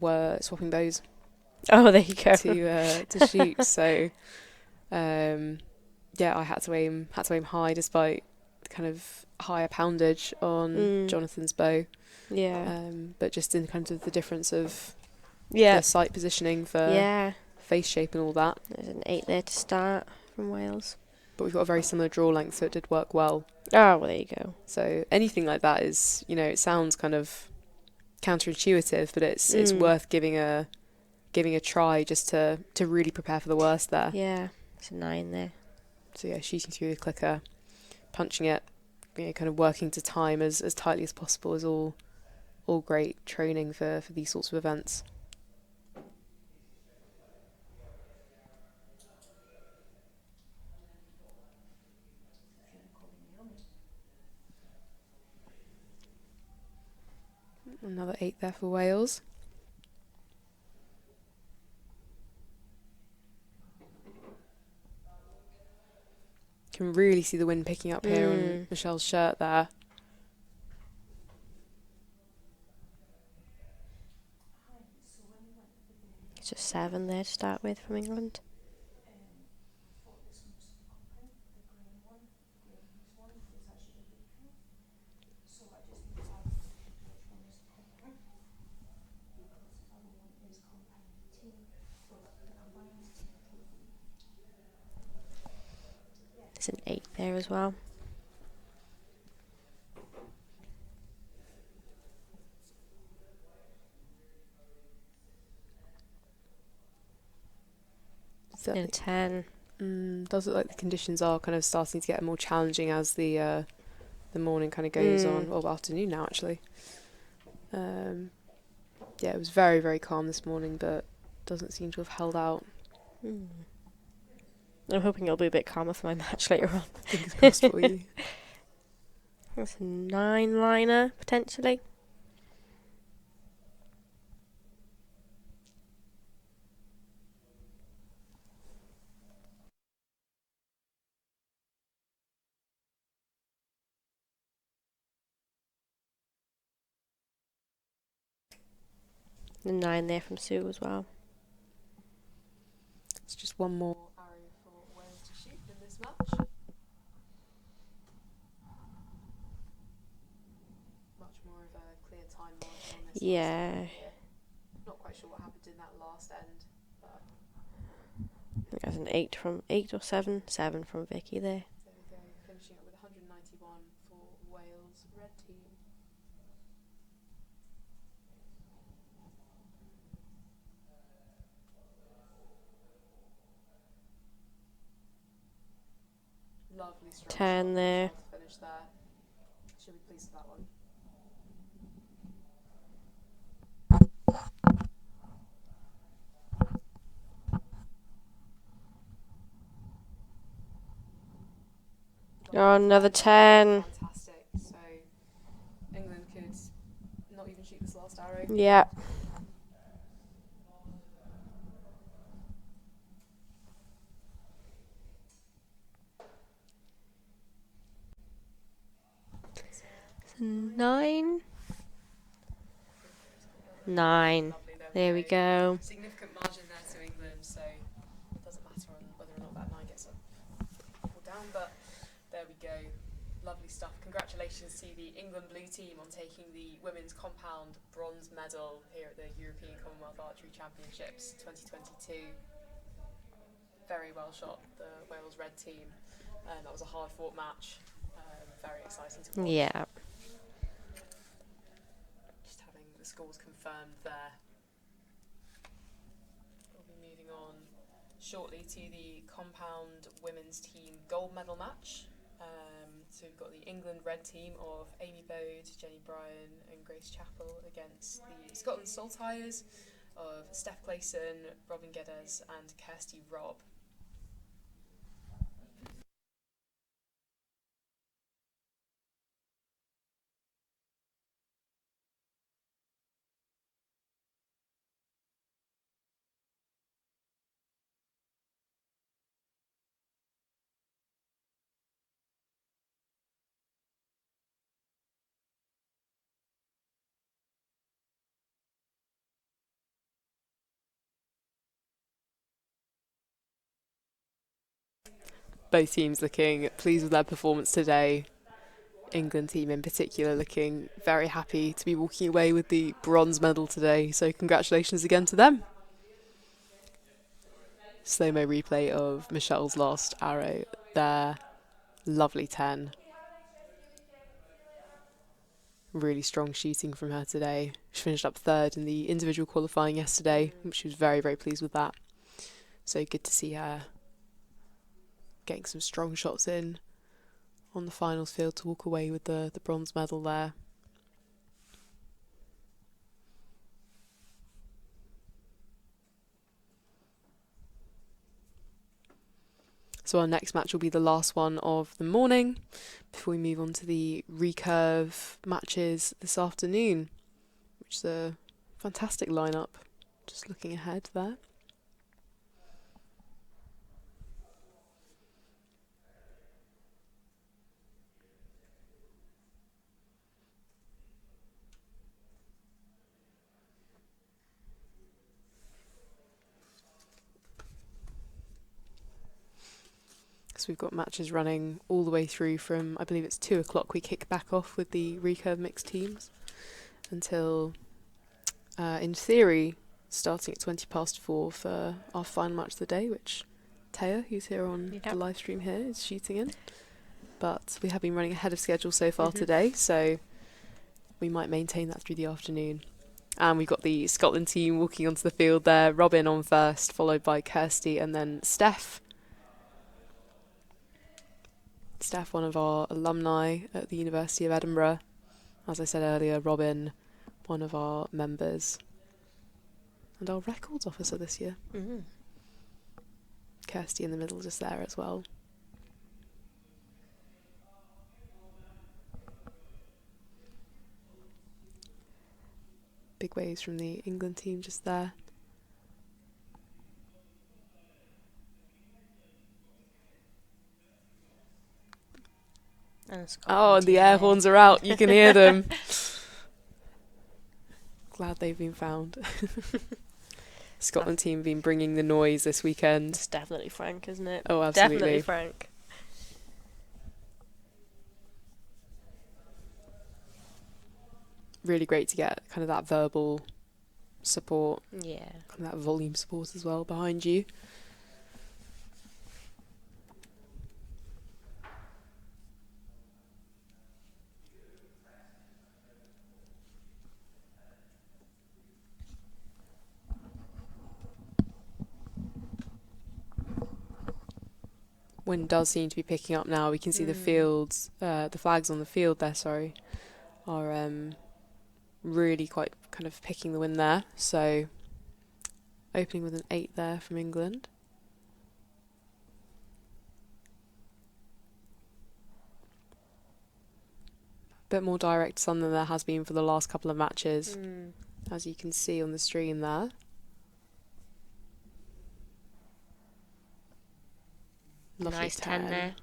were swapping bows. Oh, there you go. To shoot. So I had to aim high despite kind of higher poundage on Jonathan's bow. But just in kind of the difference of the sight positioning for face shape and all that. There's an 8 there to start from Wales. But we've got a very similar draw length, so it did work well. Oh, well, there you go. So anything like that is, it sounds kind of counterintuitive, but it's worth giving a try just to really prepare for the worst there. Yeah, it's a 9 there. So shooting through the clicker, punching it, kind of working to time as tightly as possible is all great training for these sorts of events. Another 8 there for Wales. Can really see the wind picking up here on Michelle's shirt there. It's a 7 there to start with from England. There's an 8 there as well. And a 10. Does look like the conditions are kind of starting to get more challenging as the morning kind of goes on, or afternoon now actually. It was very, very calm this morning, but doesn't seem to have held out. I'm hoping it'll be a bit calmer for my match later on. Fingers crossed for you. That's a 9 liner potentially. The 9 there from Sue as well. It's just one more arrow for Wales to shoot in this match. Much more of a clear time margin on this. Yeah. Not quite sure what happened in that last end. But I think that's an 8 or 7. 7 from Vicky there. There we go, finishing up with 191 for Wales red team. Lovely strike. 10 there. Finish there. Should be pleased with that one. Oh, another 10. Fantastic. So England could not even shoot this last arrow. Yeah. Nine. There we go. Significant margin there to England, so it doesn't matter whether or not that 9 gets up or down, but we go. Lovely stuff. Congratulations to the England blue team on taking the women's compound bronze medal here at the European Commonwealth Archery Championships 2022. Very well shot, the Wales red team. That was a hard fought match. Very exciting to watch. Yeah. Just having the scores confirmed there. We'll be moving on shortly to the compound women's team gold medal match. So we've got the England red team of Amy Bode, Jenny Bryan and Grace Chappell against the Scotland Saltires of Steph Clayson, Robin Geddes and Kirsty Robb. Both teams looking pleased with their performance today. England team in particular looking very happy to be walking away with the bronze medal today. So congratulations again to them. Slow-mo replay of Michelle's last arrow there. Lovely 10. Really strong shooting from her today. She finished up third in the individual qualifying yesterday, which she was very, very pleased with that. So good to see her getting some strong shots in on the finals field to walk away with the bronze medal there. So our next match will be the last one of the morning before we move on to the recurve matches this afternoon, which is a fantastic lineup. Just looking ahead there. So we've got matches running all the way through from, I believe it's 2 o'clock we kick back off with the recurve mixed teams until, in theory, starting at 4:20 for our final match of the day, which Taya, who's here on the live stream here, is shooting in. But we have been running ahead of schedule so far today, so we might maintain that through the afternoon. And we've got the Scotland team walking onto the field there. Robin on first, followed by Kirsty and then Steph. Steph, one of our alumni at the University of Edinburgh. As I said earlier, Robin, one of our members. And our records officer this year. Kirsty in the middle just there as well. Big waves from the England team just there. And the air horns are out. You can hear them. Glad they've been found. Scotland team been bringing the noise this weekend. It's definitely Frank, isn't it? Oh, absolutely. Definitely Frank. Really great to get kind of that verbal support. Yeah. Kind of that volume support as well behind you. Wind does seem to be picking up now. We can see the fields, the flags on the field there, are really quite kind of picking the wind there. So opening with an 8 there from England. Bit more direct sun than there has been for the last couple of matches, as you can see on the stream there. Lovely Nice 10 there.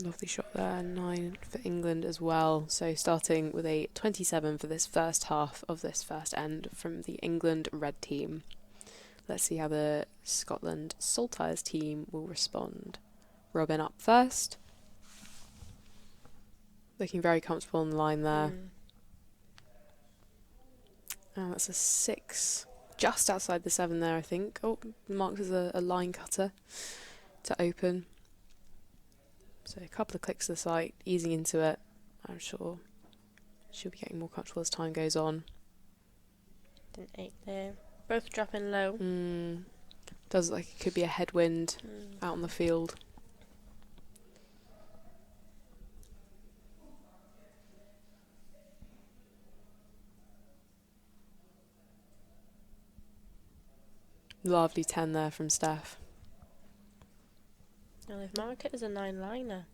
Lovely shot there, 9 for England as well. So starting with a 27 for this first half of this first end from the England red team. Let's see how the Scotland Saltires team will respond. Robin up first. Looking very comfortable on the line there. Oh, that's a 6. Just outside the 7 there, I think. Oh, marked as a line cutter to open. So a couple of clicks to the site, easing into it. I'm sure she'll be getting more comfortable as time goes on. An 8 there. Both dropping low. Does look like it could be a headwind out on the field. Lovely 10 there from Steph. Now they've marked it as a 9-liner.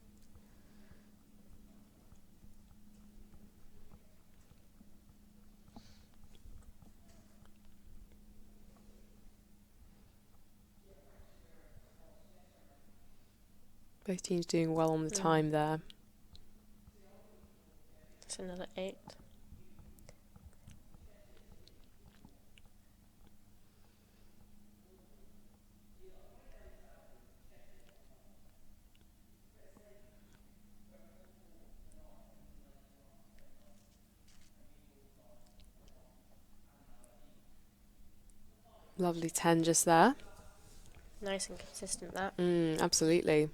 Both teams doing well on the time there. That's another 8. Lovely 10 just there. Nice and consistent, that. Absolutely.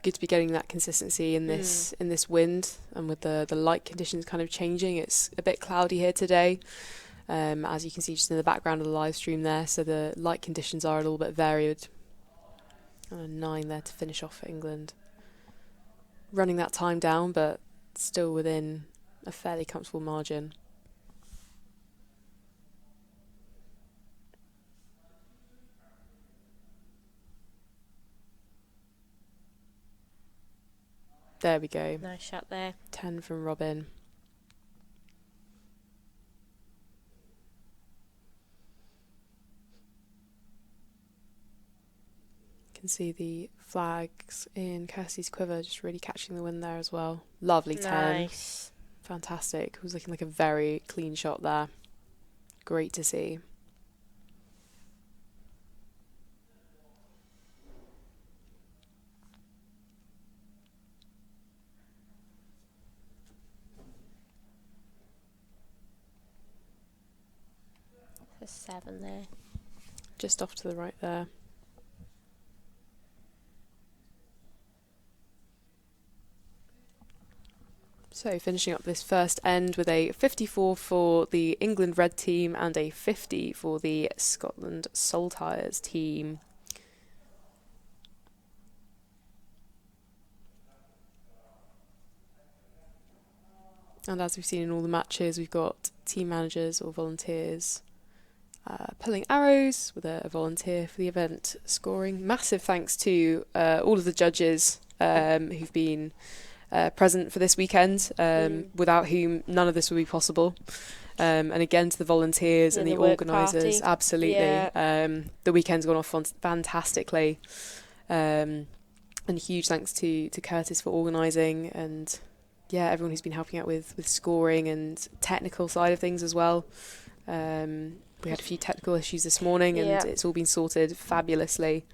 Good to be getting that consistency in this wind, and with the light conditions kind of changing. It's a bit cloudy here today, as you can see just in the background of the live stream there, so the light conditions are a little bit varied. And a 9 there to finish off for England. Running that time down, but still within a fairly comfortable margin. There we go. Nice shot there. 10 from Robin. You can see the flags in Kirsty's quiver just really catching the wind there as well. Lovely 10. Nice. Fantastic. It was looking like a very clean shot there. Great to see. A 7 there. Just off to the right there. So finishing up this first end with a 54 for the England red team and a 50 for the Scotland Saltires team. And as we've seen in all the matches, we've got team managers or volunteers pulling arrows with a volunteer for the event scoring. Massive thanks to all of the judges who've been present for this weekend, without whom none of this would be possible. And again to the volunteers and the organisers. Absolutely. Yeah. The weekend's gone off fantastically. And huge thanks to Curtis for organising, and everyone who's been helping out with scoring and technical side of things as well. We had a few technical issues this morning, and it's all been sorted fabulously.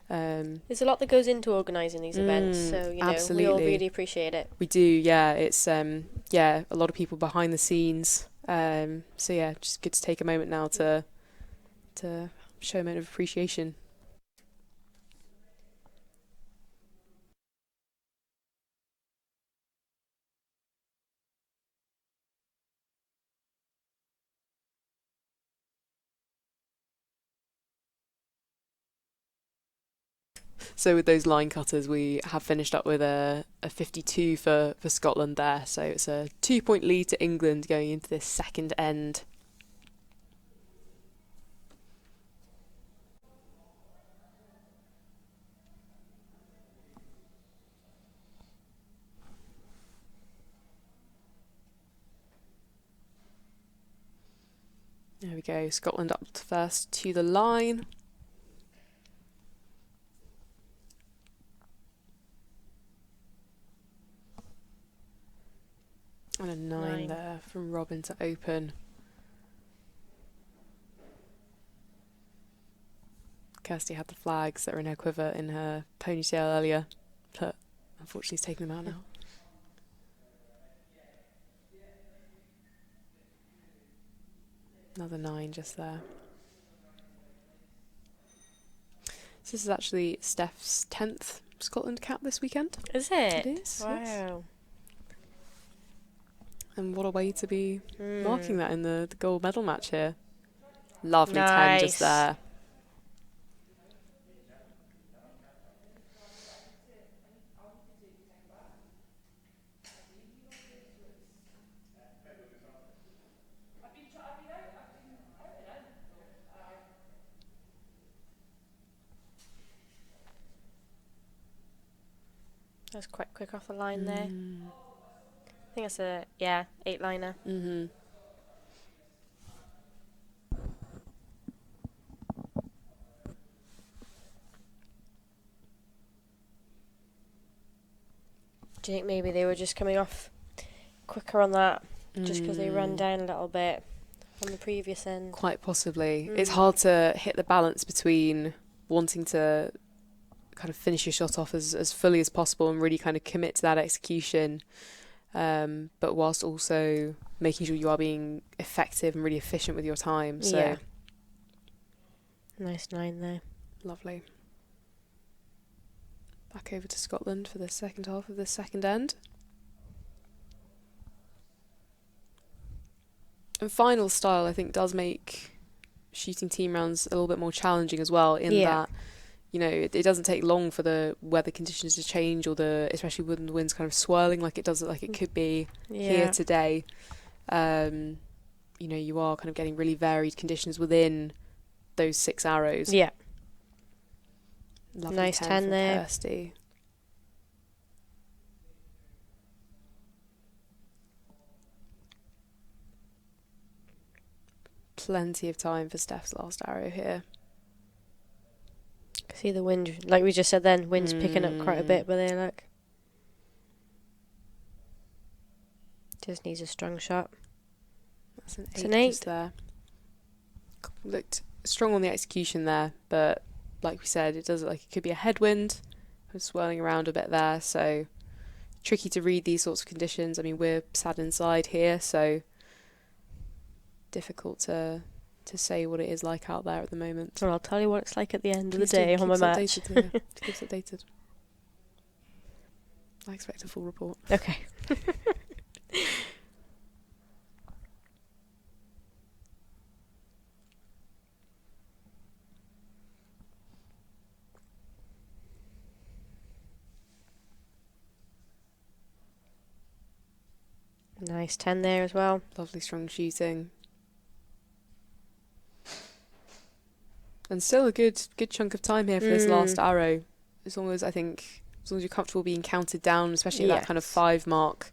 There's a lot that goes into organising these events, so we all really appreciate it. We do, yeah. It's a lot of people behind the scenes. Just good to take a moment now to show a moment of appreciation. So with those line cutters, we have finished up with a 52 for Scotland there. So it's a 2-point lead to England going into this second end. There we go, Scotland up first to the line. 9 there from Robin to open. Kirsty had the flags that were in her quiver in her ponytail earlier, but unfortunately he's taking them out now. Another 9 just there. So this is actually Steph's 10th Scotland cap this weekend. Is it? It is. Wow. Yes. And what a way to be marking that in the gold medal match here. Lovely 10 just there. That's quite quick off the line there. I think that's a 8-liner. Mm-hmm. Do you think maybe they were just coming off quicker on that, just because they ran down a little bit on the previous end? Quite possibly. It's hard to hit the balance between wanting to kind of finish your shot off as fully as possible and really kind of commit to that execution, but whilst also making sure you are being effective and really efficient with your time. So yeah. Nice 9 there. Lovely. Back over to Scotland for the second half of the second end. And final style, I think, does make shooting team rounds a little bit more challenging as well, in that, you know, it doesn't take long for the weather conditions to change, or especially when the wind's kind of swirling like it does, like it could be here today. You know, you are kind of getting really varied conditions within those 6 arrows. Yeah. Lovely Nice 10 there. Kirsty. Plenty of time for Steph's last arrow here. See the wind, like we just said then, wind's picking up quite a bit, but there, look. Just needs a strong shot. That's an 8. It's an 8. Just there. Looked strong on the execution there, but like we said, it could be a headwind, kind of swirling around a bit there, so tricky to read these sorts of conditions. I mean, we're sat inside here, so difficult to say what it is like out there at the moment. Well, I'll tell you what it's like at the end of the Please day do on my keep us match. updated, keep us updated. I expect a full report. Okay. Nice 10 there as well. Lovely strong shooting. And still a good chunk of time here for this last arrow. As long as you're comfortable being counted down, especially at that kind of 5 mark.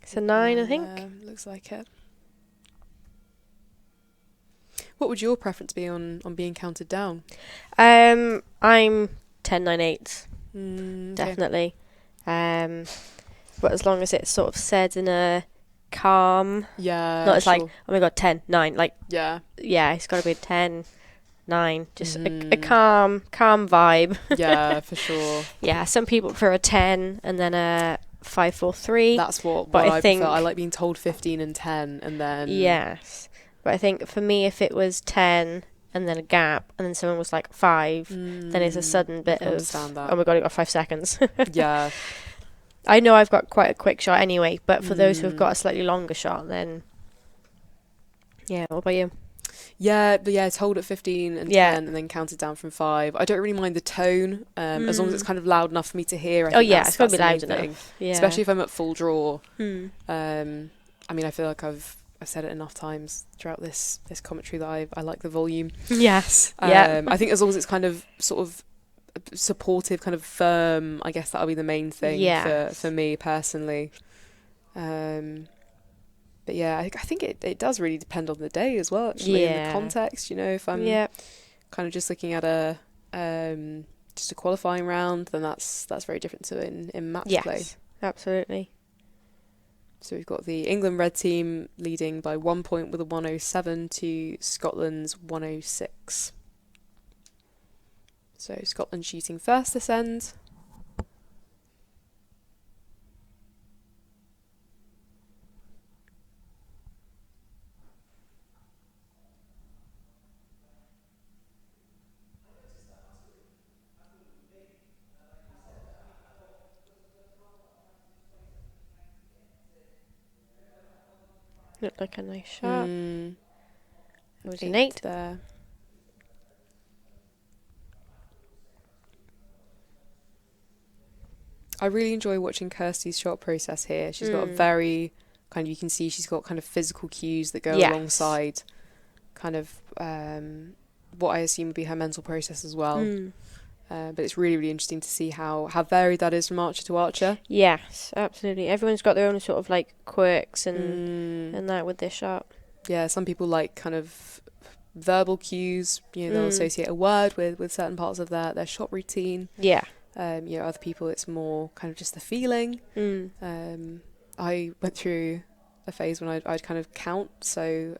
It's a 9, I think. Looks like it. What would your preference be on being counted down? I'm 10, 9, 8. Definitely. But as long as it's sort of said in a calm, not as like, oh my god, 10, 9, like, it's got to be a 10, 9, just a calm vibe. Yeah, for sure. Yeah, some people prefer a 10 and then a 5, 4, 3. That's what I prefer. I like being told 15 and 10 and then... Yes. But I think for me, if it was 10 and then a gap and then someone was like 5, then it's a sudden bit of, oh my god, I got 5 seconds. Yeah. I know I've got quite a quick shot anyway, but for those who've got a slightly longer shot, then... Yeah, what about you? Yeah, but it's hold at 15 and 10 and then counted down from 5. I don't really mind the tone, as long as it's kind of loud enough for me to hear. It's got to be loud enough. Yeah. Especially if I'm at full draw. I mean, I feel like I've said it enough times throughout this commentary that I like the volume. Yes. I think as long as it's kind of sort of supportive, kind of firm, I guess that'll be the main thing for me personally. But yeah, I think it does really depend on the day as well, actually, in the context. You know, if I'm kind of just looking at a qualifying round, then that's very different to in match play. Absolutely. So we've got the England red team leading by 1 point with a 107 to Scotland's 106. So Scotland shooting first this end. Looked like a nice shot. It was an 8 8. there. I really enjoy watching Kirsty's shot process here. She's got a very you can see she's got kind of physical cues that go alongside kind of what I assume would be her mental process as well. But it's really, really interesting to see how varied that is from archer to archer. Yes, absolutely. Everyone's got their own sort of like quirks and that with their shot. Yeah, some people like kind of verbal cues. They'll associate a word with certain parts of their shot routine. Yeah. Other people it's more kind of just the feeling. I went through a phase when I'd kind of count. So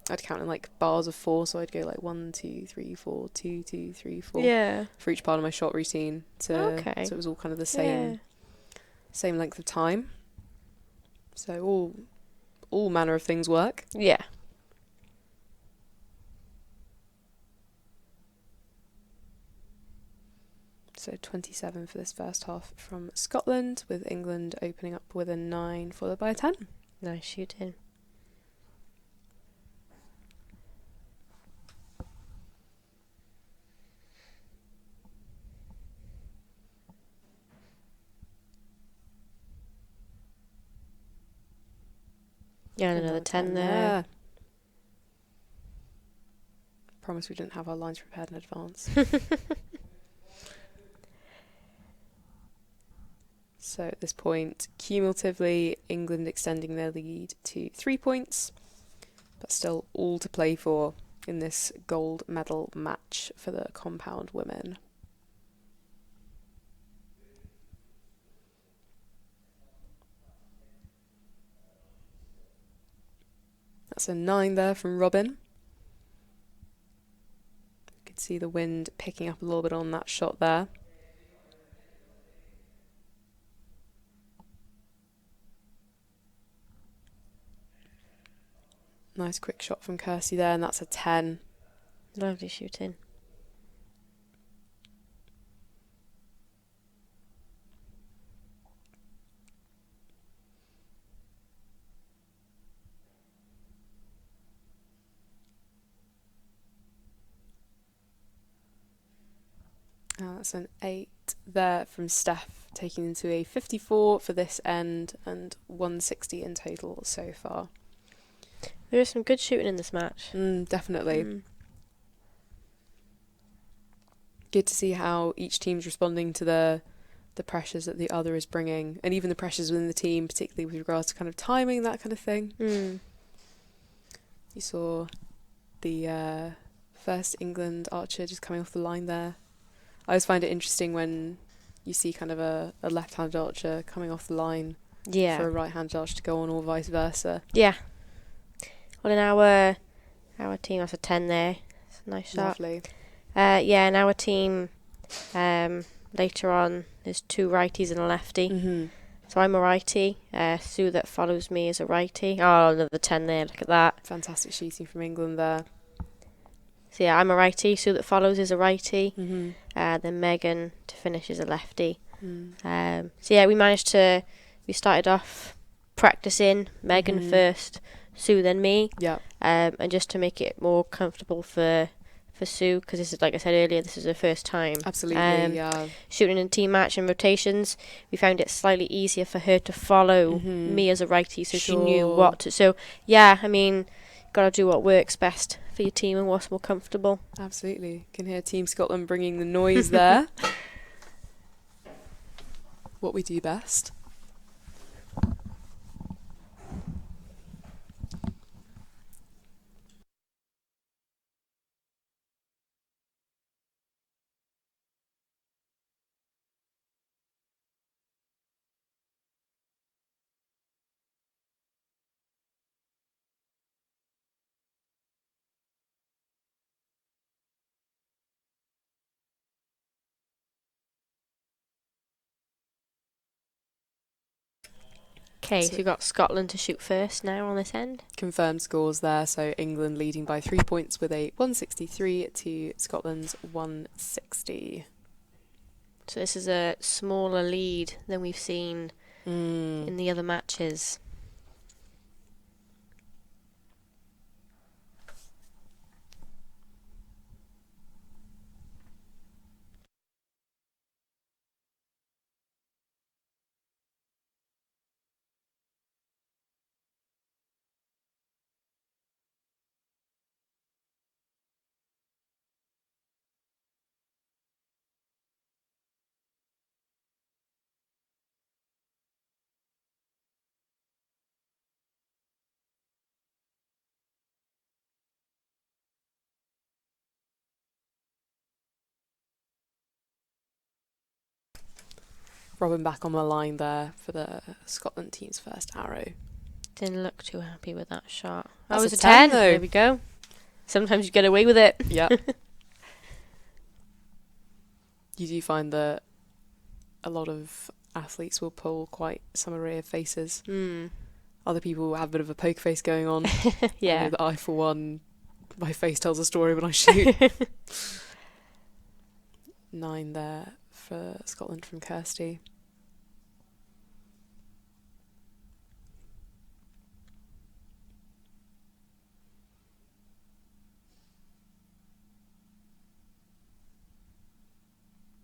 I'd count in like bars of 4. So I'd go like 1, 2, 3, 4, 2, 2, 3, 4. Yeah. For each part of my shot routine. So it was all kind of the same length of time. So all manner of things work. Yeah. So 27 for this first half from Scotland, with England opening up with a 9 followed by a 10. Nice shooting. Yeah, another 10 there. Promise we didn't have our lines prepared in advance. So at this point, cumulatively, England extending their lead to 3 points, but still all to play for in this gold medal match for the compound women. That's a 9 there from Robin. You could see the wind picking up a little bit on that shot there. Nice quick shot from Kirsty there, and that's a 10. Lovely shooting. That's an 8 there from Steph, taking into a 54 for this end and 160 in total so far. There is some good shooting in this match. Definitely. Good to see how each team's responding to the pressures that the other is bringing, and even the pressures within the team, particularly with regards to kind of timing, that kind of thing. You saw the first England archer just coming off the line there. I always find it interesting when you see kind of a left-handed archer coming off the line for a right-handed archer to go on, or vice versa. Yeah. Well, in our team, that's a 10 there. It's a nice shot. Lovely. In our team, later on, there's 2 righties and a lefty. So I'm a righty. Sue that follows me is a righty. Oh, another 10 there. Look at that. Fantastic shooting from England there. So yeah, I'm a righty. Sue that follows is a righty. Then Megan to finish is a lefty. So yeah, we started off practicing Megan first, Sue then me. Yeah. And just to make it more comfortable for Sue, because this is, like I said earlier, this is her first time. Absolutely, yeah. Shooting in team match and rotations, we found it slightly easier for her to follow me as a righty, so she knew what to. So yeah, I mean, gotta do what works best for your team and what's more comfortable. Absolutely. Can hear Team Scotland bringing the noise there. What we do best. Okay, so So- you've got Scotland to shoot first now on this end. Confirmed scores there. So England leading by 3 points with a 163 to Scotland's 160. So this is a smaller lead than we've seen in the other matches. Robin back on the line there for the Scotland team's first arrow. Didn't look too happy with that shot. That's Oh, it was a a 10 10. though. There we go. Sometimes you get away with it. Yeah. You do find that a lot of athletes will pull quite some array of faces. Other people have a bit of a poker face going on. Yeah. I know that I, for one, my face tells a story when I shoot. 9 there for Scotland from Kirsty.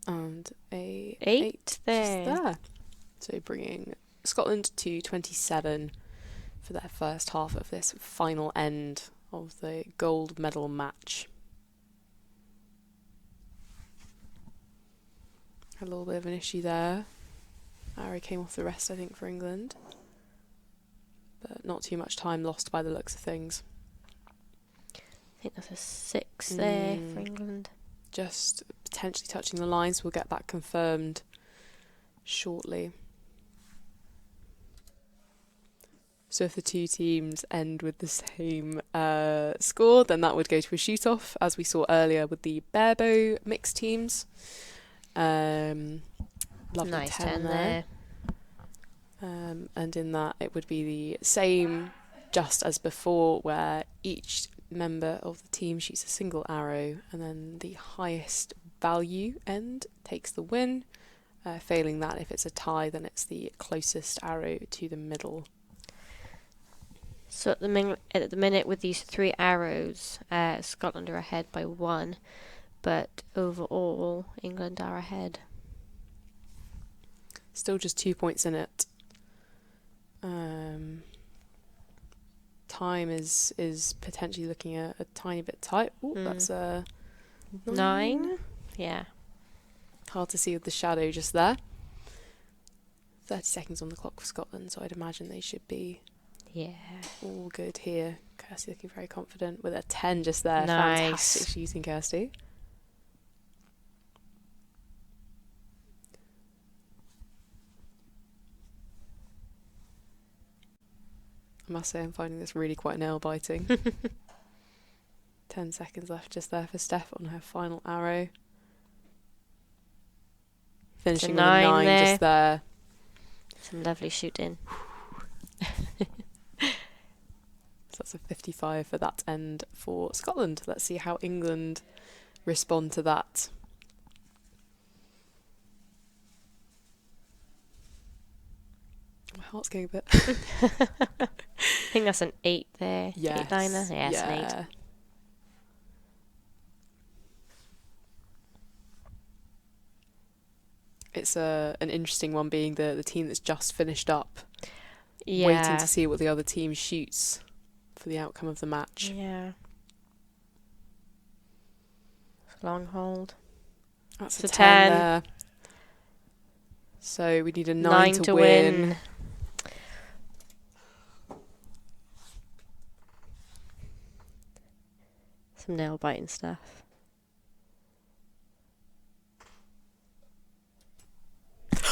And a 8 there. just there. So bringing Scotland to 27 for their first half of this final end of the gold medal match. A little bit of an issue there. Arrow came off the rest, I think, for England. But not too much time lost by the looks of things. I think that's a 6 there for England. Just potentially touching the lines. We'll get that confirmed shortly. So if the two teams end with the same score, then that would go to a shoot-off, as we saw earlier with the Barebow mixed teams. Lovely Nice 10 10 there. And in that, it would be the same just as before, where each member of the team shoots a single arrow, and then the highest value end takes the win. Failing that, if it's a tie, then it's the closest arrow to the middle. So at the minute with these 3 arrows, Scotland are ahead by 1, but overall England are ahead. Still just 2 points in it. Time is potentially looking a tiny bit tight. Ooh, that's a 9. Yeah. Hard to see with the shadow just there. 30 seconds on the clock for Scotland, so I'd imagine they should be all good here. Kirsty looking very confident with a 10 just there. Nice. Fantastic shooting, Kirsty. I must say I'm finding this really quite nail-biting. 10 seconds left just there for Steph on her final arrow. Finishing with a 9 there. just there. Some lovely shooting. So that's a 55 for that end for Scotland. Let's see how England respond to that. My heart's going a bit. I think that's an 8 there. Yes. 8-9er. Yeah, it's an 8. It's an interesting one, being the team that's just finished up, Yeah. waiting to see what the other team shoots for the outcome of the match. Yeah. Long hold. That's It's a a 10 10. there. So we need a 9 to win. win. Some nail biting stuff.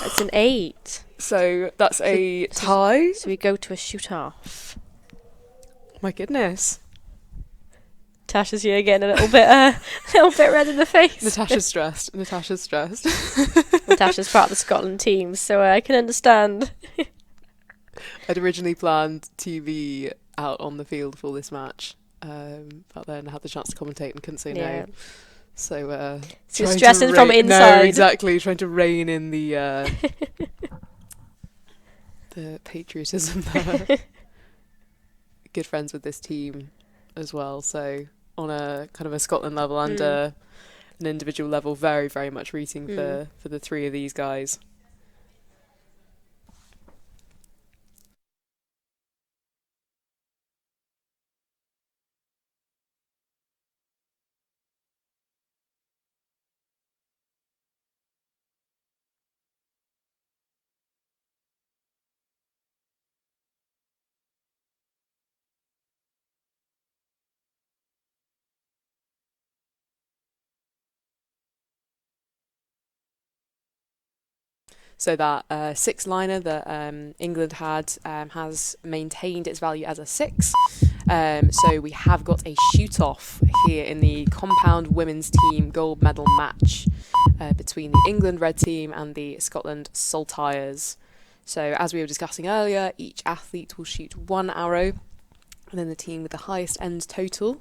It's an 8. So that's a tie. So we go to a shoot off. My goodness. Tasha's here getting a little bit red in the face. Natasha's stressed. Natasha's stressed. Natasha's part of the Scotland team, so I can understand. I'd originally planned to be out on the field for this match, but then I had the chance to commentate and couldn't say Yeah. no. So, So you're trying to stressing from No, inside. exactly. Trying to rein in the patriotism there. Good friends with this team as well. So on a kind of a Scotland level and an individual level, very, very much rooting for the three of these guys. So that six-liner that England had has maintained its value as a 6. So we have got a shoot-off here in the compound women's team gold medal match between the England red team and the Scotland Saltires. So as we were discussing earlier, each athlete will shoot 1 arrow, and then the team with the highest end total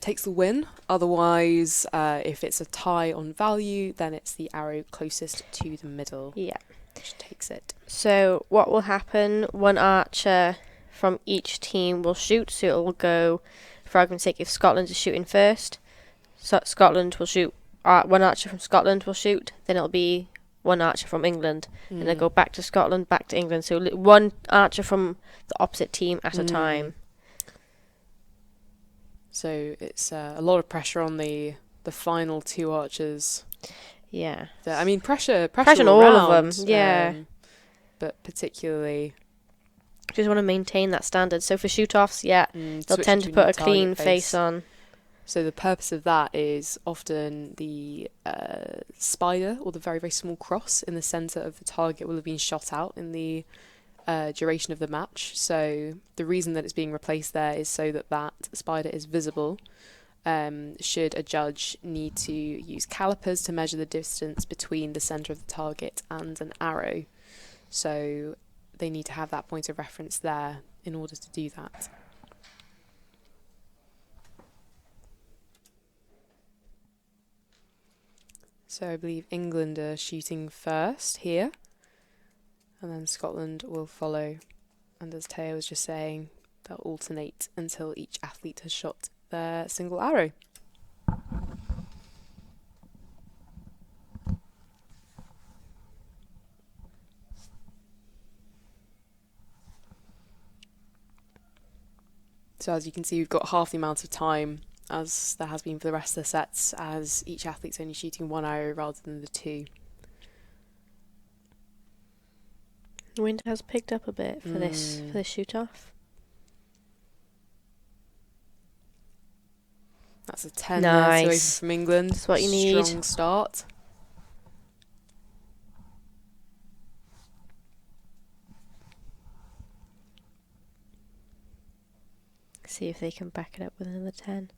takes the win. Otherwise, if it's a tie on value, then it's the arrow closest to the middle. Yeah. Which takes it. So what will happen, one archer from each team will shoot. So it will go, for argument's sake, if Scotland is shooting first, so Scotland will shoot, one archer from Scotland will shoot, then it'll be one archer from England. And then go back to Scotland, back to England. So one archer from the opposite team at a time. So it's a lot of pressure on the final two archers. Yeah. I mean, pressure on all around, of them, yeah. But particularly... Just want to maintain that standard. So for shoot-offs, they'll tend to put a clean face on. So the purpose of that is often the spider or the very, very small cross in the centre of the target will have been shot out in the duration of the match. So the reason that it's being replaced there is so that that spider is visible. Should a judge need to use calipers to measure the distance between the centre of the target and an arrow. So they need to have that point of reference there in order to do that. So I believe England are shooting first here, and then Scotland will follow. And as Taya was just saying, they'll alternate until each athlete has shot their single arrow. So as you can see, we've got half the amount of time as there has been for the rest of the sets, as each athlete's only shooting 1 arrow rather than the 2. The wind has picked up a bit for this shoot-off. That's a 10 nice. there, so from England. That's what you need. Strong start. See if they can back it up with another 10.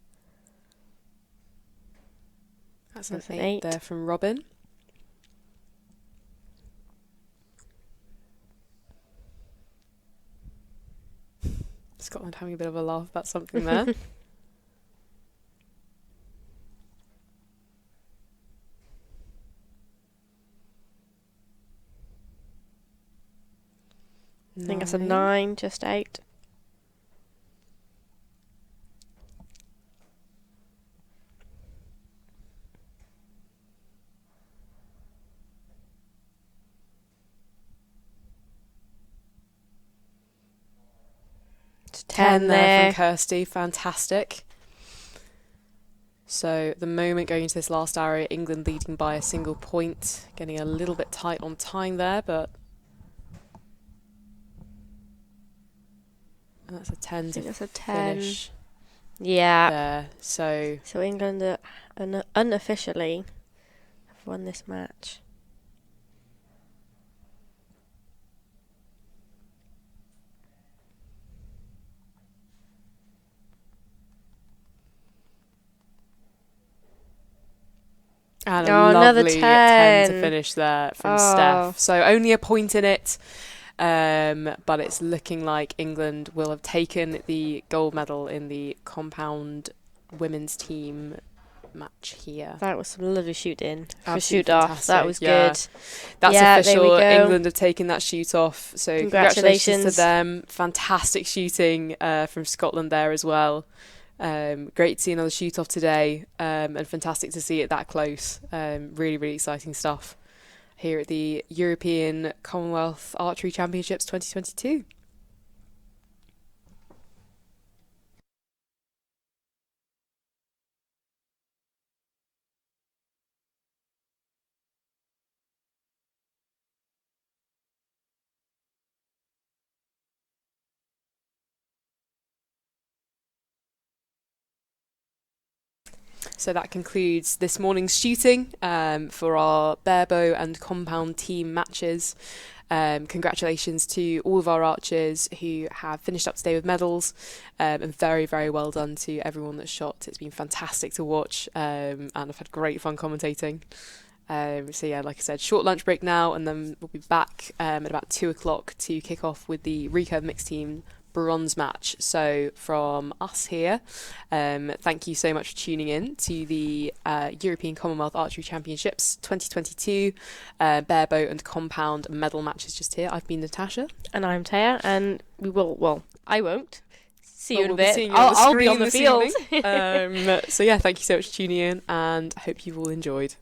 That's an 8 there from Robin. Scotland having a bit of a laugh about something there. I think that's a 9, just 8. It's 10 there from Kirsty, fantastic. So the moment going into this last arrow, England leading by a single point, getting a little bit tight on time there, but that's a 10 to that's a 10. Finish. Yeah. There. So England unofficially have won this match. and another lovely 10 to finish there from Steph. So only a point in it. But it's looking like England will have taken the gold medal in the compound women's team match here. That was some lovely shooting for Absolutely shoot-off. fantastic, That was yeah. good. That's Yeah, there we official. go. England have taken that shoot off. So congratulations to Congratulations. them. Fantastic shooting from Scotland there as well. Great to see another shoot off today, and fantastic to see it that close. Really, really exciting stuff here at the European Commonwealth Archery Championships 2022. So that concludes this morning's shooting for our Barebow and compound team matches. Congratulations to all of our archers who have finished up today with medals, and very, very well done to everyone that shot. It's been fantastic to watch, and I've had great fun commentating. So yeah, like I said, short lunch break now, and then we'll be back at about 2:00 to kick off with the recurve mixed team bronze match. So from us here, thank you so much for tuning in to the European Commonwealth Archery Championships 2022 barebow and compound medal matches just here. I've been Natasha. And I'm Taya, and we will, well, I won't. See you in a We'll bit. be seeing you on the I'll be screen on the this field. evening. So yeah, thank you so much for tuning in, and I hope you've all enjoyed.